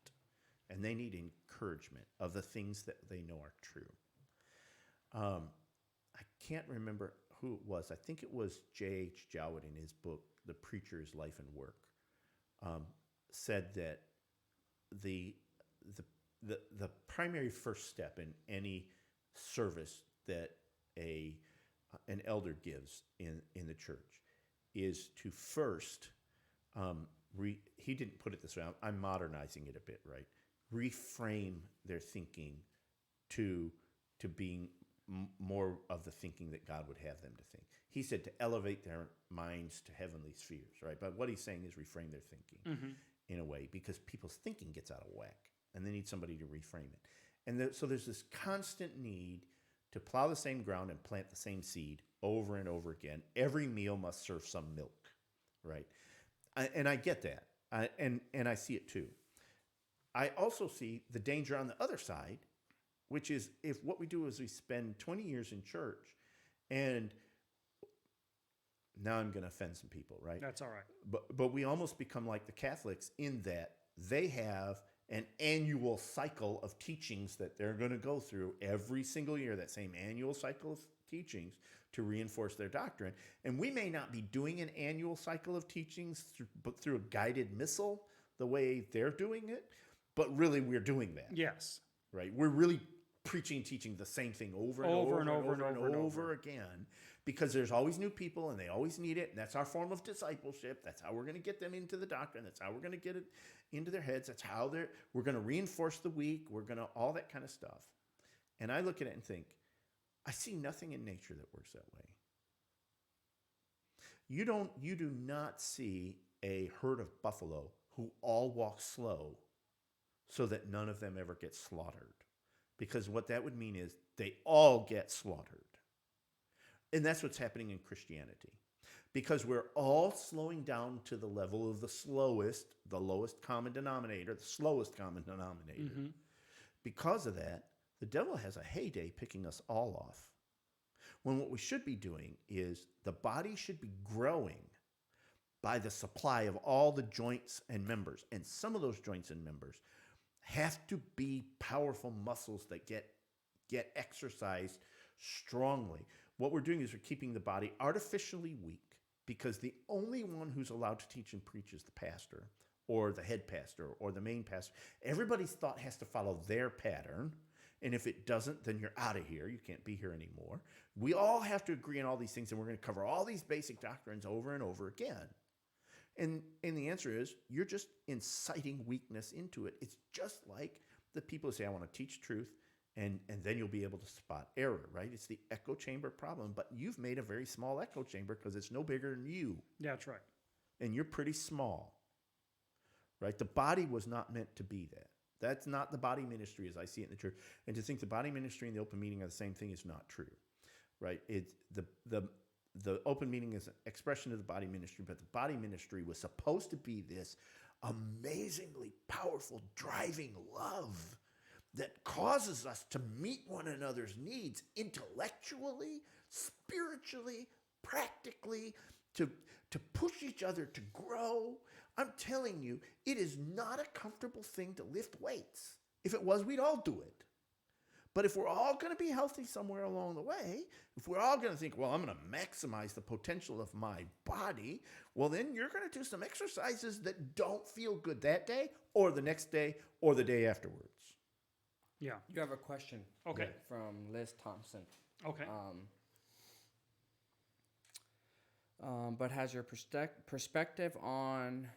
and they need encouragement of the things that they know are true. I can't remember who it was. I think it was J.H. Jowett in his book, The Preacher's Life and Work, said that the primary first step in any service that an elder gives in the church is to first, he didn't put it this way, I'm modernizing it a bit, right? Reframe their thinking to being more of the thinking that God would have them to think. He said to elevate their minds to heavenly spheres, right? But what he's saying is reframe their thinking in a way, because people's thinking gets out of whack, and they need somebody to reframe it. And so there's this constant need to plow the same ground and plant the same seed over and over again. Every meal must serve some milk, right? And I get that, and I see it too. I also see the danger on the other side, which is if what we do is we spend 20 years in church, and now I'm going to offend some people, right? That's all right. But we almost become like the Catholics in that they have an annual cycle of teachings that they're going to go through every single year, that same annual cycle of teachings to reinforce their doctrine. And we may not be doing an annual cycle of teachings through a guided missile the way they're doing it, but really we're doing that. Yes. Right? We're really preaching, teaching the same thing over and over again, because there's always new people and they always need it. And that's our form of discipleship. That's how we're going to get them into the doctrine. That's how we're going to get it into their heads. That's how we're going to reinforce the weak. We're going to, all that kind of stuff. And I look at it and think, I see nothing in nature that works that way. You do not see a herd of buffalo who all walk slow so that none of them ever get slaughtered. Because what that would mean is they all get slaughtered. And that's what's happening in Christianity. Because we're all slowing down to the level of the lowest common denominator, the slowest common denominator. Mm-hmm. Because of that, the devil has a heyday picking us all off. When what we should be doing is the body should be growing by the supply of all the joints and members. And some of those joints and members have to be powerful muscles that get exercised strongly. What we're doing is we're keeping the body artificially weak, because the only one who's allowed to teach and preach is the pastor or the head pastor or the main pastor. Everybody's thought has to follow their pattern, and if it doesn't, then you're out of here. You can't be here anymore. We all have to agree on all these things, and we're going to cover all these basic doctrines over and over again. And the answer is, you're just inciting weakness into it. It's just like the people who say, I want to teach truth, and then you'll be able to spot error, right? It's the echo chamber problem, but you've made a very small echo chamber because it's no bigger than you. Yeah, that's right. And you're pretty small, right? The body was not meant to be that. That's not the body ministry as I see it in the church. And to think the body ministry and the open meeting are the same thing is not true, right? It's the open meeting is an expression of the body ministry, but the body ministry was supposed to be this amazingly powerful, driving love that causes us to meet one another's needs intellectually, spiritually, practically, to push each other to grow. I'm telling you, it is not a comfortable thing to lift weights. If it was, we'd all do it. But if we're all going to be healthy somewhere along the way, if we're all going to think, well, I'm going to maximize the potential of my body, well, then you're going to do some exercises that don't feel good that day or the next day or the day afterwards. Yeah. You have a question. Okay. From Liz Thompson. Okay. But has your perspective on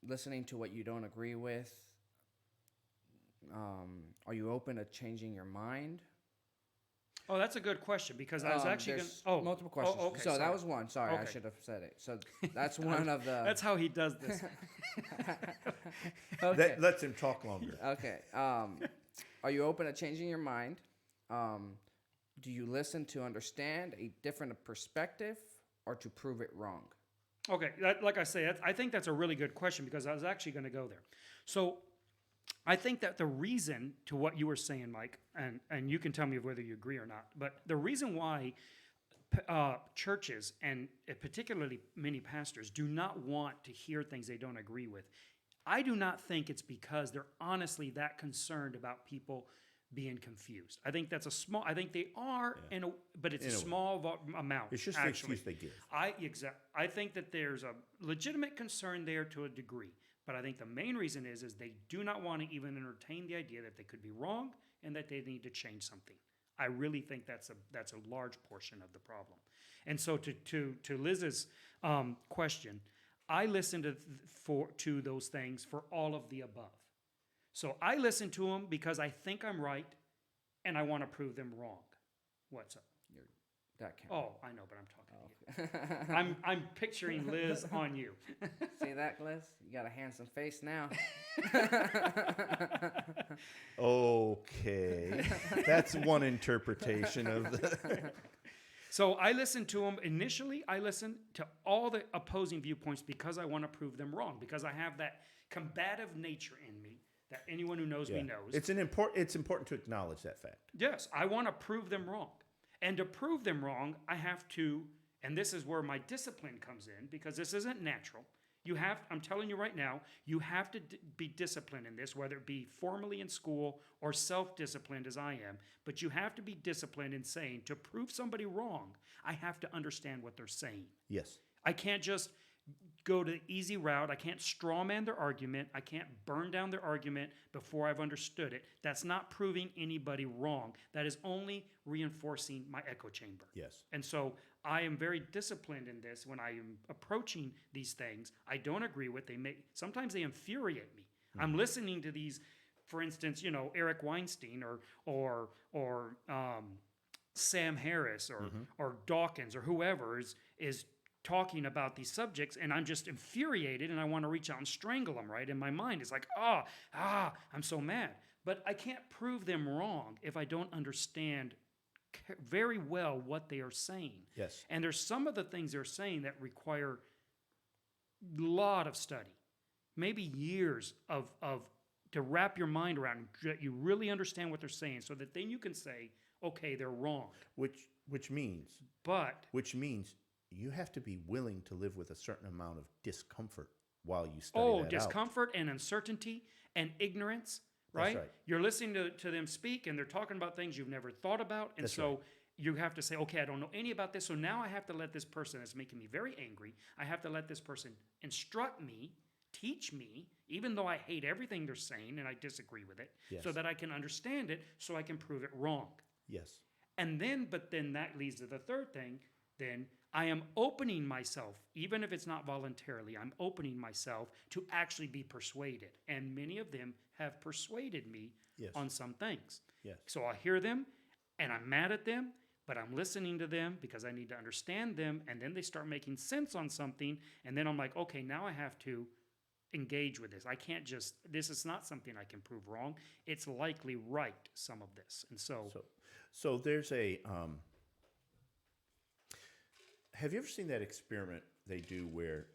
listening to what you don't agree with, are you open to changing your mind? Oh, that's a good question because I was actually going there's multiple questions. Oh, okay, so sorry. that was one. Sorry, I Okay. should have said it. So that's one of the. That's how he does this. Okay. That lets him talk longer. Okay. Are you open to changing your mind? Do you listen to understand a different perspective or to prove it wrong? Okay, like I say, I think that's a really good question because I was actually going to go there. So I think that the reason to what you were saying, Mike, and you can tell me whether you agree or not, but the reason why churches and particularly many pastors do not want to hear things they don't agree with, I do not think it's because they're honestly that concerned about people being confused. I think that's a small. I think they are, but it's a small amount. It's just actually. the excuse they give. I think that there's a legitimate concern there to a degree, but I think the main reason is they do not want to even entertain the idea that they could be wrong and that they need to change something. I really think that's a large portion of the problem. And so to Liz's question, I listen to those things for all of the above. So I listen to them because I think I'm right, and I want to prove them wrong. What's up? That camera. Oh, I know, but I'm talking to you. I'm picturing Liz on you. See that, Liz? You got a handsome face now. Okay. That's one interpretation of the... So I listen to them initially. I listen to all the opposing viewpoints because I want to prove them wrong, because I have that combative nature in me that anyone who knows me knows. It's important to acknowledge that fact. Yes, I want to prove them wrong. And to prove them wrong, I have to, and this is where my discipline comes in, because this isn't natural. I'm telling you right now, you have to be disciplined in this, whether it be formally in school or self-disciplined as I am, but you have to be disciplined in saying, to prove somebody wrong, I have to understand what they're saying. Yes. I can't just go the easy route. I can't straw man their argument. I can't burn down their argument before I've understood it. That's not proving anybody wrong. That is only reinforcing my echo chamber. Yes. And so I am very disciplined in this when I am approaching these things I don't agree with. Sometimes they infuriate me. Mm-hmm. I'm listening to these, for instance, Eric Weinstein or Sam Harris or Dawkins or whoever is talking about these subjects, and I'm just infuriated, and I want to reach out and strangle them, right? In my mind, it's like, I'm so mad. But I can't prove them wrong if I don't understand very well what they are saying. Yes. And there's some of the things they're saying that require a lot of study, maybe years of to wrap your mind around, that you really understand what they're saying, so that then you can say, okay, they're wrong. Which means you have to be willing to live with a certain amount of discomfort while you study that out. Discomfort and uncertainty and ignorance, right? That's right. You're listening to them speak, and they're talking about things you've never thought about, and you have to say, okay, I don't know any about this, so now I have to let this person that's making me very angry, I have to let this person instruct me, teach me, even though I hate everything they're saying and I disagree with it, so that I can understand it, so I can prove it wrong. Yes. But then that leads to the third thing. Then I am opening myself, even if it's not voluntarily, I'm opening myself to actually be persuaded. And many of them have persuaded me on some things. Yes. So I hear them, and I'm mad at them, but I'm listening to them because I need to understand them. And then they start making sense on something. And then I'm like, okay, now I have to engage with this. I can't this is not something I can prove wrong. It's likely right, some of this. And so there's a... have you ever seen that experiment they do where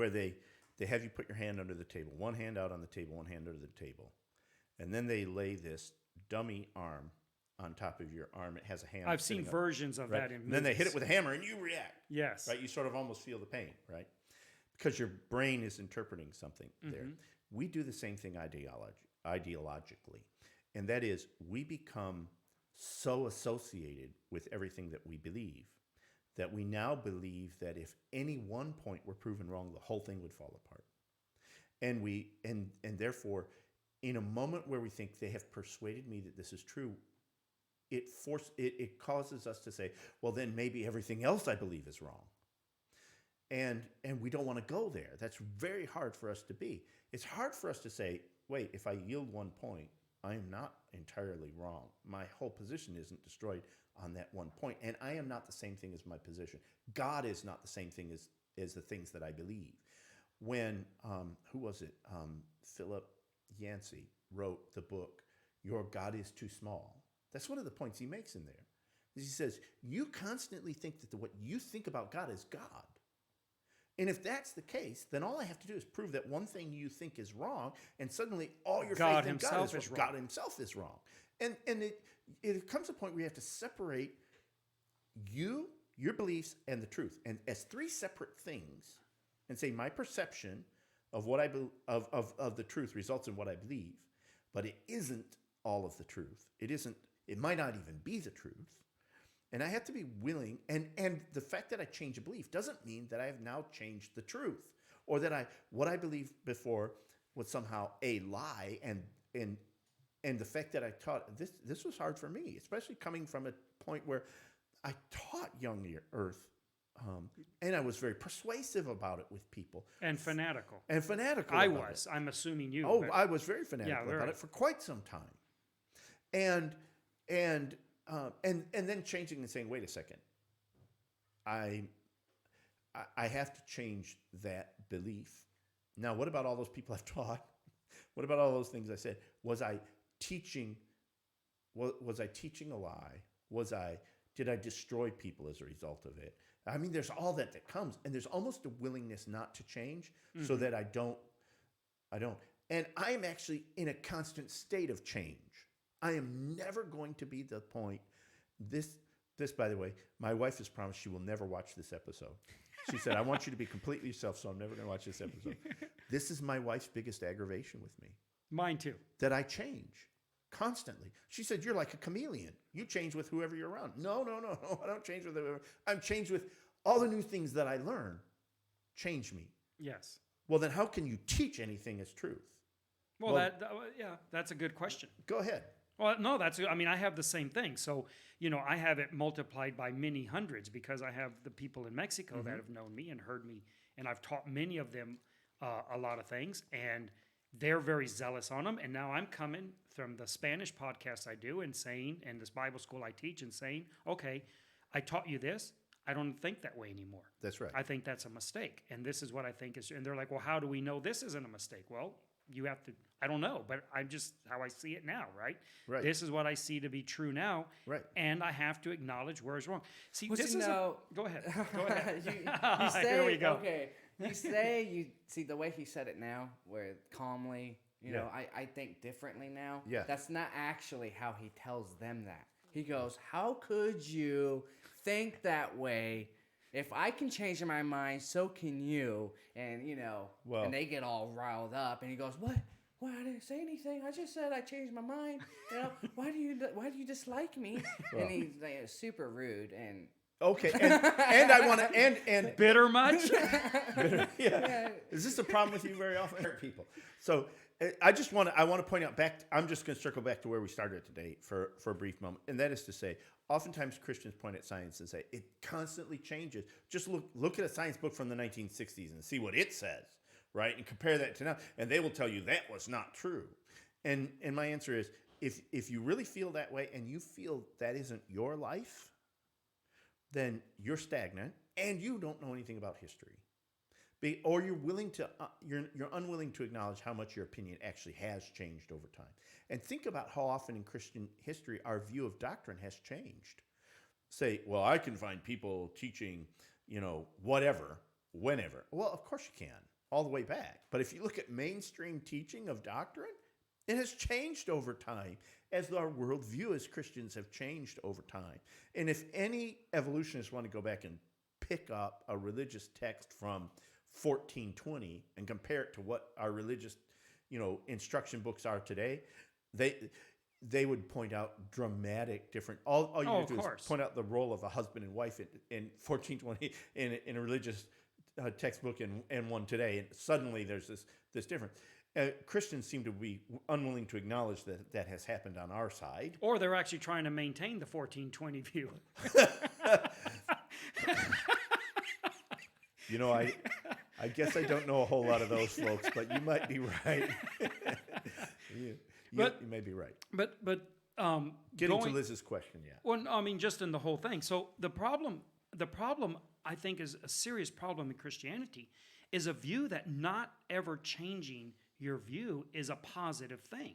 they have you put your hand under the table, one hand out on the table, one hand under the table, and then they lay this dummy arm on top of your arm. It has a hand. I've seen versions of that in movies. And then they hit it with a hammer and you react. Yes. Right? You sort of almost feel the pain, right? Because your brain is interpreting something there. We do the same thing ideologically. And that is, we become so associated with everything that we believe that we now believe that if any one point were proven wrong, the whole thing would fall apart. And therefore, in a moment where we think they have persuaded me that this is true, it causes us to say, well, then maybe everything else I believe is wrong. And we don't want to go there. That's very hard for us to be. It's hard for us to say, wait, if I yield one point, I am not entirely wrong. My whole position isn't destroyed on that one point. And I am not the same thing as my position. God is not the same thing as the things that I believe. When, who was it? Philip Yancey wrote the book, Your God is Too Small. That's one of the points he makes in there. He says, you constantly think that what you think about God is God. And if that's the case, then all I have to do is prove that one thing you think is wrong, and suddenly all your faith in God is wrong. God himself is wrong. And it comes a point where you have to separate you, your beliefs, and the truth. And as three separate things, and say my perception of what of the truth results in what I believe, but it isn't all of the truth. It might not even be the truth. And I have to be willing, and the fact that I change a belief doesn't mean that I have now changed the truth, or that what I believed before was somehow a lie, and the fact that I taught this was hard for me, especially coming from a point where I taught young earth, and I was very persuasive about it with people. And fanatical. I'm assuming you. Oh, I was very fanatical about it for quite some time. And then changing and saying, wait a second, I have to change that belief. Now, what about all those people I've taught? What about all those things I said? Was I teaching a lie? Did I destroy people as a result of it? I mean, there's all that comes, and there's almost a willingness not to change, so that I don't. And I am actually in a constant state of change. I am never going to be the point. This, by the way, my wife has promised she will never watch this episode. She said, I want you to be completely yourself, so I'm never going to watch this episode. This is my wife's biggest aggravation with me. Mine too. That I change constantly. She said, you're like a chameleon. You change with whoever you're around. No, I don't change with whoever. I'm changed with all the new things that I learn. Change me. Yes. Well, then how can you teach anything as truth? Well, that's a good question. Go ahead. Well, no, I have the same thing. So, I have it multiplied by many hundreds because I have the people in Mexico that have known me and heard me, and I've taught many of them a lot of things, and they're very zealous on them. And now I'm coming from the Spanish podcast I do and this Bible school I teach and saying, okay, I taught you this. I don't think that way anymore. That's right. I think that's a mistake. And this is what I think is, and they're like, well, how do we know this isn't a mistake? Well, you have to, I don't know, but I'm just how I see it now, right? Right. This is what I see to be true now. Right. And I have to acknowledge where it's wrong. See, Well, this you is know- go ahead. Go ahead. you say, Here we go. okay, you see the way he said it now, where calmly, I think differently now. Yeah. That's not actually how he tells them that. He goes, how could you think that way? If I can change my mind, so can you. And, and they get all riled up. And he goes, what? Well, I didn't say anything. I just said I changed my mind. Why do you dislike me? Well. And he's like, super rude. And Okay, and I want to and Bitter much? yeah. Is this a problem with you very often, people? So I want to point out I'm just going to circle back to where we started today for a brief moment, and that is to say, oftentimes Christians point at science and say it constantly changes. Just look at a science book from the 1960s and see what it says, right? And compare that to now, and they will tell you that was not true. And my answer is, if you really feel that way and you feel that isn't your life, then you're stagnant and you don't know anything about history. Or you're unwilling to acknowledge how much your opinion actually has changed over time. And think about how often in Christian history our view of doctrine has changed. Say, well, I can find people teaching, whatever, whenever. Well, of course you can, all the way back. But if you look at mainstream teaching of doctrine, it has changed over time as our worldview as Christians have changed over time. And if any evolutionists want to go back and pick up a religious text from 1420 and compare it to what our religious, instruction books are today, they would point out dramatic different. All you Oh, have of to do course. is point out the role of a husband and wife in 1420 in a religious textbook and one today, and suddenly there's this difference. Christians seem to be unwilling to acknowledge that has happened on our side. Or they're actually trying to maintain the 1420 view. I guess I don't know a whole lot of those folks, but you might be right. you may be right. But Getting to going- Liz's question, yeah. Well, I mean, just in the whole thing. So the problem, I think, is a serious problem in Christianity, is a view that not ever changing your view is a positive thing,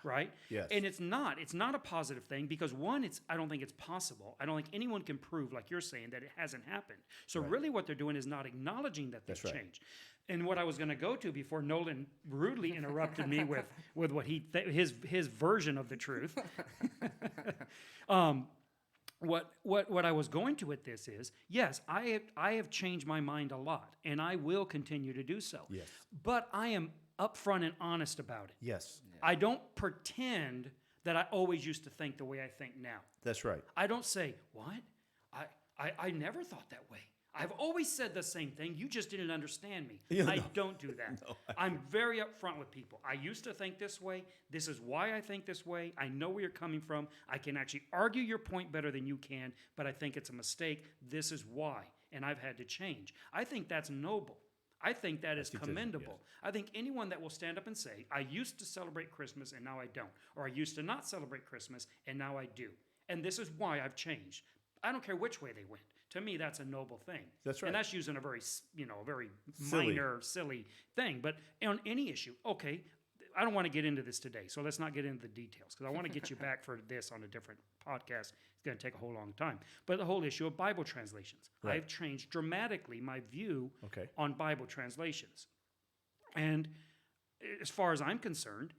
right? Yes. And it's not. It's not a positive thing because one, I don't think it's possible. I don't think anyone can prove, like you're saying, that it hasn't happened. So really, what they're doing is not acknowledging that they've That's right. changed. And what I was going to go to before Nolan rudely interrupted me with what his version of the truth. What I was going to with this is, yes, I have changed my mind a lot, and I will continue to do so. Yes. But I am upfront and honest about it. Yes, I don't pretend that I always used to think the way I think now. that's right. I don't say, what? I never thought that way. I've always said the same thing. You just didn't understand me. Yeah, I no. don't do that. No, I'm very upfront with people. I used to think this way. This is why I think this way. I know where you're coming from. I can actually argue your point better than you can, but I think it's a mistake. This is why. And I've had to change. I think that's noble. I think that is think so, commendable. yes. I think anyone that will stand up and say, I used to celebrate Christmas and now I don't. Or I used to not celebrate Christmas and now I do. And this is why I've changed. I don't care which way they went. To me, that's a noble thing. That's right. And that's using a very Silly. minor, silly thing. But on any issue, okay, I don't want to get into this today, so let's not get into the details because I want to get you back for this on a different podcast. It's going to take a whole long time. But the whole issue of Bible translations. Right. I've changed dramatically my view Okay. on Bible translations. And as far as I'm concerned,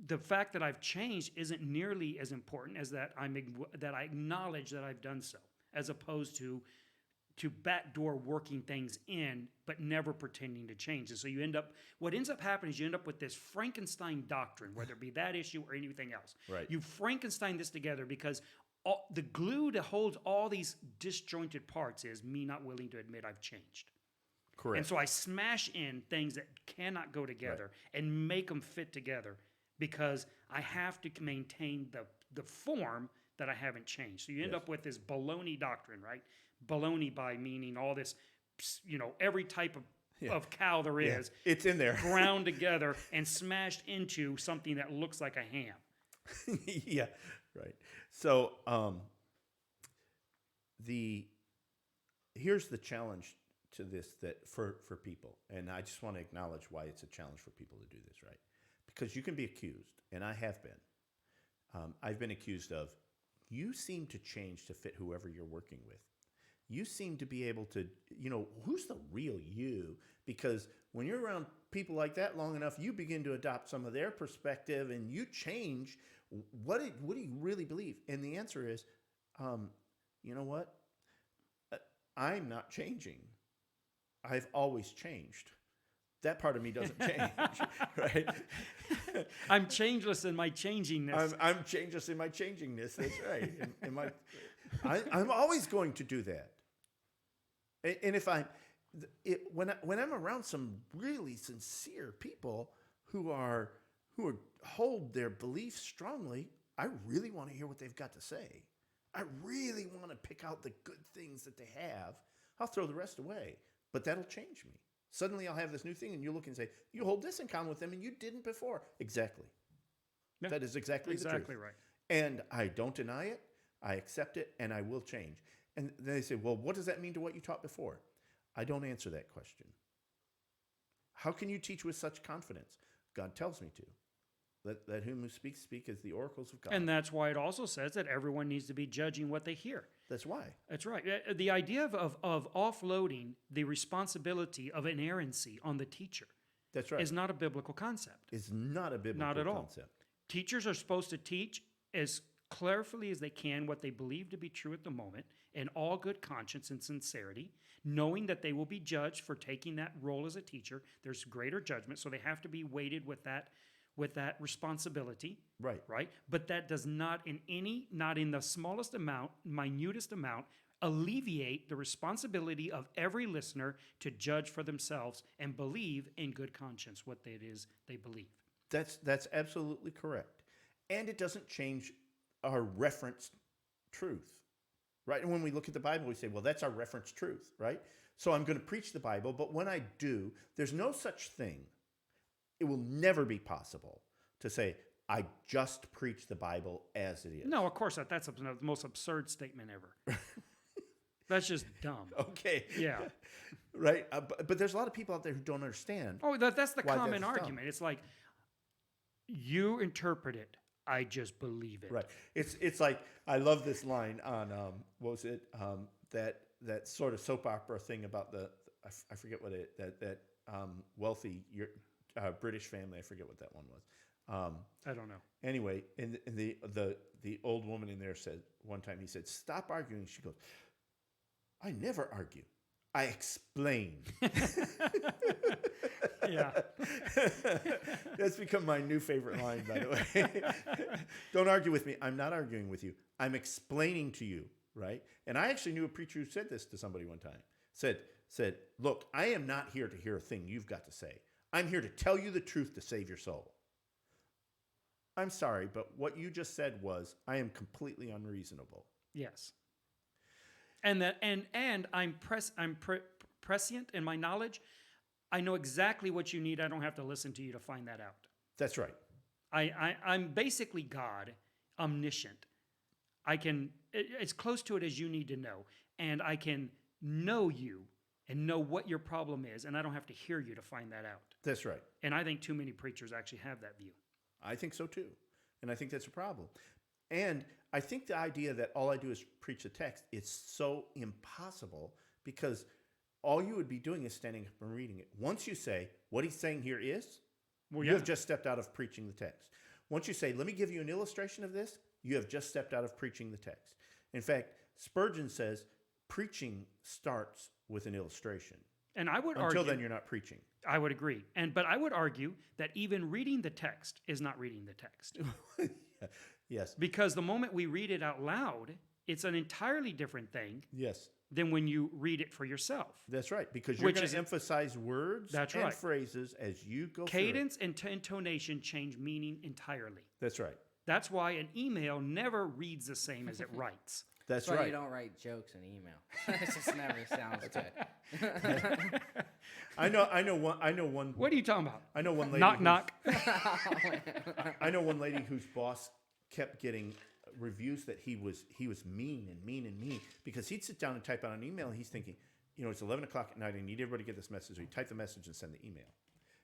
the fact that I've changed isn't nearly as important as that I acknowledge that I've done so, as opposed to backdoor working things in, but never pretending to change. And so what ends up happening is you end up with this Frankenstein doctrine, whether it be that issue or anything else. Right. You Frankenstein this together because the glue that holds all these disjointed parts is me not willing to admit I've changed. Correct. And so I smash in things that cannot go together and make them fit together because I have to maintain the form that I haven't changed. So you end up with this baloney doctrine, right? Baloney by meaning all this, every type of cow there is. It's in there. Ground together and smashed into something that looks like a ham. Yeah, right. So here's the challenge to this that for people, and I just want to acknowledge why it's a challenge for people to do this, right? Because you can be accused, and I have been. I've been accused of, you seem to change to fit whoever you're working with. You seem to be able to, who's the real you? Because when you're around people like that long enough, you begin to adopt some of their perspective and you change. What do you really believe? And the answer is, you know what? I'm not changing. I've always changed. That part of me doesn't change, right? I'm changeless in my changingness. I'm changeless in my changingness. That's right. I'm always going to do that. And if when I'm around some really sincere people who hold their beliefs strongly, I really want to hear what they've got to say. I really want to pick out the good things that they have. I'll throw the rest away, but that'll change me. Suddenly I'll have this new thing, and you look and say, you hold this in common with them, and you didn't before. Exactly. Yeah, that is exactly the truth. exactly right. And I don't deny it. I accept it, and I will change. And then they say, well, what does that mean to what you taught before? I don't answer that question. How can you teach with such confidence? God tells me to. Let whom who speaks speak as the oracles of God. And that's why it also says that everyone needs to be judging what they hear. That's why. That's right. The idea of offloading the responsibility of inerrancy on the teacher That's right. is not a biblical concept. It's not a biblical Not at all. concept. Teachers are supposed to teach as carefully as they can what they believe to be true at the moment, in all good conscience and sincerity, knowing that they will be judged for taking that role as a teacher. There's greater judgment, so they have to be weighted with that responsibility. Right. Right? But that does not in the smallest amount, minutest amount, alleviate the responsibility of every listener to judge for themselves and believe in good conscience what it is they believe. That's absolutely correct. And it doesn't change our reference truth, right? And when we look at the Bible, we say, well, that's our reference truth, right? So I'm going to preach the Bible, but when I do, there's no such thing. It will never be possible to say, I just preach the Bible as it is. No, of course not. That's the most absurd statement ever. That's just dumb. Okay. Yeah. Right? But there's a lot of people out there who don't understand. Oh, that's the why common that's dumb. argument. It's like, you interpret it. I just believe it. Right. It's like, I love this line on, what was it? That sort of soap opera thing about I forget what that wealthy British family. I forget what that one was. I don't know. Anyway, and the old woman in there said one time, he said, stop arguing. She goes, I never argue. I explain. Yeah. That's become my new favorite line, by the way. Don't argue with me. I'm not arguing with you. I'm explaining to you, right? And I actually knew a preacher who said this to somebody one time. Said, look, I am not here to hear a thing you've got to say. I'm here to tell you the truth to save your soul. I'm sorry, but what you just said was, I am completely unreasonable. Yes. And I'm prescient in my knowledge. I know exactly what you need. I don't have to listen to you to find that out. That's right. I'm basically God, omniscient. I can, as close to it as you need to know. And I can know you and know what your problem is. And I don't have to hear you to find that out. That's right. And I think too many preachers actually have that view. I think so too. And I think that's a problem. And I think the idea that all I do is preach the text is so impossible, because all you would be doing is standing up and reading it. Once you say, what he's saying here is, you have just stepped out of preaching the text. Once you say, let me give you an illustration of this, you have just stepped out of preaching the text. In fact, Spurgeon says, preaching starts with an illustration. And I would argue, until then, you're not preaching. I would agree. But I would argue that even reading the text is not reading the text. Yes. Because the moment we read it out loud, it's an entirely different thing. Yes. Than when you read it for yourself. That's right, because you're going to emphasize words and phrases as you go through it. Cadence and intonation change meaning entirely. That's right. That's why an email never reads the same as it writes. That's why right. You don't write jokes in email. It just never sounds good. I know one. What are you talking about? I know one lady. Knock, knock. I know one lady whose boss kept getting reviews that he was mean and mean and mean, because he'd sit down and type out an email and he's thinking, it's 11 o'clock at night, I need everybody to get this message. So he type the message and send the email.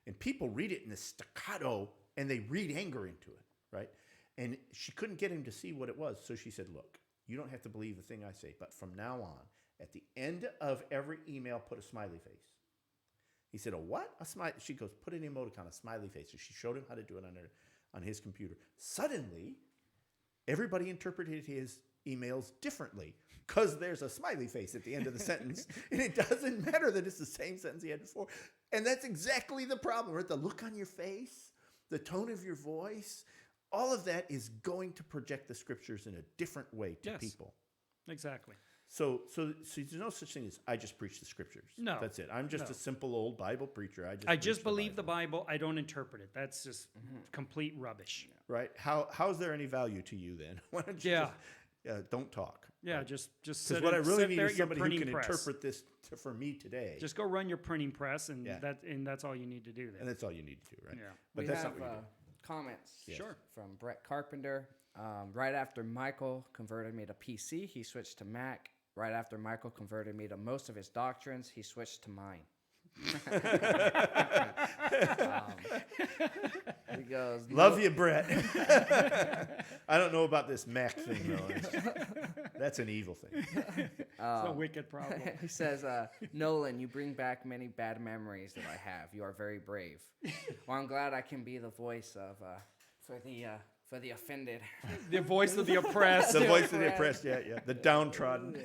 And people read it in a staccato and they read anger into it, right? And she couldn't get him to see what it was. So she said, look, you don't have to believe the thing I say, but from now on, at the end of every email, put a smiley face. He said, a what? A smiley? She goes, put an emoticon, a smiley face. So she showed him how to do it on his computer. Suddenly, everybody interpreted his emails differently because there's a smiley face at the end of the sentence. And it doesn't matter that it's the same sentence he had before. And that's exactly the problem, right? The look on your face, the tone of your voice, all of that is going to project the scriptures in a different way to people. Exactly. So there's no such thing as I just preach the scriptures. No. That's it. I'm just a simple old Bible preacher. I just believe the Bible. I don't interpret it. That's just complete rubbish. Right? How's there any value to you then? Why don't you just don't talk? Yeah, right? just because what I really need is somebody who can interpret this for me today. Just go run your printing press, and that's all you need to do. Then. And that's all you need to do, right? Yeah. But we that's have not what you do. Comments. Yes. Sure. From Brett Carpenter. Right after Michael converted me to PC, he switched to Mac. Right after Michael converted me to most of his doctrines, he switched to mine. He goes, love you, Brett. I don't know about this Mac thing, though. That's an evil thing. It's a wicked problem. He says, Nolan, you bring back many bad memories that I have. You are very brave. Well, I'm glad I can be the voice of For the offended. The voice of the oppressed. The voice of the oppressed, yeah. The downtrodden.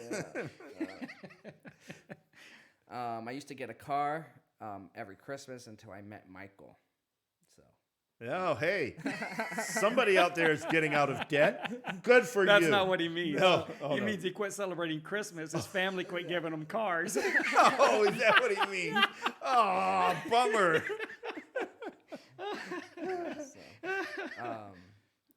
I used to get a car every Christmas until I met Michael. So. Oh, hey. Somebody out there is getting out of debt. Good for you. That's not what he means. No. He means he quit celebrating Christmas. His family quit giving him cars. Oh, is that what he means? Oh, bummer.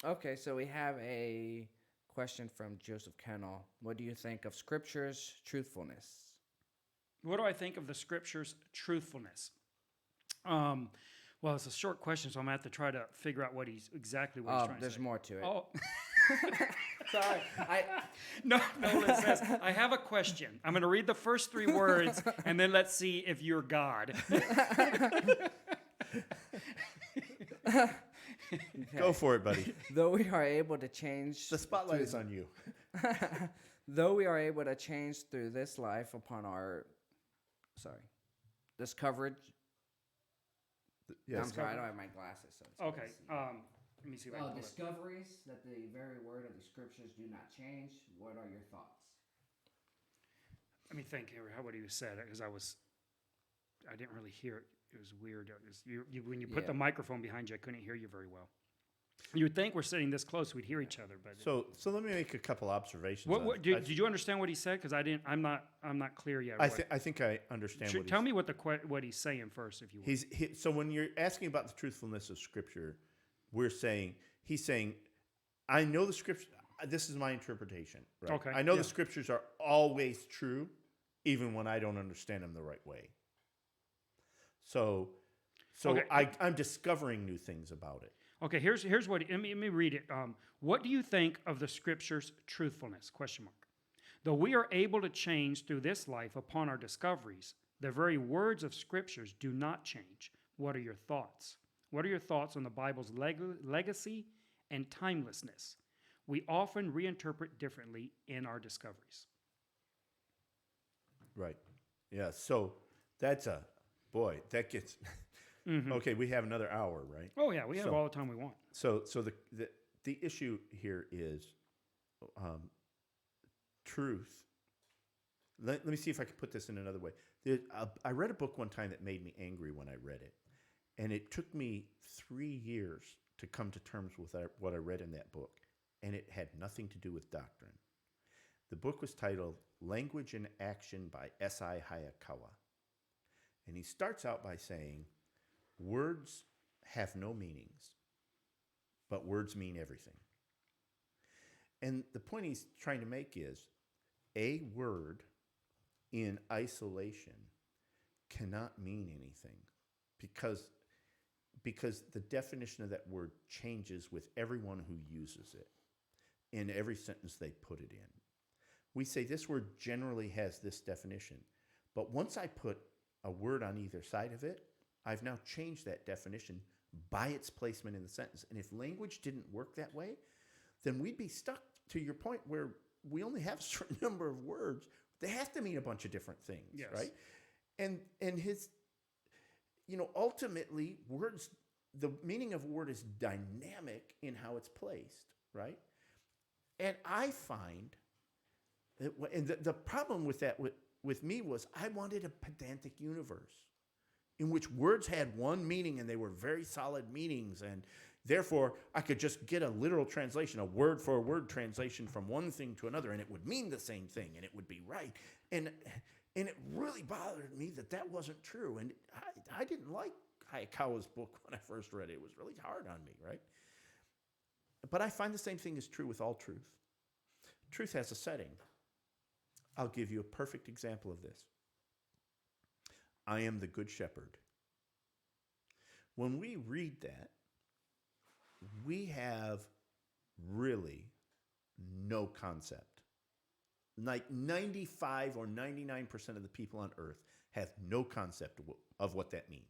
Okay, so we have a question from Joseph Kennel. What do you think of Scripture's truthfulness? What do I think of the Scripture's truthfulness? Well, it's a short question, so I'm going to have to try to figure out what he's trying to say. There's more to it. Oh. Sorry. No, it says, I have a question. I'm going to read the first 3 words, and then let's see if you're God. Okay. Go for it, buddy. Though we are able to change... The spotlight is on you. Though we are able to change through this life upon our... This coverage... Yes. I'm sorry, I don't have my glasses. So it's Okay. Let me see if I can pull it. discoveries that the very word of the Scriptures do not change. What are your thoughts? Let me think here what he said, because I didn't really hear it. It was weird. When you put the microphone behind you, I couldn't hear you very well. You would think we're sitting this close, we'd hear each other, but So let me make a couple observations. did you understand what he said? Because I'm not clear yet. I think I understand. Tell me what he's saying first, if you will. So when you're asking about the truthfulness of Scripture, he's saying, I know the Scripture. This is my interpretation. Right? Okay, I know the Scriptures are always true, even when I don't understand them the right way. So Okay. I'm discovering new things about it. Okay, here's what. Let me read it. What do you think of the Scripture's truthfulness? ? Though we are able to change through this life upon our discoveries, the very words of Scriptures do not change. What are your thoughts? What are your thoughts on the Bible's legacy and timelessness? We often reinterpret differently in our discoveries. Right. Yeah. So that gets. Okay, we have another hour, right? Oh yeah, we have all the time we want. So the issue here is truth. Let me see if I can put this in another way. I read a book one time that made me angry when I read it, and it took me 3 years to come to terms with what I read in that book, and it had nothing to do with doctrine. The book was titled "Language and Action" by S.I. Hayakawa, and he starts out by saying, words have no meanings, but words mean everything. And the point he's trying to make is a word in isolation cannot mean anything because the definition of that word changes with everyone who uses it in every sentence they put it in. We say this word generally has this definition, but once I put a word on either side of it, I've now changed that definition by its placement in the sentence. And if language didn't work that way, then we'd be stuck to your point where we only have a certain number of words. They have to mean a bunch of different things, Yes. right? And his, ultimately words, the meaning of a word is dynamic in how it's placed, right? And I find that, and the problem with that with me was I wanted a pedantic universe in which words had one meaning and they were very solid meanings, and therefore I could just get a literal translation, a word for word translation from one thing to another, and it would mean the same thing and it would be right. And it really bothered me that wasn't true. And I didn't like Hayakawa's book when I first read it. It was really hard on me, right? But I find the same thing is true with all truth. Truth has a setting. I'll give you a perfect example of this. I am the good shepherd. When we read that, we have really no concept. Like 95 or 99% of the people on earth have no concept of what that means.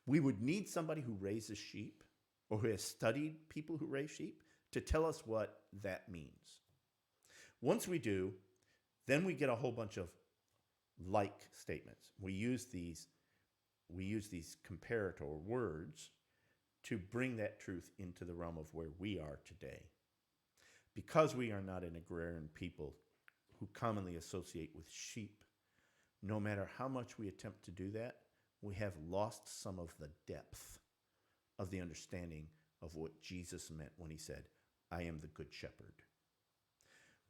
We would need somebody who raises sheep or who has studied people who raise sheep to tell us what that means. Once we do, then we get a whole bunch of like statements. We use these comparator words to bring that truth into the realm of where we are today. Because we are not an agrarian people who commonly associate with sheep, no matter how much we attempt to do that, we have lost some of the depth of the understanding of what Jesus meant when he said, I am the good shepherd.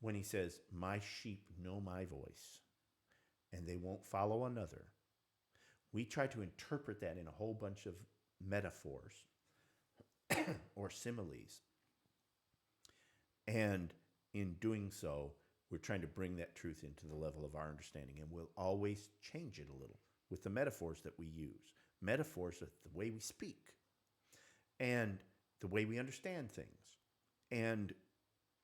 When he says, my sheep know my voice, and they won't follow another, we try to interpret that in a whole bunch of metaphors or similes. And in doing so, we're trying to bring that truth into the level of our understanding, and we'll always change it a little with the metaphors that we use. Metaphors are the way we speak and the way we understand things. And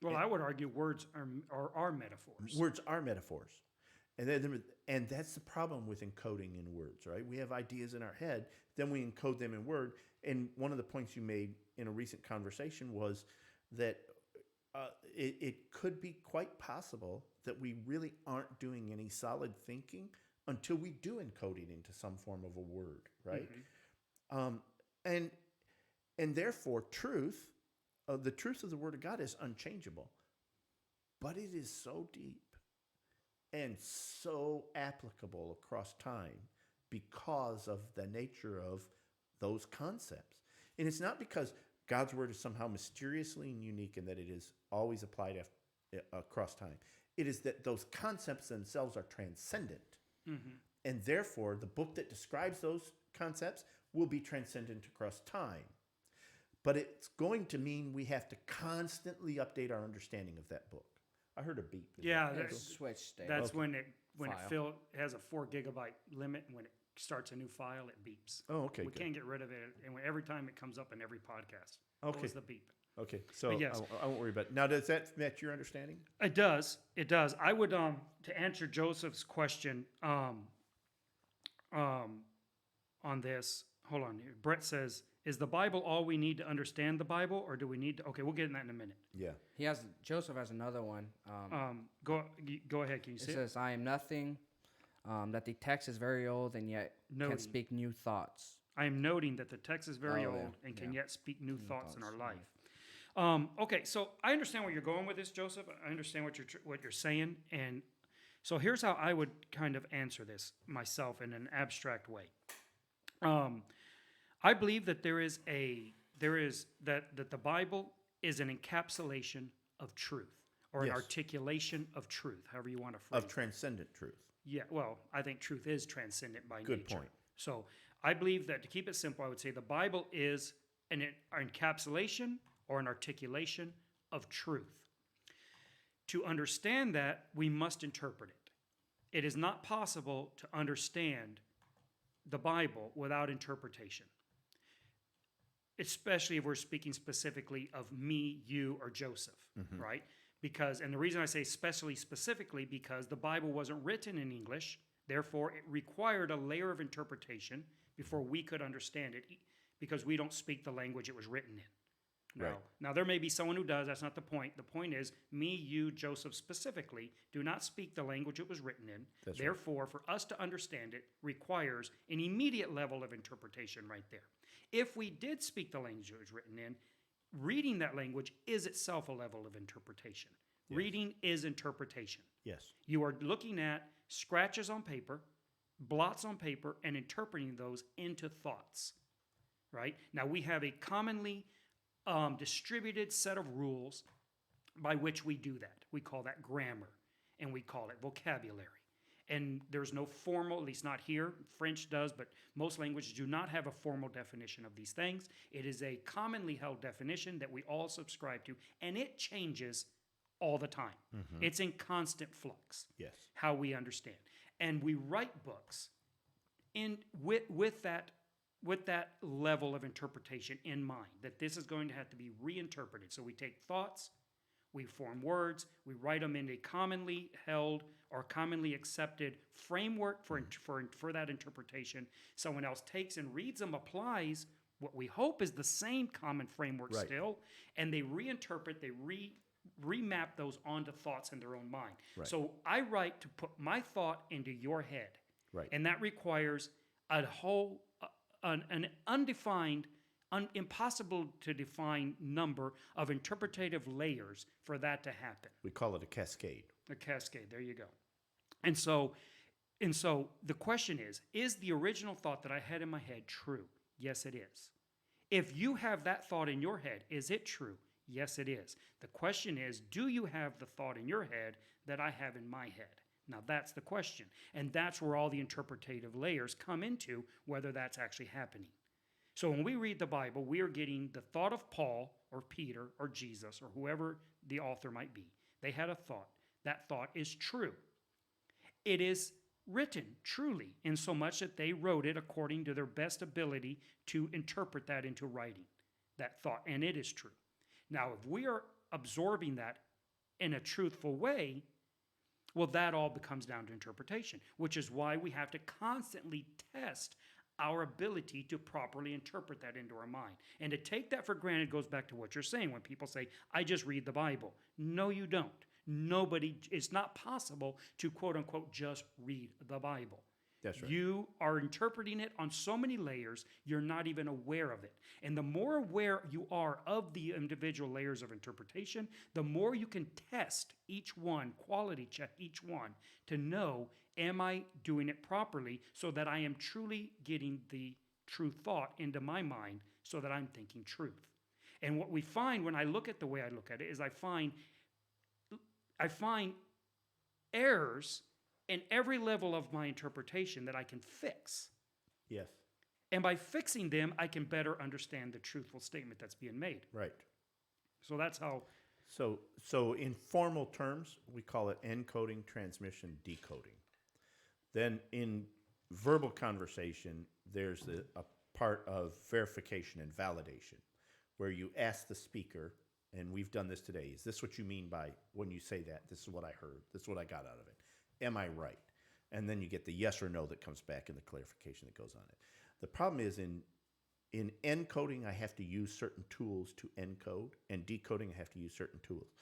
Well, I would argue words are metaphors. words are metaphors. And that's the problem with encoding in words, right? We have ideas in our head, then we encode them in word. And one of the points you made in a recent conversation was that it could be quite possible that we really aren't doing any solid thinking until we do encode it into some form of a word, right? Mm-hmm. And therefore, truth, the truth of the Word of God is unchangeable, but it is so deep and so applicable across time because of the nature of those concepts. And it's not because God's Word is somehow mysteriously and unique and that it is always applied across time. It is that those concepts themselves are transcendent. Mm-hmm. And therefore, the book that describes those concepts will be transcendent across time. But it's going to mean we have to constantly update our understanding of that book. I heard a beep. Yeah, Switch state. that's Okay. when it File. has a 4 gigabyte limit, and when it starts a new file, it beeps. Oh, okay. We good. can't get rid of it, and every time it comes up in every podcast, Okay. goes the beep. Okay, so But yes. I won't worry about it. Now, does that match your understanding? It does. It does. I would to answer Joseph's question on this. Hold on here. Brett says, "Is the Bible all we need to understand the Bible, or do we need to?" Okay, we'll get in that in a minute. Yeah. Joseph has another one. Go ahead. Can you It see it? says, I am nothing, that the text is very old and yet Noting. can speak new thoughts. I am noting that the text is very Oh, yeah. old and can Yeah. yet speak new thoughts in our thoughts, life. Okay, so I understand where you're going with this, Joseph. I understand what you're saying, and so here's how I would kind of answer this myself in an abstract way. I believe that that the Bible is an encapsulation of truth, or an Yes. articulation of truth, however you want to phrase Of it. transcendent truth. Yeah, well, I think truth is transcendent by Good nature. point. So I believe that, to keep it simple, I would say the Bible is an encapsulation or an articulation of truth. To understand that, we must interpret it. It is not possible to understand the Bible without interpretation, especially if we're speaking specifically of me, you, or Joseph, right? And the reason I say especially specifically, because the Bible wasn't written in English, therefore it required a layer of interpretation before we could understand it, because we don't speak the language it was written in. Right. Now, there may be someone who does. That's not the point. The point is, me, you, Joseph specifically, do not speak the language it was written in. That's right. Therefore, for us to understand it requires an immediate level of interpretation right there. If we did speak the language it was written in, reading that language is itself a level of interpretation. Yes. Reading is interpretation. Yes. You are looking at scratches on paper, blots on paper, and interpreting those into thoughts, right? Now, we have a commonly distributed set of rules by which we do that. We call that grammar, and we call it vocabulary. And there's no formal, at least not here. French does, but most languages do not have a formal definition of these things. It is a commonly held definition that we all subscribe to, and it changes all the time. It's in constant flux. Yes. How we understand. And we write books with that level of interpretation in mind, that this is going to have to be reinterpreted. So we take thoughts, we form words, we write them in a commonly held or commonly accepted framework for that interpretation. Someone else takes and reads them, applies what we hope is the same common framework Right. still, and they reinterpret, they remap those onto thoughts in their own mind. Right. So I write to put my thought into your head. Right. And that requires an undefined impossible to define number of interpretative layers for that to happen. We call it a cascade. A cascade, there you go. And so the question is the original thought that I had in my head true? Yes, it is. If you have that thought in your head, is it true? Yes, it is. The question is, do you have the thought in your head that I have in my head? Now, that's the question. And that's where all the interpretative layers come into, whether that's actually happening. So when we read the Bible, we are getting the thought of Paul or Peter or Jesus or whoever the author might be. They had a thought. That thought is true. It is written truly, in so much that they wrote it according to their best ability to interpret that into writing, that thought, and it is true. Now, if we are absorbing that in a truthful way, well, that all becomes down to interpretation, which is why we have to constantly test our ability to properly interpret that into our mind. And to take that for granted goes back to what you're saying when people say, I just read the Bible. No, you don't. It's not possible to quote unquote just read the Bible. That's right. You are interpreting it on so many layers, you're not even aware of it. And the more aware you are of the individual layers of interpretation, the more you can test each one, quality check each one, to know, am I doing it properly so that I am truly getting the true thought into my mind so that I'm thinking truth. And what we find when I look at the way I look at it is I find errors in every level of my interpretation that I can fix. Yes. And by fixing them, I can better understand the truthful statement that's being made. Right. So that's how. So in formal terms, we call it encoding, transmission, decoding. Then in verbal conversation, there's a part of verification and validation, where you ask the speaker, and we've done this today, is this what you mean by when you say that? This is what I heard. This is what I got out of it. Am I right? And then you get the yes or no that comes back and the clarification that goes on it. The problem is in encoding, I have to use certain tools to encode, and decoding, I have to use certain tools.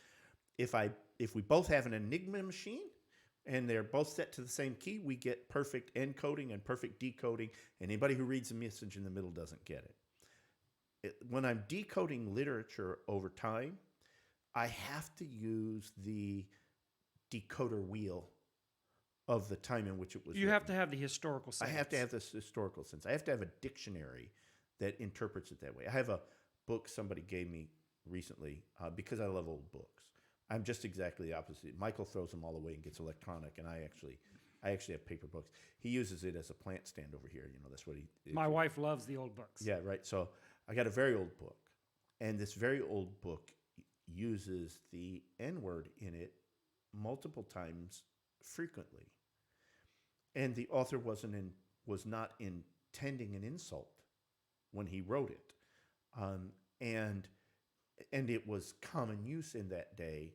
If we both have an Enigma machine and they're both set to the same key, we get perfect encoding and perfect decoding, and anybody who reads a message in the middle doesn't get it. When I'm decoding literature over time, I have to use the decoder wheel of the time in which it was You written. have to have the historical sense. I have to have this historical sense. I have to have a dictionary that interprets it that way. I have a book somebody gave me recently because I love old books. I'm just exactly the opposite. Michael throws them all away and gets electronic, and I actually have paper books. He uses it as a plant stand over here. You know, that's what he. My wife loves the old books. Yeah, right. So I got a very old book, and this very old book uses the N word in it multiple times frequently. And the author was not intending an insult when he wrote it. And it was common use in that day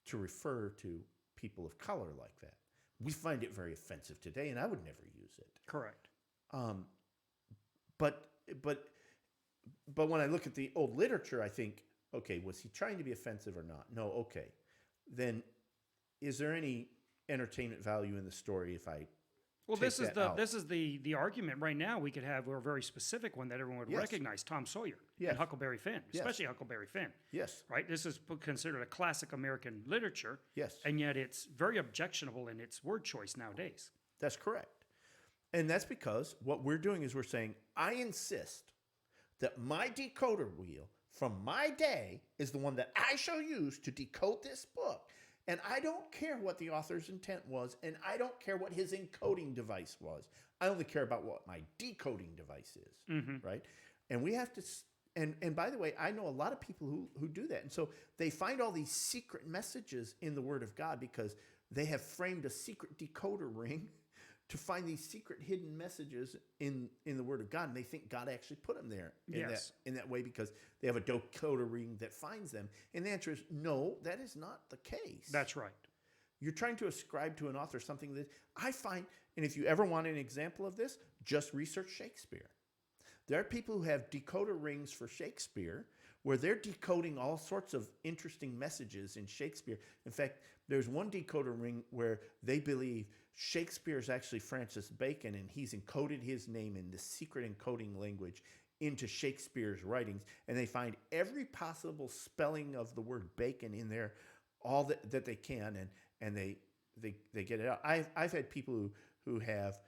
to refer to people of color like that. We find it very offensive today, and I would never use it. Correct. But when I look at the old literature, I think, okay, was he trying to be offensive or not? No, okay. Then is there any entertainment value in the story if I Well, take that out? this is the argument right now we could have a very specific one that everyone would Yes. recognize, Tom Sawyer Yes. and Huckleberry Finn, Yes. especially Huckleberry Finn. Yes, Right? This is considered a classic American literature, yes. and yet it's very objectionable in its word choice nowadays. That's correct. And that's because what we're doing is we're saying, I insist that my decoder wheel from my day is the one that I shall use to decode this book. And I don't care what the author's intent was, and I don't care what his encoding device was. I only care about what my decoding device is, right? And we have to, and by the way, I know a lot of people who do that. And so they find all these secret messages in the Word of God because they have framed a secret decoder ring to find these secret hidden messages in the Word of God, and they think God actually put them there in that way because they have a decoder ring that finds them. And the answer is no, that is not the case. That's right. You're trying to ascribe to an author something that I find, and if you ever want an example of this, just research Shakespeare. There are people who have decoder rings for Shakespeare where they're decoding all sorts of interesting messages in Shakespeare. In fact, there's one decoder ring where they believe Shakespeare is actually Francis Bacon, and he's encoded his name in the secret encoding language into Shakespeare's writings, and they find every possible spelling of the word bacon in there, all that they can, and they get it out. I've had people who have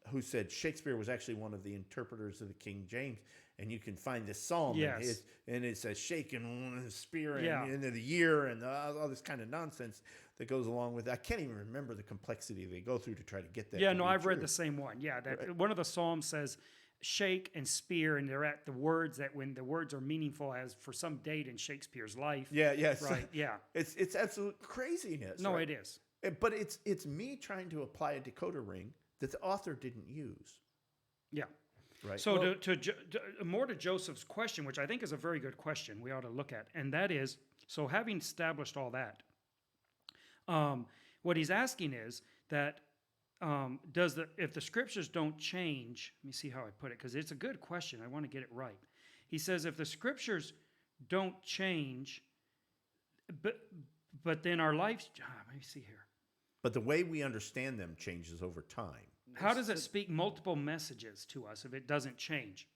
who said Shakespeare was actually one of the interpreters of the King James, and you can find this psalm, Yes. and it says shaking spear Yeah. and the year and all this kind of nonsense that goes along with it. I can't even remember the complexity they go through to try to get that. Yeah, to no, be I've read true. the same one. Yeah, that Right. one of the psalms says shake and spear, and they're at the words that when the words are meaningful as for some date in Shakespeare's life. Yeah, yes. Right. Yeah. It's absolute craziness. No, right? it is. But it's me trying to apply a decoder ring that the author didn't use. Yeah. Right. So Well, more to Joseph's question, which I think is a very good question we ought to look at, and that is, so having established all that, what he's asking is that if the scriptures don't change, let me see how I put it, because it's a good question. I want to get it right. He says if the scriptures don't change, but then our lives, let me see here. but the way we understand them changes over time. How does it speak multiple messages to us if it doesn't change?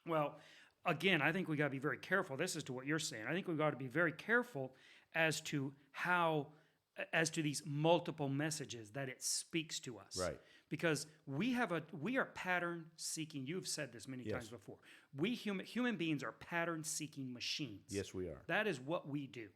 Well, again, I think we got to be very careful. This is to what you're saying. I think we've got to be very careful as to these multiple messages that it speaks to us. Right. Because we are pattern seeking. You've said this many times before. We human beings are pattern seeking machines. Yes, we are. That is what we do.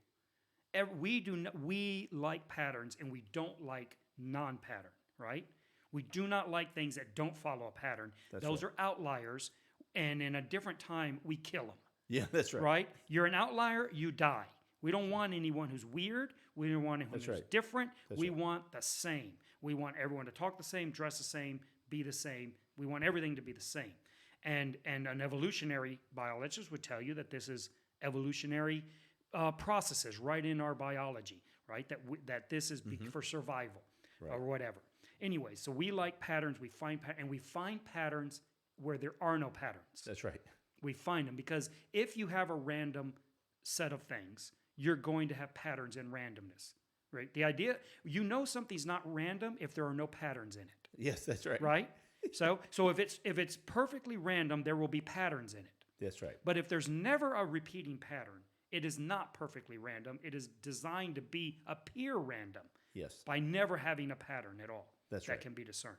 We like patterns and we don't like non-pattern, right? We do not like things that don't follow a pattern. Those are outliers, and in a different time, we kill them. Yeah, that's right. Right? You're an outlier, you die. We don't want anyone who's weird. We don't want anyone who's different. We want the same. We want everyone to talk the same, dress the same, be the same. We want everything to be the same. And an evolutionary biologist would tell you that this is evolutionary processes right in our biology, right? That this is for survival or whatever. Anyway, so we like patterns. We find patterns where there are no patterns. That's right. We find them because if you have a random set of things, you're going to have patterns in randomness, right? The idea, something's not random if there are no patterns in it, Yes, that's right. right? So if it's perfectly random, there will be patterns in it. That's right. But if there's never a repeating pattern, it is not perfectly random. It is designed to appear random Yes. by never having a pattern at all That's that right. can be discerned.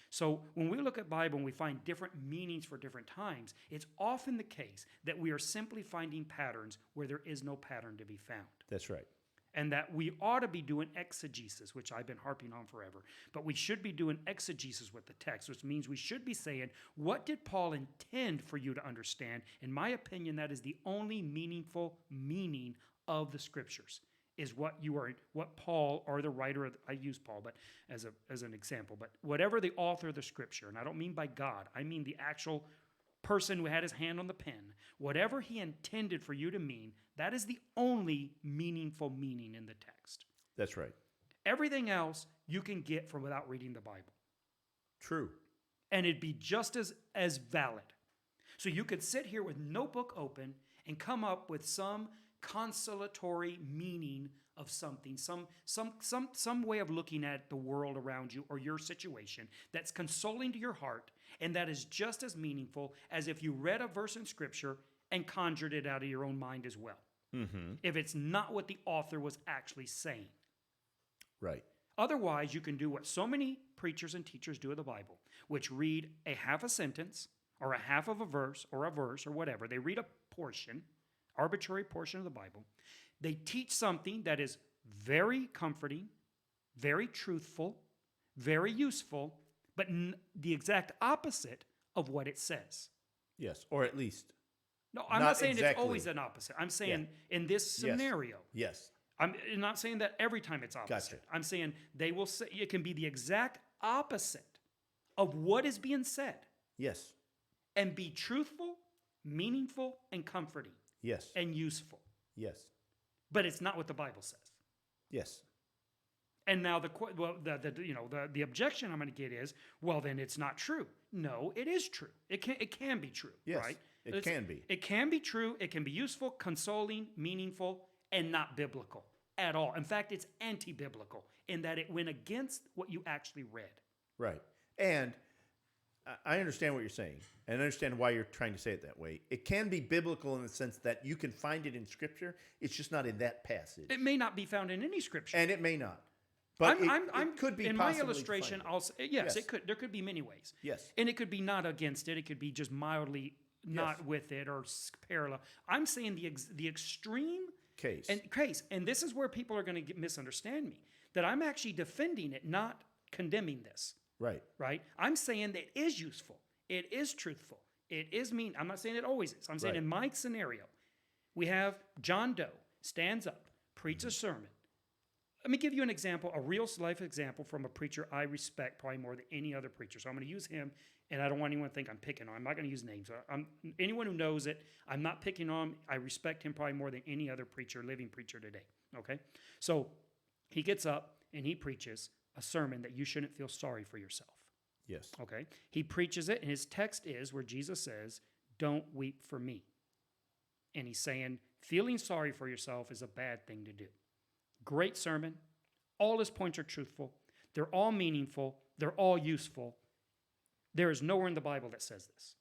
So when we look at Bible and we find different meanings for different times, it's often the case that we are simply finding patterns where there is no pattern to be found. That's right. And that we ought to be doing exegesis, which I've been harping on forever. But we should be doing exegesis with the text, which means we should be saying, what did Paul intend for you to understand? In my opinion, that is the only meaningful meaning of the scriptures, is what Paul or the writer, I use Paul but as an example, but whatever the author of the scripture, and I don't mean by God, I mean the actual person who had his hand on the pen, whatever he intended for you to mean, that is the only meaningful meaning in the text. That's right. Everything else you can get from without reading the Bible. True. And it'd be just as valid. So you could sit here with no book open and come up with some consolatory meaning of something, some way of looking at the world around you or your situation that's consoling to your heart, and that is just as meaningful as if you read a verse in Scripture and conjured it out of your own mind as well. Mm-hmm. If it's not what the author was actually saying. Right. Otherwise, you can do what so many preachers and teachers do of the Bible, which read a half a sentence or a half of a verse or whatever. They read a portion, arbitrary portion of the Bible. They teach something that is very comforting, very truthful, very useful, but the exact opposite of what it says. Yes. Or at least. No, I'm Not not saying exactly. it's always an opposite. I'm saying in this scenario, Yes. I'm not saying that every time it's opposite. Gotcha. I'm saying they will say it can be the exact opposite of what is being said Yes. and be truthful, meaningful, and comforting Yes. and useful. Yes. But it's not what the Bible says. Yes. And now the objection I'm going to get is, well, then it's not true. No, it is true. It can be true, Yes. right? It can be. It can be true. It can be useful, consoling, meaningful, and not biblical at all. In fact, it's anti-biblical in that it went against what you actually read. Right. And I understand what you're saying, and I understand why you're trying to say it that way. It can be biblical in the sense that you can find it in Scripture. It's just not in that passage, It may not be found in any scripture. and it may not. But I'm it could be in my possibly illustration. defined. I'll say, yes, Yes. it could. There could be many ways. Yes. And it could be not against it. It could be just mildly not Yes. with it or parallel. I'm saying the extreme Case. and this is where people are going to misunderstand me. That I'm actually defending it, not condemning this. Right. Right? I'm saying that it is useful. It is truthful. It is mean. I'm not saying it always is. I'm saying Right. in my scenario, we have John Doe stands up, preaches a sermon. Let me give you an example, a real life example from a preacher I respect probably more than any other preacher. So I'm going to use him, and I don't want anyone to think I'm picking on him. I'm not going to use names. Anyone who knows it, I'm not picking on him. I respect him probably more than any other preacher, living preacher today. Okay? So he gets up and he preaches a sermon that you shouldn't feel sorry for yourself. Yes. Okay? He preaches it, and his text is where Jesus says, "Don't weep for me." And he's saying, feeling sorry for yourself is a bad thing to do. Great sermon. All his points are truthful. They're all meaningful. They're all useful. There is nowhere in the Bible that says this.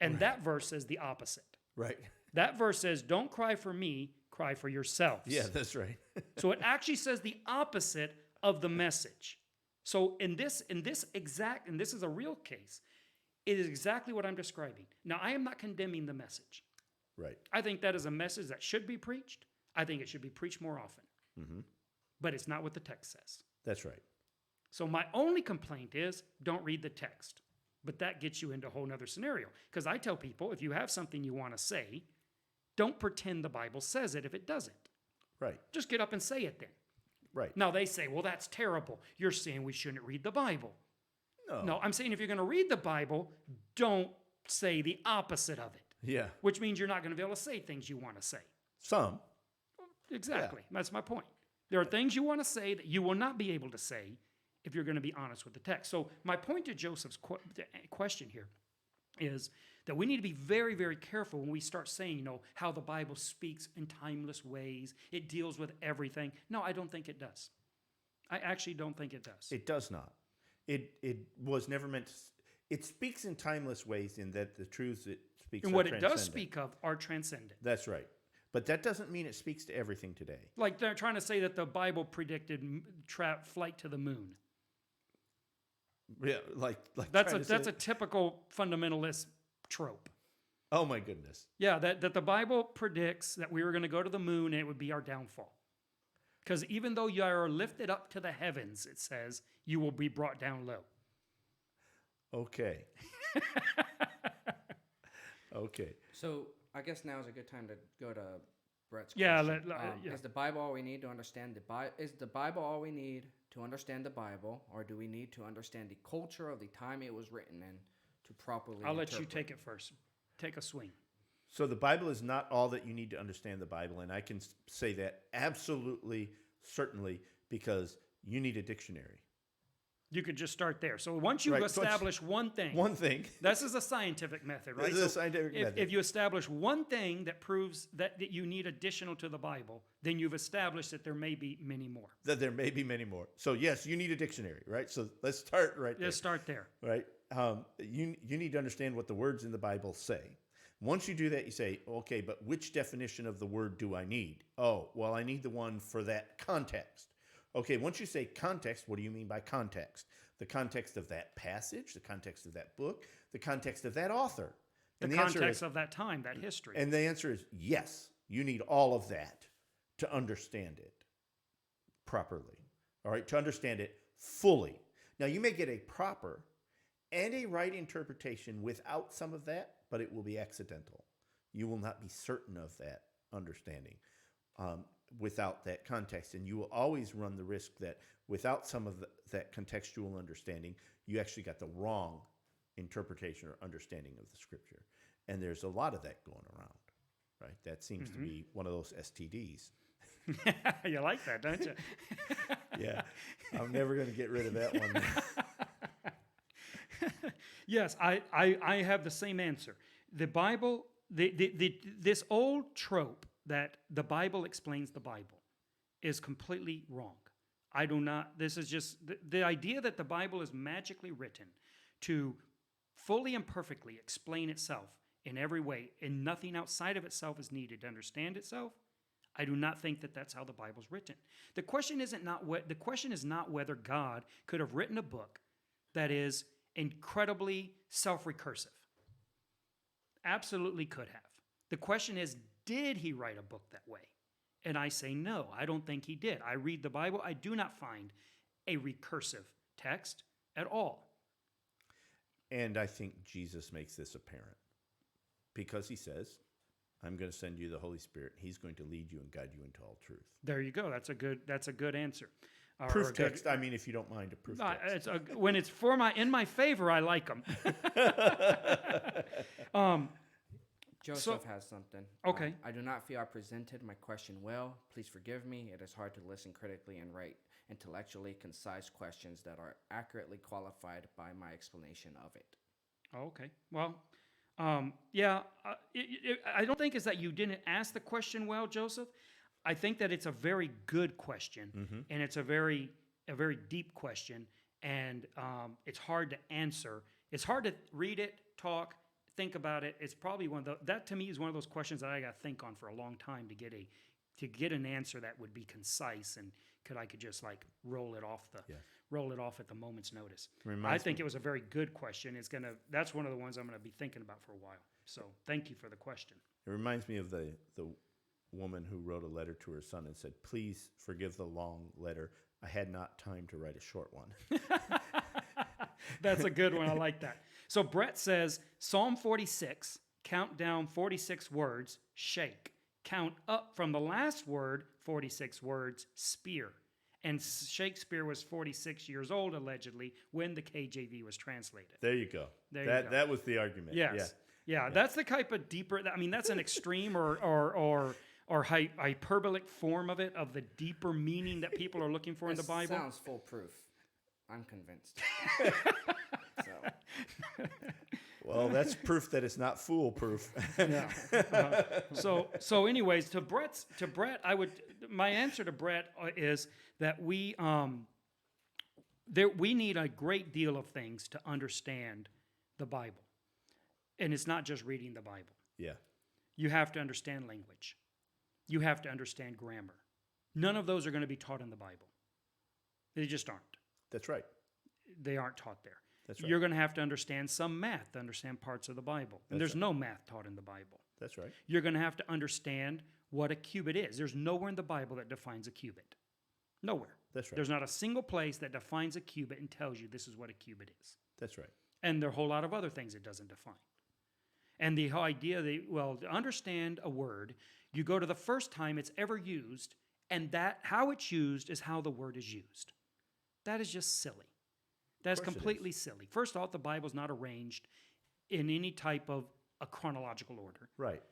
And that verse says the opposite. Right. That verse says, "Don't cry for me, cry for yourselves." Yeah, that's right. So it actually says the opposite of the message. So in this exact, and this is a real case, it is exactly what I'm describing. Now, I am not condemning the message. Right. I think that is a message that should be preached. I think it should be preached more often. But it's not what the text says. That's right. So my only complaint is don't read the text. But that gets you into a whole nother scenario. Because I tell people, if you have something you want to say, don't pretend the Bible says it if it doesn't. Right. Just get up and say it then. Right. Now they say, well, that's terrible. You're saying we shouldn't read the Bible. No. No, I'm saying if you're going to read the Bible, don't say the opposite of it. Yeah. Which means you're not going to be able to say things you want to say. Some. Exactly. That's my point. There are things you want to say that you will not be able to say if you're going to be honest with the text. So my point to Joseph's question here is that we need to be very, very careful when we start saying, how the Bible speaks in timeless ways. It deals with everything. No, I don't think it does. I actually don't think it does. It does not. It was never meant to. It speaks in timeless ways in that the truths it speaks and are what it does transcendent. speak of are transcendent. That's right. But that doesn't mean it speaks to everything today. Like they're trying to say that the Bible predicted flight to the moon. Yeah, like That's trying to say- a typical fundamentalist trope. Oh my goodness. Yeah, that the Bible predicts that we were going to go to the moon and it would be our downfall. Because even though you are lifted up to the heavens, it says, you will be brought down low. Okay. Okay. So I guess now is a good time to go to Brett's Yeah, question. yeah. Is the Bible all we need to understand the Bible? Is the Bible all we need to understand the Bible, or do we need to understand the culture of the time it was written in to properly? I'll let you interpret? take it first. Take a swing. So the Bible is not all that you need to understand the Bible, and I can say that absolutely, certainly, because you need a dictionary. You could just start there. So once you've Right, so it's- established one thing, One thing. this is a scientific method, right? This is a So scientific method. If you establish one thing that proves that you need additional to the Bible, then you've established that there may be many more. That there may be many more. So yes, you need a dictionary, right? So let's start right there. Let's start there. Right? You need to understand what the words in the Bible say. Once you do that, you say, okay, but which definition of the word do I need? Oh, well, I need the one for that context. Okay, once you say context, what do you mean by context? The context of that passage, the context of that book, the context of that author. The And context answer is, of that time, that history. and the answer is yes, you need all of that to understand it properly. All right, to understand it fully. Now, you may get a proper and a right interpretation without some of that, but it will be accidental. You will not be certain of that understanding without that context. And you will always run the risk that without some of that contextual understanding, you actually got the wrong interpretation or understanding of the scripture. And there's a lot of that going around, right? That seems to be one of those STDs. You like that, don't you? Yeah, I'm never going to get rid of that one. Yes, I have the same answer. The Bible, this old trope that the Bible explains the Bible is completely wrong. I do not, this is just, the idea that the Bible is magically written to fully and perfectly explain itself in every way, and nothing outside of itself is needed to understand itself, I do not think that that's how the Bible's written. The question is not whether God could have written a book that is incredibly self-recursive. Absolutely could have. The question is, did he write a book that way? And I say no, I don't think he did. I read the Bible, I do not find a recursive text at all. And I think Jesus makes this apparent because he says, I'm going to send you the Holy Spirit. He's going to lead you and guide you into all truth. There you go. That's a good answer. Proof text. I mean, if you don't mind a proof text. When it's in my favor, I like them. Joseph has something. Okay. I do not feel I presented my question well. Please forgive me. It is hard to listen critically and write intellectually concise questions that are accurately qualified by my explanation of it. Okay. Well, yeah. I don't think it's that you didn't ask the question well, Joseph. I think that it's a very good question, and it's a very deep question, and it's hard to answer. It's hard to read it, talk, think about it. It's probably that to me is one of those questions that I got to think on for a long time to get an answer that would be concise and I could just like roll it off at the moment's notice. I think it was a very good question. That's one of the ones I'm going to be thinking about for a while. So thank you for the question. It reminds me of the woman who wrote a letter to her son and said, please forgive the long letter. I had not time to write a short one. That's a good one. I like that. So Brett says, Psalm 46, count down 46 words, shake. Count up from the last word, 46 words, spear. And Shakespeare was 46 years old, allegedly, when the KJV was translated. There you go. That was the argument. Yes. Yeah, that's the type of deeper, I mean, that's an extreme or hyperbolic form of it, of the deeper meaning that people are looking for in the Bible. Sounds foolproof. I'm convinced. Well, that's proof that it's not foolproof. Yeah. So anyways, to Brett, my answer to Brett is that we need a great deal of things to understand the Bible. And it's not just reading the Bible. Yeah. You have to understand language. You have to understand grammar. None of those are going to be taught in the Bible. They just aren't. That's right. They aren't taught there. That's right. You're going to have to understand some math to understand parts of the Bible. And there's no math taught in the Bible. That's right. You're going to have to understand what a cubit is. There's nowhere in the Bible that defines a cubit. Nowhere. That's right. There's not a single place that defines a cubit and tells you this is what a cubit is. That's right. And there are a whole lot of other things it doesn't define. And the whole idea that, to understand a word, you go to the first time it's ever used, and that how it's used is how the word is used. That is just silly. That's completely silly. First off, the Bible's not arranged in any type of a chronological order. Right.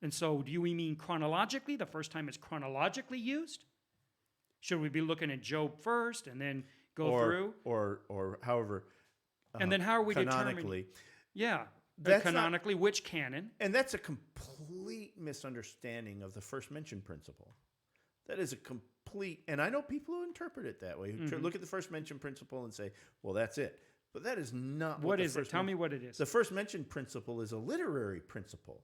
And so do we mean chronologically, the first time it's chronologically used? Should we be looking at Job first and then go through? Or however. And then how are we canonically. determining? Yeah. That's canonically, which canon? And that's a complete misunderstanding of the first mention principle. That is a complete, and I know people who interpret it that way, who look at the first mention principle and say, well, that's it. But that is not what is it? Tell me what it is. The first mention principle is a literary principle.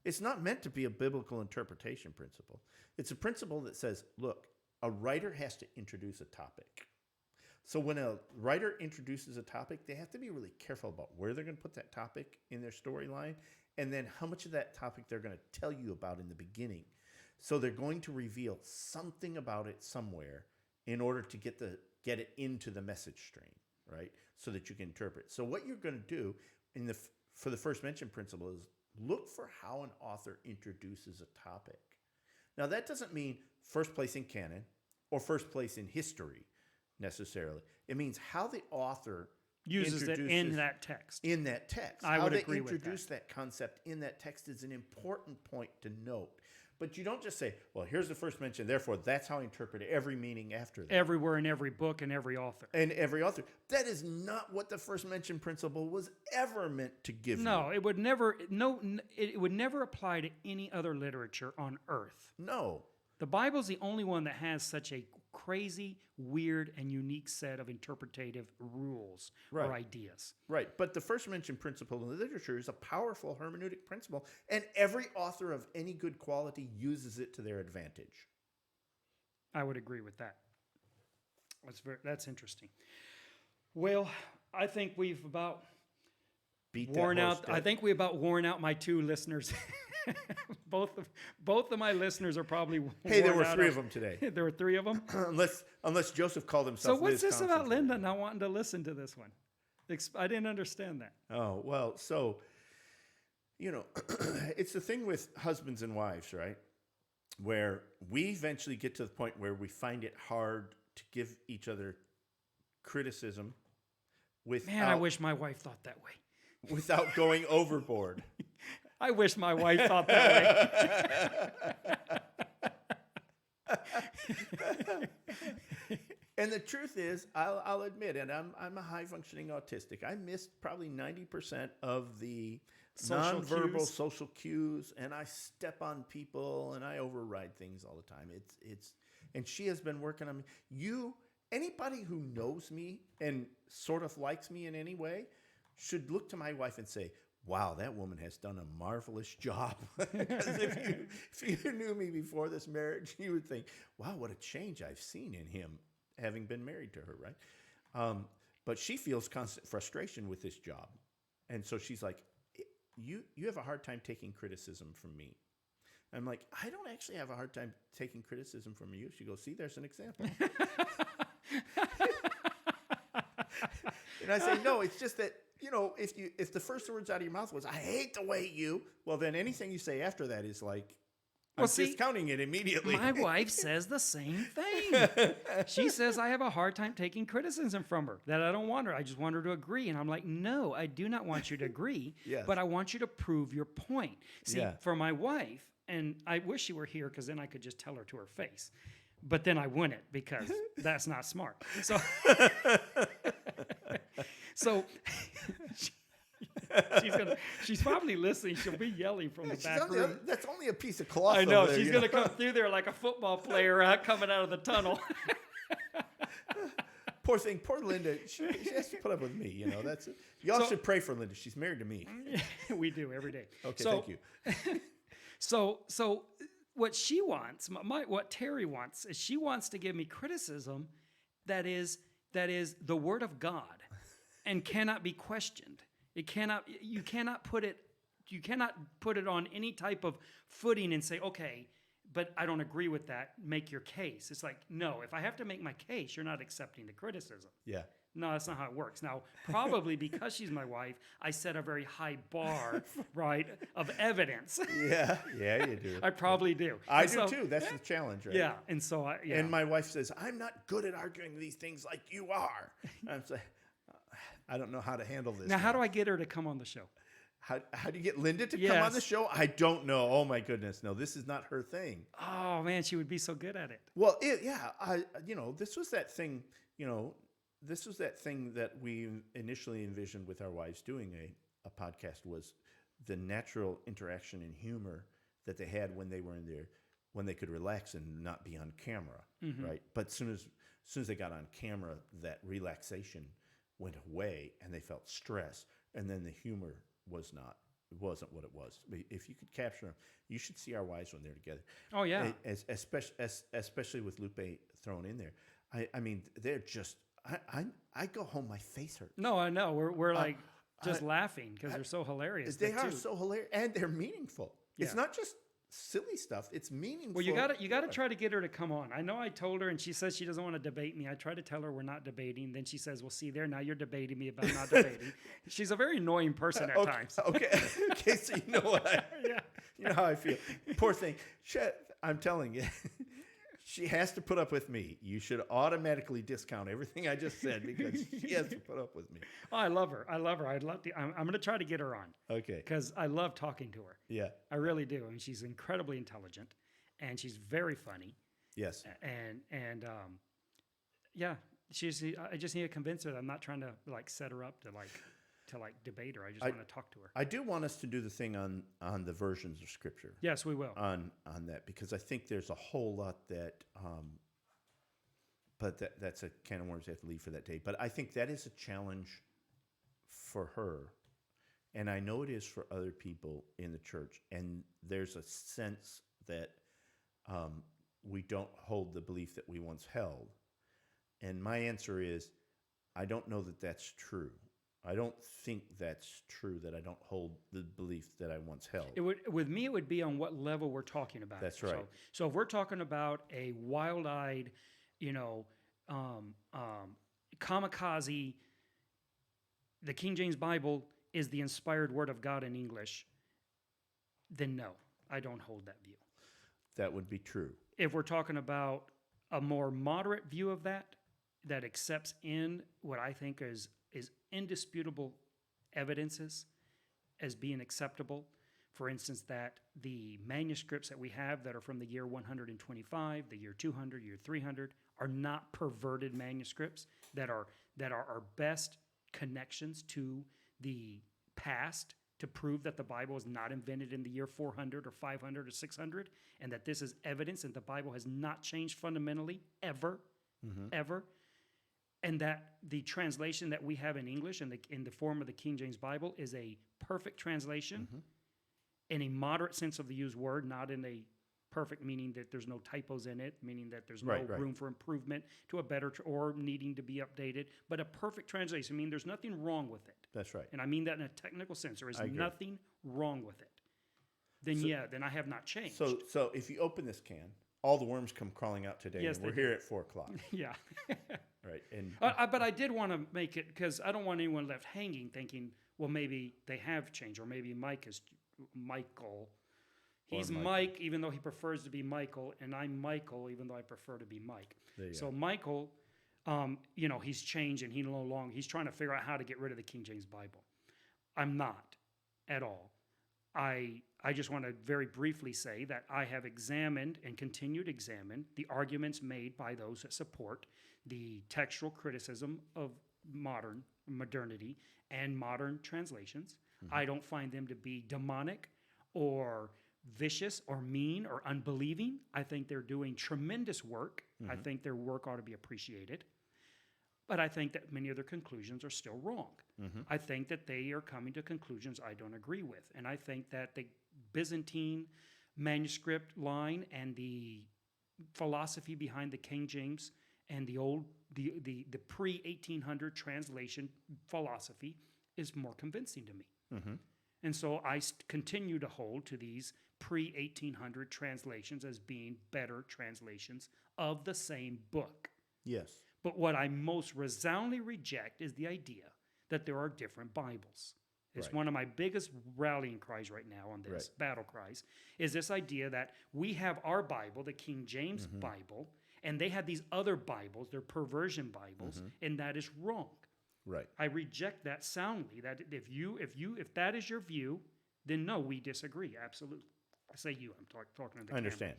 It's not meant to be a biblical interpretation principle. It's a principle that says, look, a writer has to introduce a topic. So when a writer introduces a topic, they have to be really careful about where they're going to put that topic in their storyline, and then how much of that topic they're going to tell you about in the beginning. So they're going to reveal something about it somewhere in order to get it into the message stream, right? So that you can interpret. So what you're going to do for the first mention principle is look for how an author introduces a topic. Now that doesn't mean first place in canon or first place in history necessarily. It means how the author uses it in that text. In that text. I would agree with that. How they introduce that concept in that text is an important point to note. But you don't just say, well, here's the first mention, therefore that's how I interpret every meaning after that. Everywhere in every book and every author. And every author. That is not what the first mention principle was ever meant to give you. No, it would never apply to any other literature on earth. No. The Bible's the only one that has such a crazy, weird, and unique set of interpretative rules or Right. ideas. Right. But the first mentioned principle in the literature is a powerful hermeneutic principle, and every author of any good quality uses it to their advantage. I would agree with that. That's interesting. Well, I think we've about Beat worn that horse out. dead. I think we about worn out my two listeners. both of my listeners are probably. Hey, there worn were out 3 of them today. There were 3 of them. unless Joseph called So himself what's Liz this about Constantine. Linda not wanting to listen to this one? I didn't understand that. Oh, well, so, it's the thing with husbands and wives, right? Where we eventually get to the point where we find it hard to give each other criticism Man, I wish my wife thought that way. without going overboard. I wish my wife thought that way. And the truth is, I'll admit it, I'm a high-functioning autistic. I missed probably 90% of the Social nonverbal cues. social cues, and I step on people, and I override things all the time. And she has been working on me. Anybody who knows me and sort of likes me in any way should look to my wife and say, wow, that woman has done a marvelous job. Because if you knew me before this marriage, you would think, wow, what a change I've seen in him, having been married to her, right? But she feels constant frustration with this job. And so she's like, you have a hard time taking criticism from me. I'm like, I don't actually have a hard time taking criticism from you. She goes, see, there's an example. And I say, no, it's just that, if the first words out of your mouth was, I hate the way you, well, then anything you say after that is like, I'm discounting it immediately. My wife says the same thing. She says I have a hard time taking criticism from her, that I don't want her. I just want her to agree. And I'm like, no, I do not want you to agree, Yes. but I want you to prove your point. See, Yeah. for my wife, and I wish she were here because then I could just tell her to her face. But then I wouldn't because that's not smart. So she's probably listening. She'll be yelling from the back room. That's only a piece of cloth. I know. over there, She's going to come through there like a football player coming out of the tunnel. Poor thing, poor Linda. She has to put up with me. That's it. Y'all should pray for Linda. She's married to me. We do every day. Okay, thank you. So what she wants, what Terry wants, is she wants to give me criticism that is the word of God and cannot be questioned. You cannot put it on any type of footing and say, okay, but I don't agree with that. Make your case. It's like, no, if I have to make my case, you're not accepting the criticism. Yeah. No, that's not how it works. Now, probably because she's my wife, I set a very high bar, right, of evidence. Yeah, you do. I probably do. I And do so- too. That's the challenge, right? Yeah, and so And my wife says, I'm not good at arguing these things like you are. I'm saying, I don't know how to handle this. Now, how do I get her to come on the show? How do you get Linda to come on Yes. the show? I don't know. Oh my goodness, no, this is not her thing. Oh man, she would be so good at it. Well, this was that thing. This was that thing that we initially envisioned with our wives doing a podcast, was the natural interaction and humor that they had when they were in there, when they could relax and not be on camera, right? But as soon as they got on camera, that relaxation went away and they felt stress, and then the humor wasn't what it was. If you could capture them, you should see our wives when they're together. Oh yeah. Especially with Lupe thrown in there. I mean, they're just. I go home, my face hurts. No, I know. We're like just laughing because they're so hilarious. They the are two. so hilarious, and they're meaningful. It's Yeah. not just silly stuff; it's meaningful. Well, you got to try to get her to come on. I know I told her, and she says she doesn't want to debate me. I try to tell her we're not debating. Then she says, "Well, see there, now you're debating me about not debating." She's a very annoying person at times. Okay, so you know what? Yeah. You know how I feel. Poor thing. I'm telling you. She has to put up with me. You should automatically discount everything I just said because she has to put up with me. Oh, I love her. I'm going to try to get her on. Okay. Because I love talking to her. Yeah. I really do. I mean, she's incredibly intelligent, and she's very funny. Yes. And I just need to convince her that I'm not trying to like set her up to like to like debate her. I just want to talk to her. I do want us to do the thing on the versions of Scripture. Yes, we will. On that, because I think there's a whole lot that, but that's a can of worms I have to leave for that day. But I think that is a challenge for her, and I know it is for other people in the church. And there's a sense that we don't hold the belief that we once held. And my answer is, I don't know that that's true. I don't think that's true, that I don't hold the belief that I once held. With me, it would be on what level we're talking about. That's right. So if we're talking about a wild-eyed, kamikaze, the King James Bible is the inspired word of God in English, then no, I don't hold that view. That would be true. If we're talking about a more moderate view of that accepts in what I think is indisputable evidences as being acceptable, for instance, that the manuscripts that we have that are from the year 125, the year 200, year 300, are not perverted manuscripts, that are our best connections to the past to prove that the Bible was not invented in the year 400 or 500 or 600, and that this is evidence that the Bible has not changed fundamentally ever, ever, and that the translation that we have in English in the form of the King James Bible is a perfect translation in a moderate sense of the used word, not in a perfect meaning that there's no typos in it, meaning that there's no room for improvement to a better or needing to be updated, but a perfect translation. I mean, there's nothing wrong with it. That's right. And I mean that in a technical sense. There is nothing wrong with it. Then I have not changed. So if you open this can, all the worms come crawling out today. Yes, and we're here at 4:00. Yeah. Right. And but I did want to make it, because I don't want anyone left hanging thinking, well, maybe they have changed, or maybe Michael. He's Mike, even though he prefers to be Michael, and I'm Michael, even though I prefer to be Mike. So Michael, he's changed, and he's trying to figure out how to get rid of the King James Bible. I'm not at all. I just want to very briefly say that I have examined and continue to examine the arguments made by those that support the textual criticism of modernity and modern translations. I don't find them to be demonic or vicious or mean or unbelieving. I think they're doing tremendous work. I think their work ought to be appreciated. But I think that many of their conclusions are still wrong. I think that they are coming to conclusions I don't agree with. And I think that the Byzantine manuscript line and the philosophy behind the King James and the pre-1800 translation philosophy is more convincing to me. And so I continue to hold to these pre-1800 translations as being better translations of the same book. yes. But what I most resoundingly reject is the idea that there are different Bibles. It's Right. one of my biggest rallying cries right now on this, battle cries, is this idea that we have our Bible, the King James Bible, and they have these other Bibles, they're perversion Bibles, and that is wrong. Right. I reject that soundly. That if that is your view, then no, we disagree. Absolutely. I say you. I'm talking to the I understand.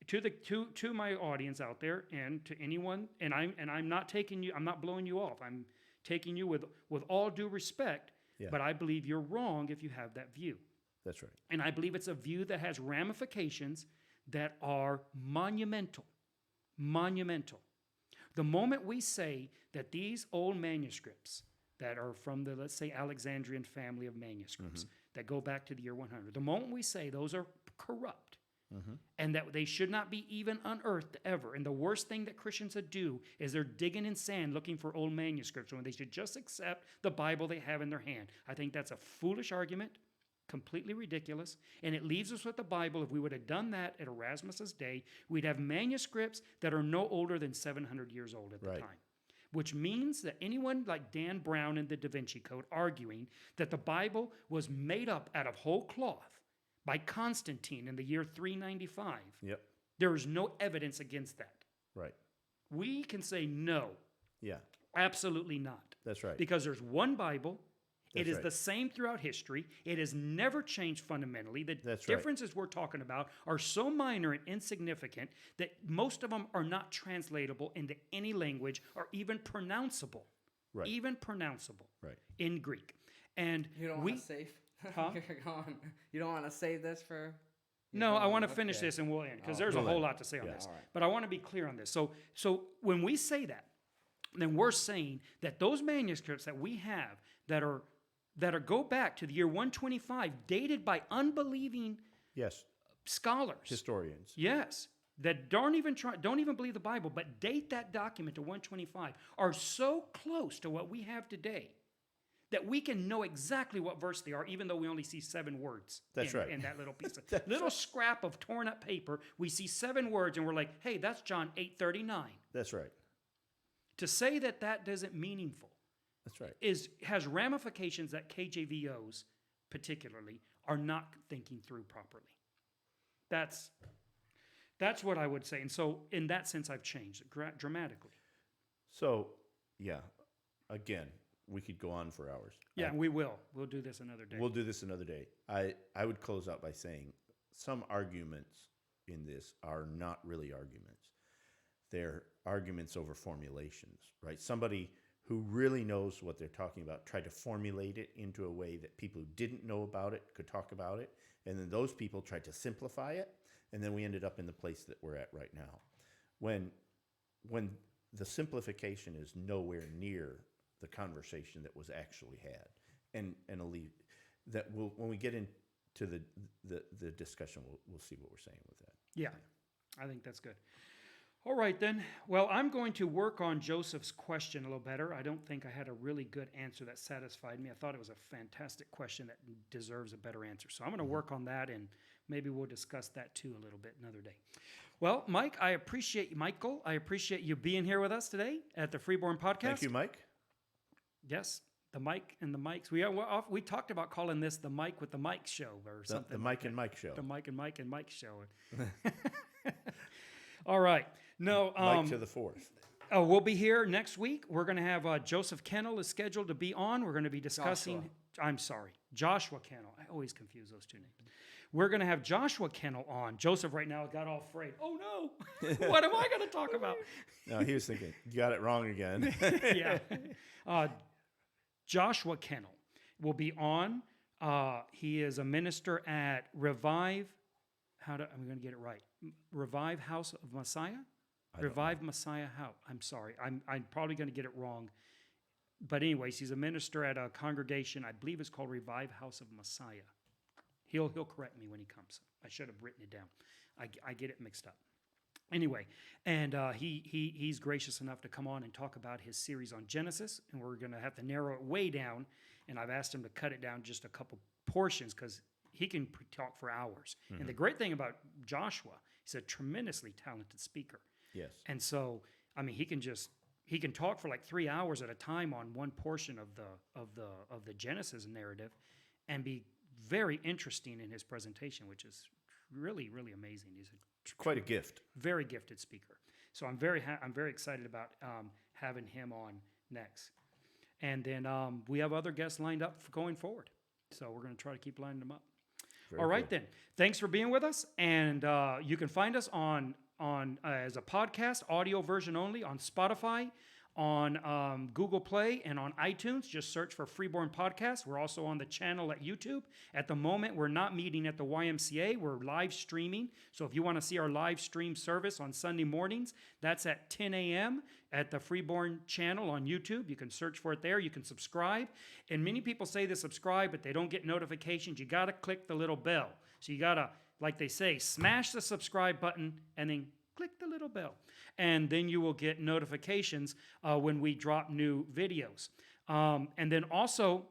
to my audience out there, and to anyone, and I'm not taking you. I'm not blowing you off. I'm taking you with all due respect. Yeah. But I believe you're wrong if you have that view, That's right. and I believe it's a view that has ramifications that are monumental. Monumental. The moment we say that these old manuscripts that are from the, let's say, Alexandrian family of manuscripts that go back to the year 100, the moment we say those are corrupt and that they should not be even unearthed ever, and the worst thing that Christians would do is they're digging in sand looking for old manuscripts when they should just accept the Bible they have in their hand. I think that's a foolish argument, completely ridiculous, and it leaves us with the Bible. If we would have done that at Erasmus's day, we'd have manuscripts that are no older than 700 years old at the Right. time. Which means that anyone like Dan Brown in the Da Vinci Code arguing that the Bible was made up out of whole cloth by Constantine in the year 395, Yep. there is no evidence against that. Right. We can say no, Yeah. absolutely not. That's right. Because there's one Bible. It That's is right. the same throughout history. It has never changed fundamentally. The That's right. differences we're talking about are so minor and insignificant that most of them are not translatable into any language or even pronounceable. Right. Even pronounceable Right. in Greek. And You don't we, want to save? Huh? You're gone. You don't want to save this for? no, I want to Okay. finish this and we'll end because Oh, there's a we'll whole end. lot to say on Yeah. this. All right. But I want to be clear on this. So when we say that, then we're saying that those manuscripts that we have that are go back to the year 125, dated by unbelieving Yes. scholars, Historians. yes, that don't even believe the Bible, but date that document to 125, are so close to what we have today that we can know exactly what verse they are, even though we only see 7 words. That's right. In that little piece of little scrap of torn up paper, we see 7 words, and we're like, hey, that's John 8:39. That's right. To say that that isn't meaningful That's right. has ramifications that KJVOs particularly are not thinking through properly. That's what I would say. And so in that sense, I've changed dramatically. So, yeah, again, we could go on for hours. Yeah, we will. We'll do this another day. We'll do this another day. I would close out by saying some arguments in this are not really arguments. They're arguments over formulations, right? Somebody who really knows what they're talking about tried to formulate it into a way that people who didn't know about it could talk about it. And then those people tried to simplify it. And then we ended up in the place that we're at right now. When the simplification is nowhere near the conversation that was actually had. And that when we get into the discussion, we'll see what we're saying with that. Yeah, I think that's good. All right, then. Well, I'm going to work on Joseph's question a little better. I don't think I had a really good answer that satisfied me. I thought it was a fantastic question that deserves a better answer. So I'm going to work on that, and maybe we'll discuss that too a little bit another day. Well, Michael, I appreciate you being here with us today at the Freeborn Podcast. Thank you, Mike. Yes, the mic and the mics. We talked about calling this the Mike with the Mike show or something. The Mike and Mike show. The Mike and Mike and Mike show. All right. No, Mike to the 4th. we'll be here next week. We're going to have Joseph Kennel is scheduled to be on. We're going to be discussing. Joshua Kennel. I always confuse those two names. We're going to have Joshua Kennel on. Joseph right now got all afraid. Oh no, what am I going to talk about? No, he was thinking, you got it wrong again. Yeah. Joshua Kennel will be on. He is a minister at Revive. I'm going to get it right. Revive House of Messiah? Revive Messiah House. I'm sorry. I'm probably going to get it wrong. But anyways, he's a minister at a congregation. I believe it's called Revive House of Messiah. He'll correct me when he comes. I should have written it down. I get it mixed up. Anyway, and he's gracious enough to come on and talk about his series on Genesis, and we're going to have to narrow it way down, and I've asked him to cut it down just a couple portions because he can talk for hours. Mm-hmm. And the great thing about Joshua, he's a tremendously talented speaker. Yes. And so, I mean, he can talk for like 3 hours at a time on one portion of the Genesis narrative and be very interesting in his presentation, which is really, really amazing. He's quite a gift. Very gifted speaker. So I'm very excited about having him on next. And then we have other guests lined up for going forward. So we're going to try to keep lining them up. All right, then. Thanks for being with us. And you can find us on as a podcast, audio version only, on Spotify, on Google Play, and on iTunes. Just search for Freeborn Podcast. We're also on the channel at YouTube. At the moment, we're not meeting at the YMCA. We're live streaming. So if you want to see our live stream service on Sunday mornings, that's at 10 a.m. at the Freeborn channel on YouTube. You can search for it there. You can subscribe. And many people say they subscribe, but they don't get notifications. You got to click the little bell. So you got to, like they say, smash the subscribe button and then click the little bell. And then you will get notifications when we drop new videos. And then also,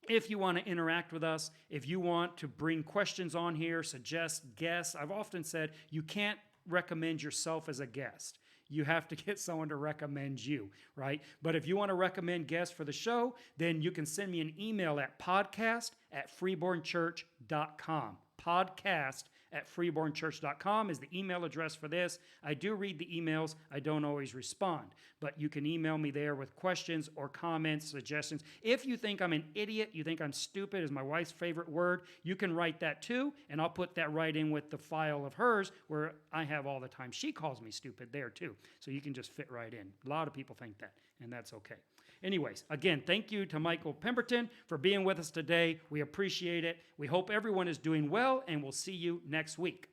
if you want to interact with us, if you want to bring questions on here, suggest guests, I've often said you can't recommend yourself as a guest. You have to get someone to recommend you, right? But if you want to recommend guests for the show, then you can send me an email at podcast@freebornchurch.com. Podcast@freebornchurch.com is the email address for this. I do read the emails. I don't always respond, but you can email me there with questions or comments, suggestions. If you think I'm an idiot, you think I'm stupid is my wife's favorite word, you can write that too, and I'll put that right in with the file of hers where I have all the time she calls me stupid there too. So you can just fit right in. A lot of people think that, and that's okay. Anyways, again, thank you to Michael Pemberton for being with us today. We appreciate it. We hope everyone is doing well, and we'll see you next week.